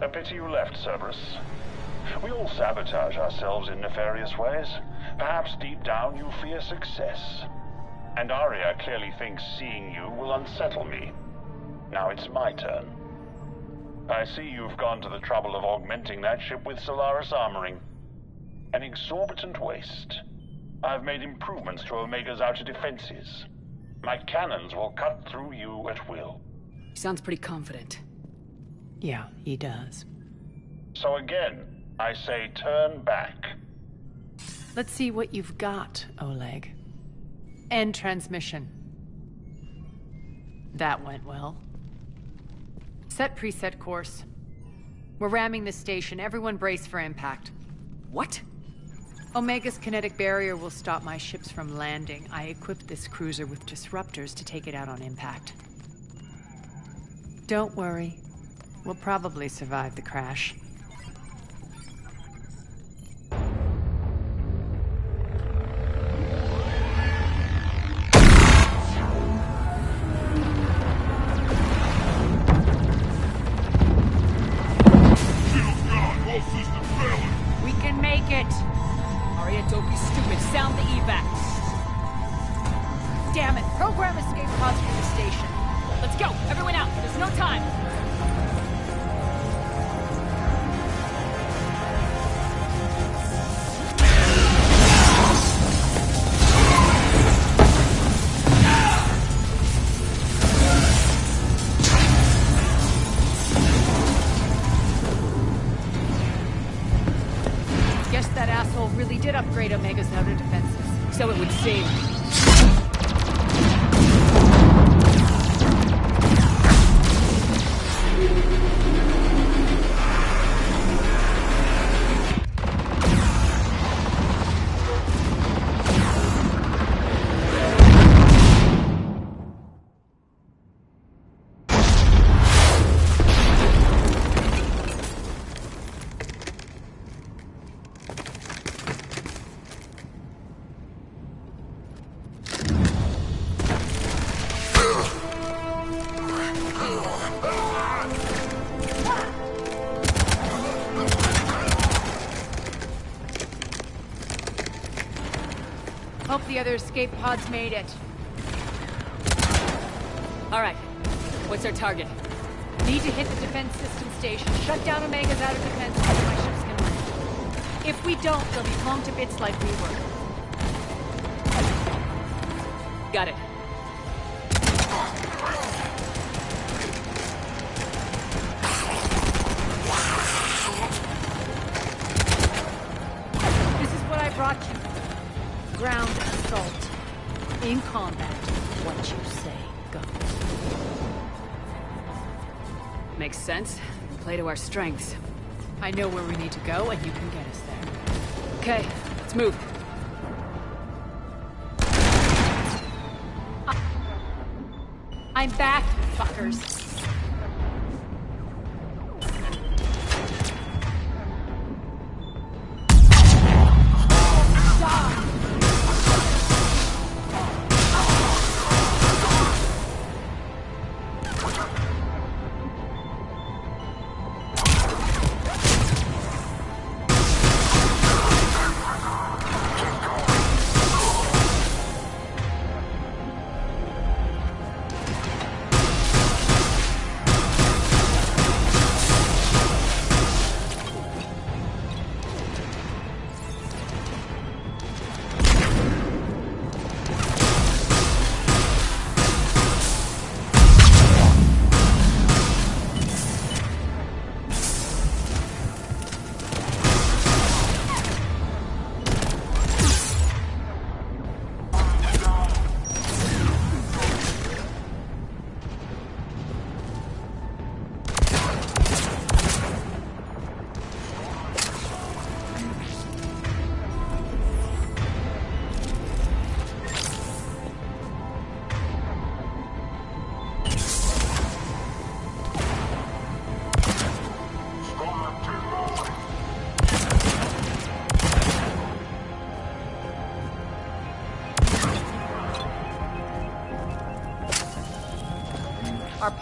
A pity you left, Cerberus. We all sabotage ourselves in nefarious ways. Perhaps deep down you fear success. And Arya clearly thinks seeing you will unsettle me. Now it's my turn. I see you've gone to the trouble of augmenting that ship with Solaris armoring. An exorbitant waste. I've made improvements to Omega's outer defenses. My cannons will cut through you at will. He sounds pretty confident. Yeah, he does. So again, I say turn back. Let's see what you've got, Oleg. End transmission. That went well. Set preset course. We're ramming the station. Everyone brace for impact. What? Omega's kinetic barrier will stop my ships from landing. I equipped this cruiser with disruptors to take it out on impact. Don't worry. We'll probably survive the crash. We can make it! Arya, don't be stupid. Sound the evac. Damn it! Program escape pods from the station. Let's go! Everyone out! There's no time! Guess that asshole really did upgrade Omega's outer defenses. So it would seem. Hope the other escape pods made it. All right. What's our target? Need to hit the defense system station. Shut down Omega's outer defenses so my ships can land. If we don't, they'll be blown to bits like we were. Got it. This is what I brought you. Ground assault. In combat, what you say goes. Makes sense. Play to our strengths. I know where we need to go, and you can get us there. Okay, let's move. I'm back, fuckers.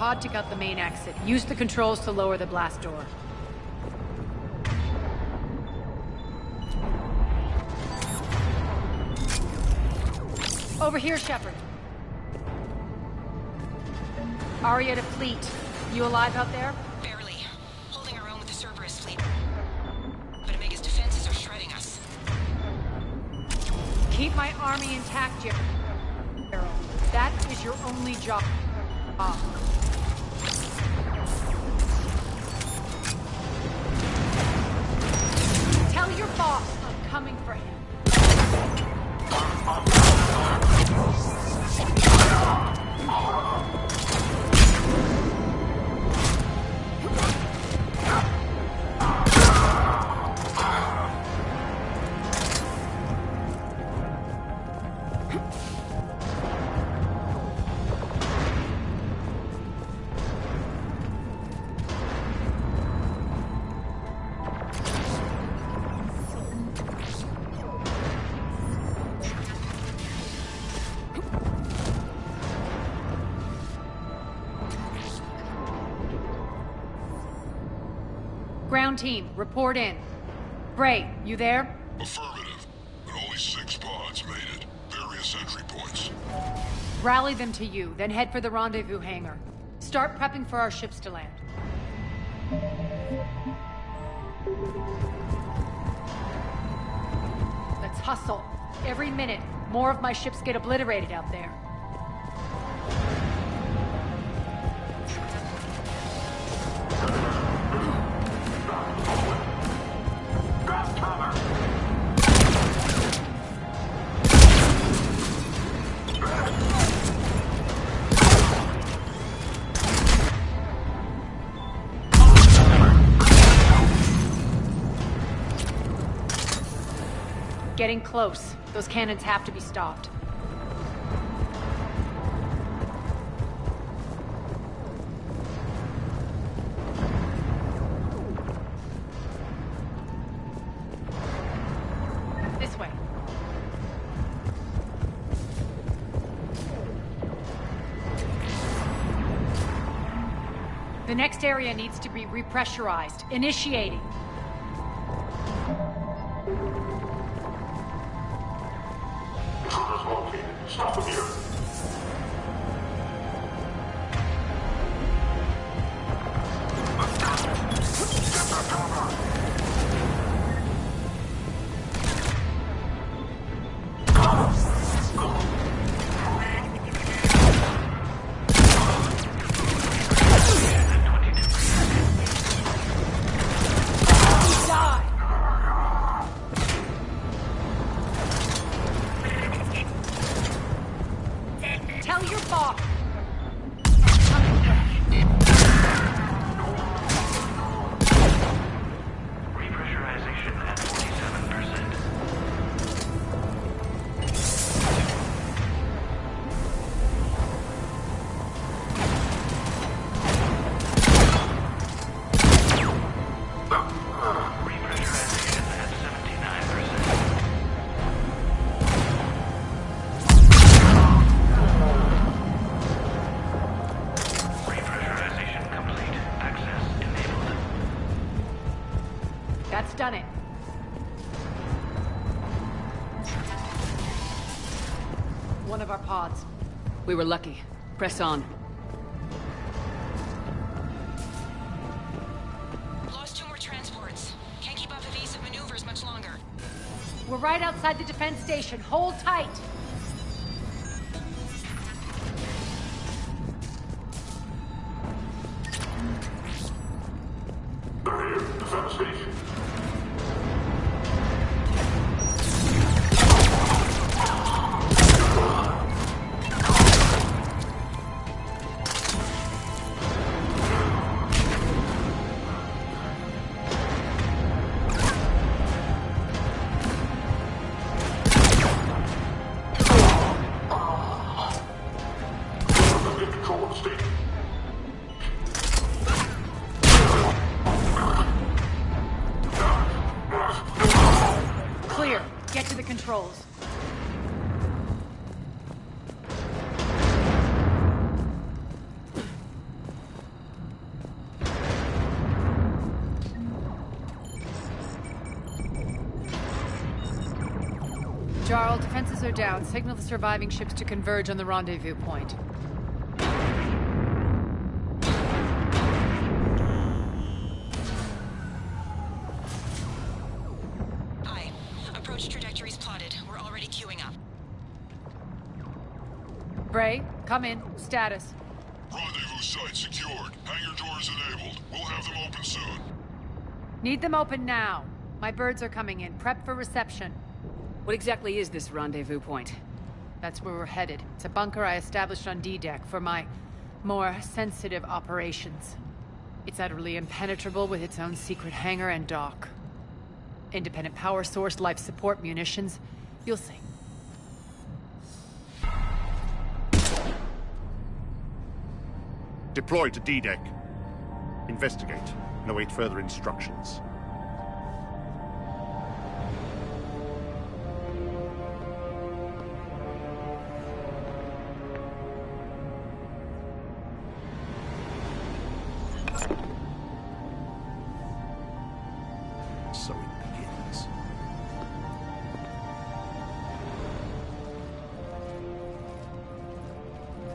pod took out the main exit. Use the controls to lower the blast door. Over here, Shepard. Aria to fleet. You alive out there? Barely. Holding our own with the Cerberus fleet. But Omega's defenses are shredding us. Keep my army intact, Jim. That is your only job. Tell your boss I'm coming for him. Ground team, report in. Bray, you there? Affirmative, but only 6 pods made it. Various entry points. Rally them to you, then head for the rendezvous hangar. Start prepping for our ships to land. Let's hustle. Every minute, more of my ships get obliterated out there. Getting close. Those cannons have to be stopped. This way. The next area needs to be repressurized. Initiating. Stop him here. Done it. One of our pods. We were lucky. Press on. Lost 2 more transports. Can't keep up evasive maneuvers much longer. We're right outside the defense station. Hold tight. They're here. Defense station. Controls. Jarl, defenses are down. Signal the surviving ships to converge on the rendezvous point. Hi. Approach trajectories plotted. We're already queuing up. Bray, come in. Status. Rendezvous site secured. Hangar doors enabled. We'll have them open soon. Need them open now. My birds are coming in. Prep for reception. What exactly is this rendezvous point? That's where we're headed. It's a bunker I established on D-Deck for my more sensitive operations. It's utterly impenetrable with its own secret hangar and dock. Independent power source, life support, munitions. You'll see. Deploy to D-Deck. Investigate and await further instructions. So it begins.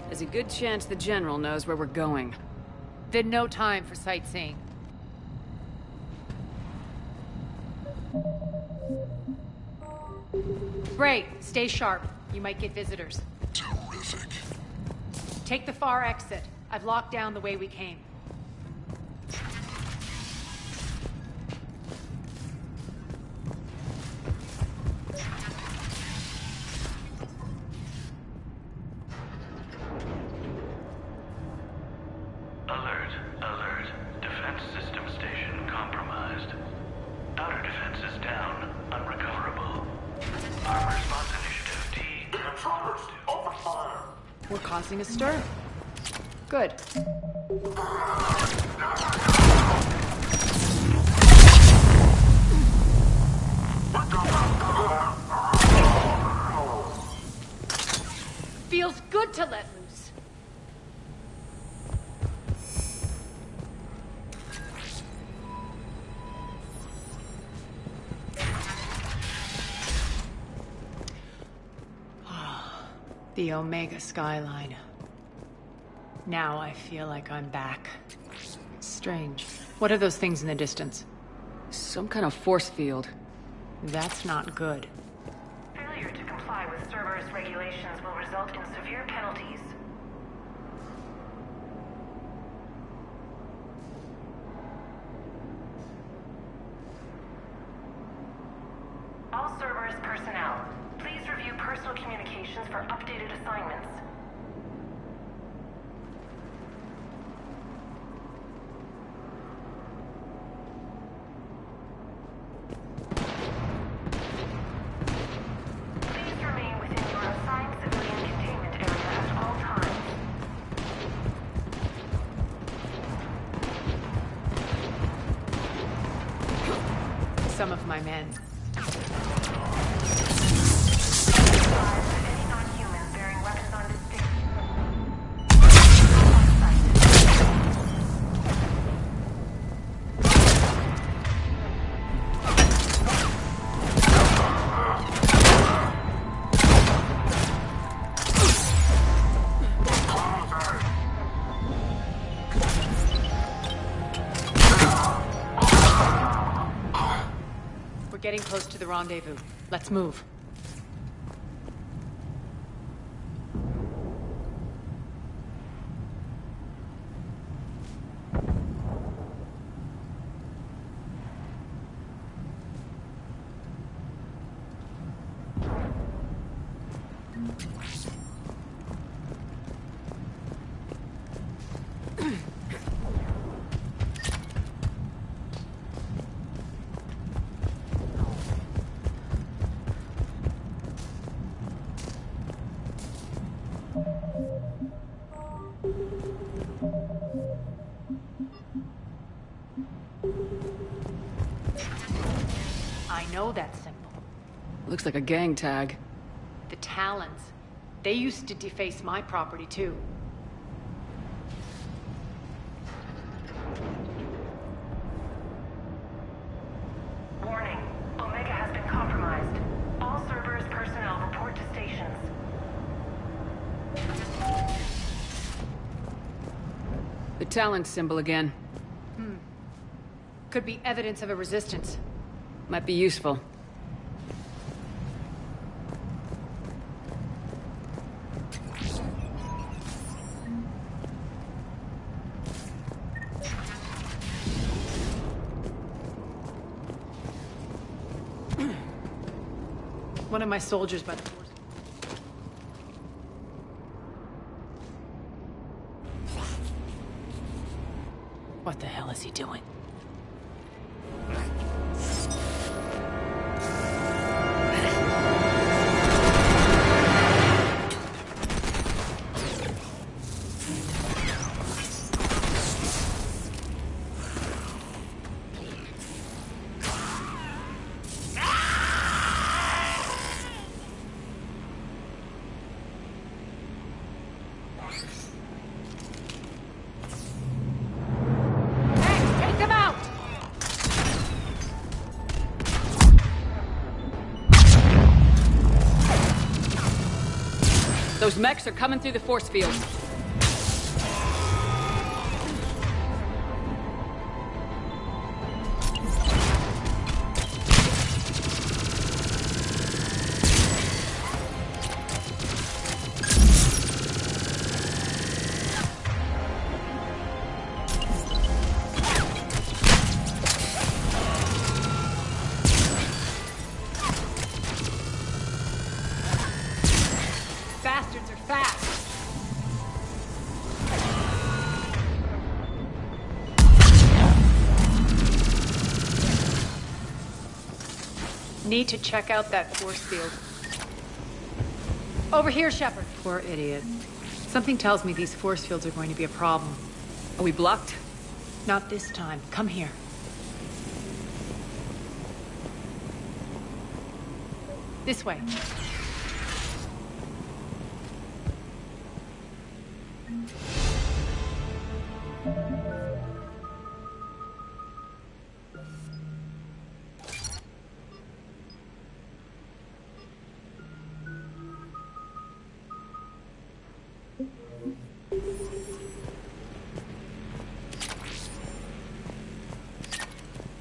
There's a good chance the General knows where we're going. Then no time for sightseeing. Bray, stay sharp. You might get visitors. Terrific. Take the far exit. I've locked down the way we came. Alert, alert. Defense system station compromised. Outer defenses down, unrecoverable. Armor response initiative T. Intruders, open fire. We're causing a stir. Good. Feels good to let loose. The Omega skyline. Now I feel like I'm back. Strange. What are those things in the distance? Some kind of force field. That's not good. Failure to comply with Cerberus regulations will result in severe penalties. All Cerberus personnel, please review personal communications for updated assignments. Please remain within your assigned civilian containment area at all times. Some of my men. Any non-humans bearing weapons on this station. We're getting close to the rendezvous. Let's move. I know that symbol. Looks like a gang tag. The Talons. They used to deface my property, too. Warning. Omega has been compromised. All Cerberus personnel Talon symbol again. Could be evidence of a resistance. Might be useful. One of my soldiers by the force. What the hell is he doing? Those mechs are coming through the force field. Bastards are fast. Need to check out that force field. Over here, Shepard. Poor idiot. Something tells me these force fields are going to be a problem. Are we blocked? Not this time. Come here. This way.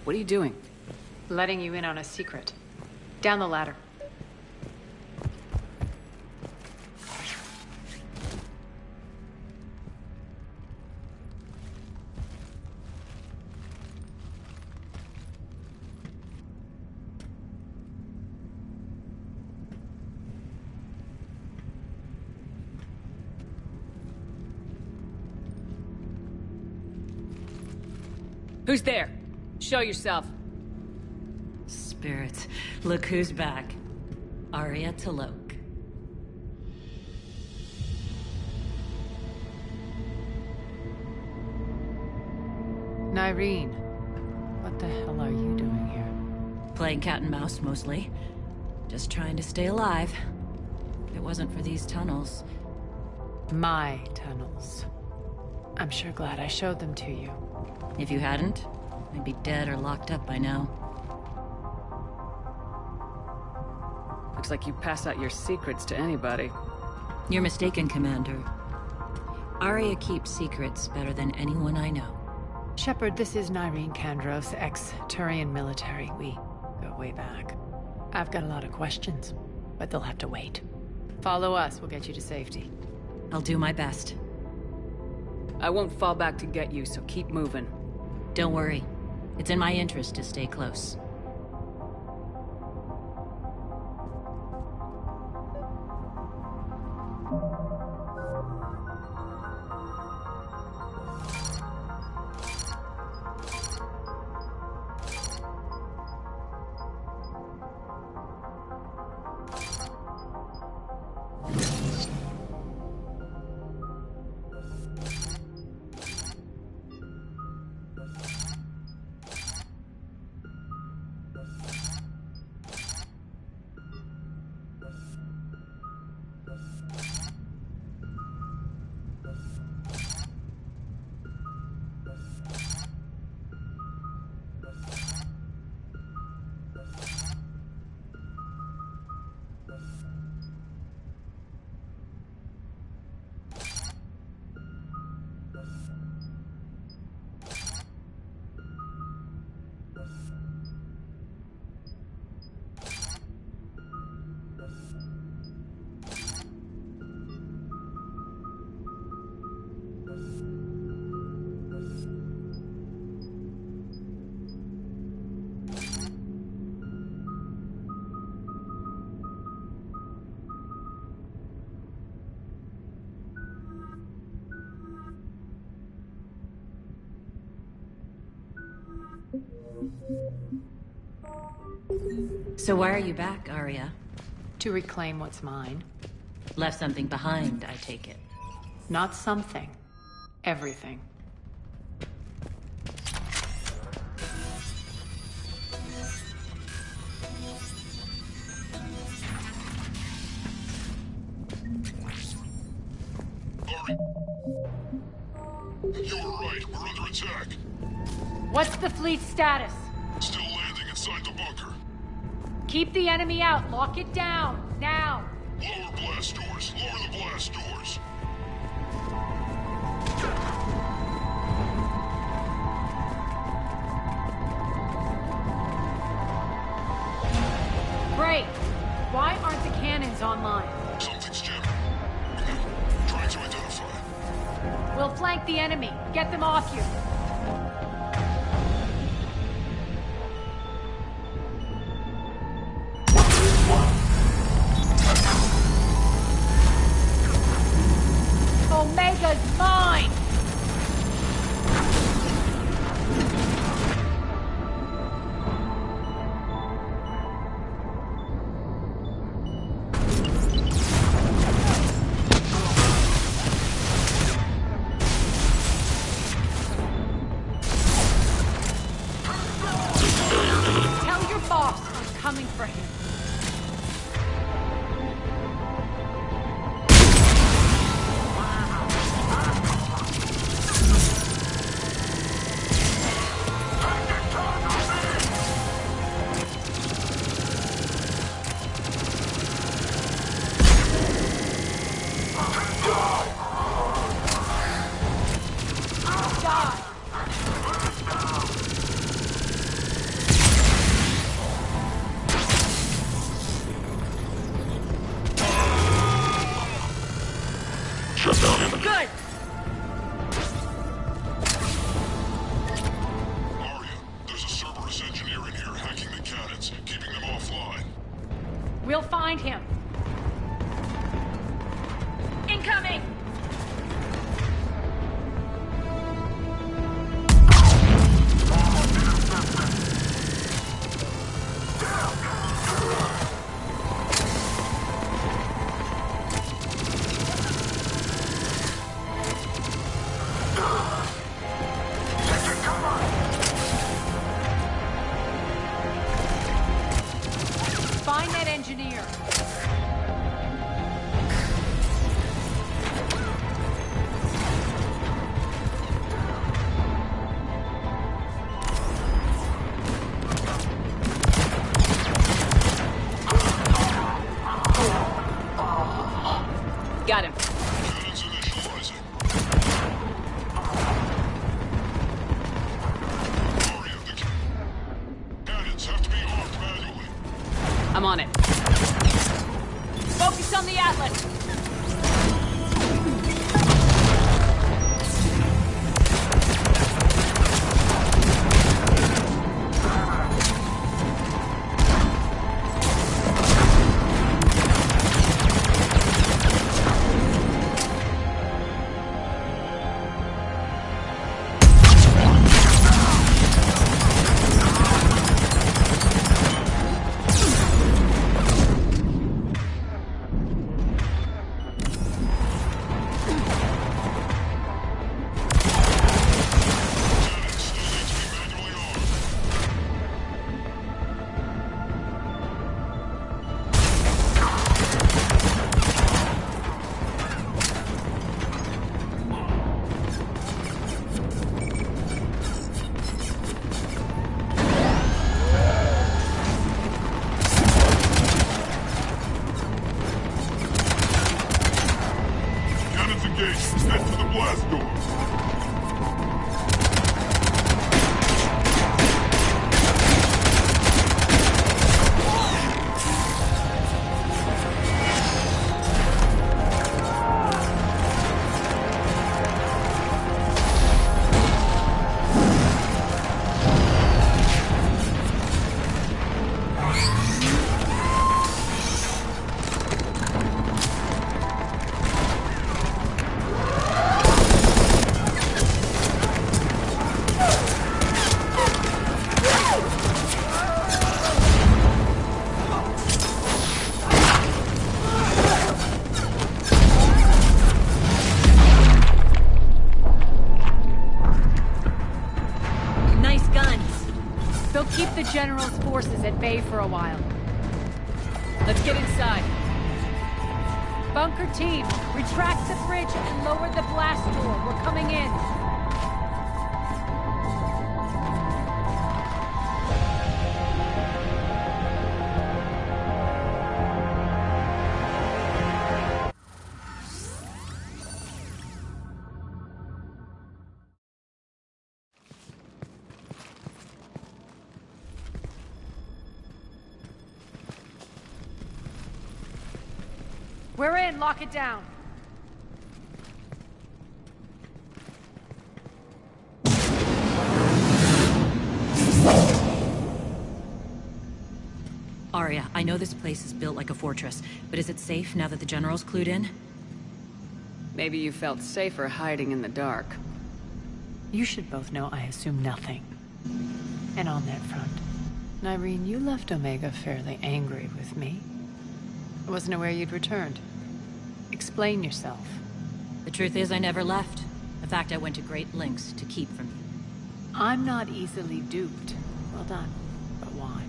What are you doing? Letting you in on a secret. Down the ladder. Who's there? Show yourself. Spirits, look who's back. Arya Talok. Nyreen, what the hell are you doing here? Playing cat and mouse, mostly. Just trying to stay alive. If it wasn't for these tunnels... My tunnels. I'm sure glad I showed them to you. If you hadn't, I'd be dead or locked up by now. Looks like you pass out your secrets to anybody. You're mistaken, Commander. Arya keeps secrets better than anyone I know. Shepard, this is Nyreen Kandros, ex-Turian military. We go way back. I've got a lot of questions, but they'll have to wait. Follow us, we'll get you to safety. I'll do my best. I won't fall back to get you, so keep moving. Don't worry. It's in my interest to stay close. So why are you back, Arya? To reclaim what's mine. Left something behind, I take it. Not something. Everything. You were right. We're under attack. What's the fleet's status? Still landing inside the bunker. Keep the enemy out. Lock it down. Now. Lower blast doors. Lower the blast doors. Great. Why aren't the cannons online? Something's jamming. Trying to identify. We'll flank the enemy. Get them off you. Omega's mine! Tell your boss I'm coming for him. Good! Arya, there's a Cerberus engineer in here hacking the cannons, keeping them offline. We'll find him. Incoming! Find that engineer. Got him. Cannons initializing. Arya, the cannons have to be armed manually. I'm on it. Focus on the Atlas. General's forces at bay for a while. Let's get inside. Bunker team, retract the bridge and lower the blast door. We're coming in. We're in. Lock it down. Arya, I know this place is built like a fortress, but is it safe now that the General's clued in? Maybe you felt safer hiding in the dark. You should both know I assume nothing. And on that front, Nyreen, you left Omega fairly angry with me. I wasn't aware you'd returned. Explain yourself. The truth is, I never left. In fact, I went to great lengths to keep from you. I'm not easily duped. Well done. But why?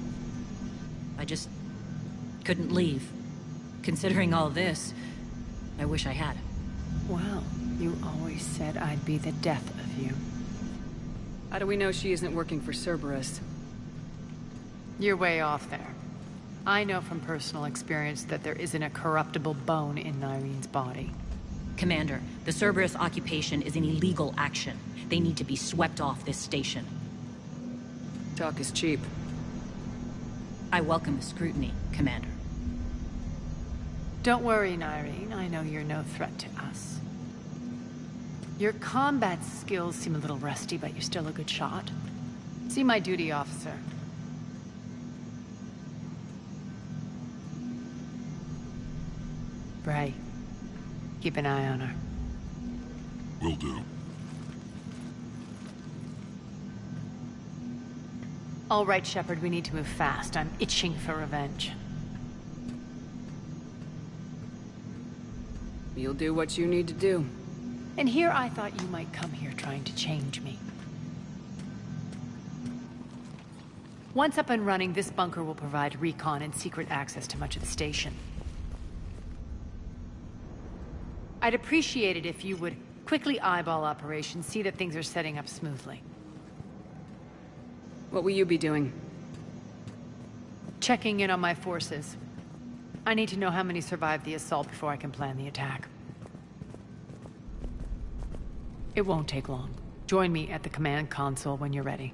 I just couldn't leave. Considering all this, I wish I had. Well, you always said I'd be the death of you. How do we know she isn't working for Cerberus? You're way off there. I know from personal experience that there isn't a corruptible bone in Nyreen's body. Commander, the Cerberus occupation is an illegal action. They need to be swept off this station. Talk is cheap. I welcome the scrutiny, Commander. Don't worry, Nyreen. I know you're no threat to us. Your combat skills seem a little rusty, but you're still a good shot. See my duty officer. Bray, keep an eye on her. Will do. All right, Shepard, we need to move fast. I'm itching for revenge. You'll do what you need to do. And here I thought you might come here trying to change me. Once up and running, this bunker will provide recon and secret access to much of the station. I'd appreciate it if you would quickly eyeball operations, see that things are setting up smoothly. What will you be doing? Checking in on my forces. I need to know how many survived the assault before I can plan the attack. It won't take long. Join me at the command console when you're ready.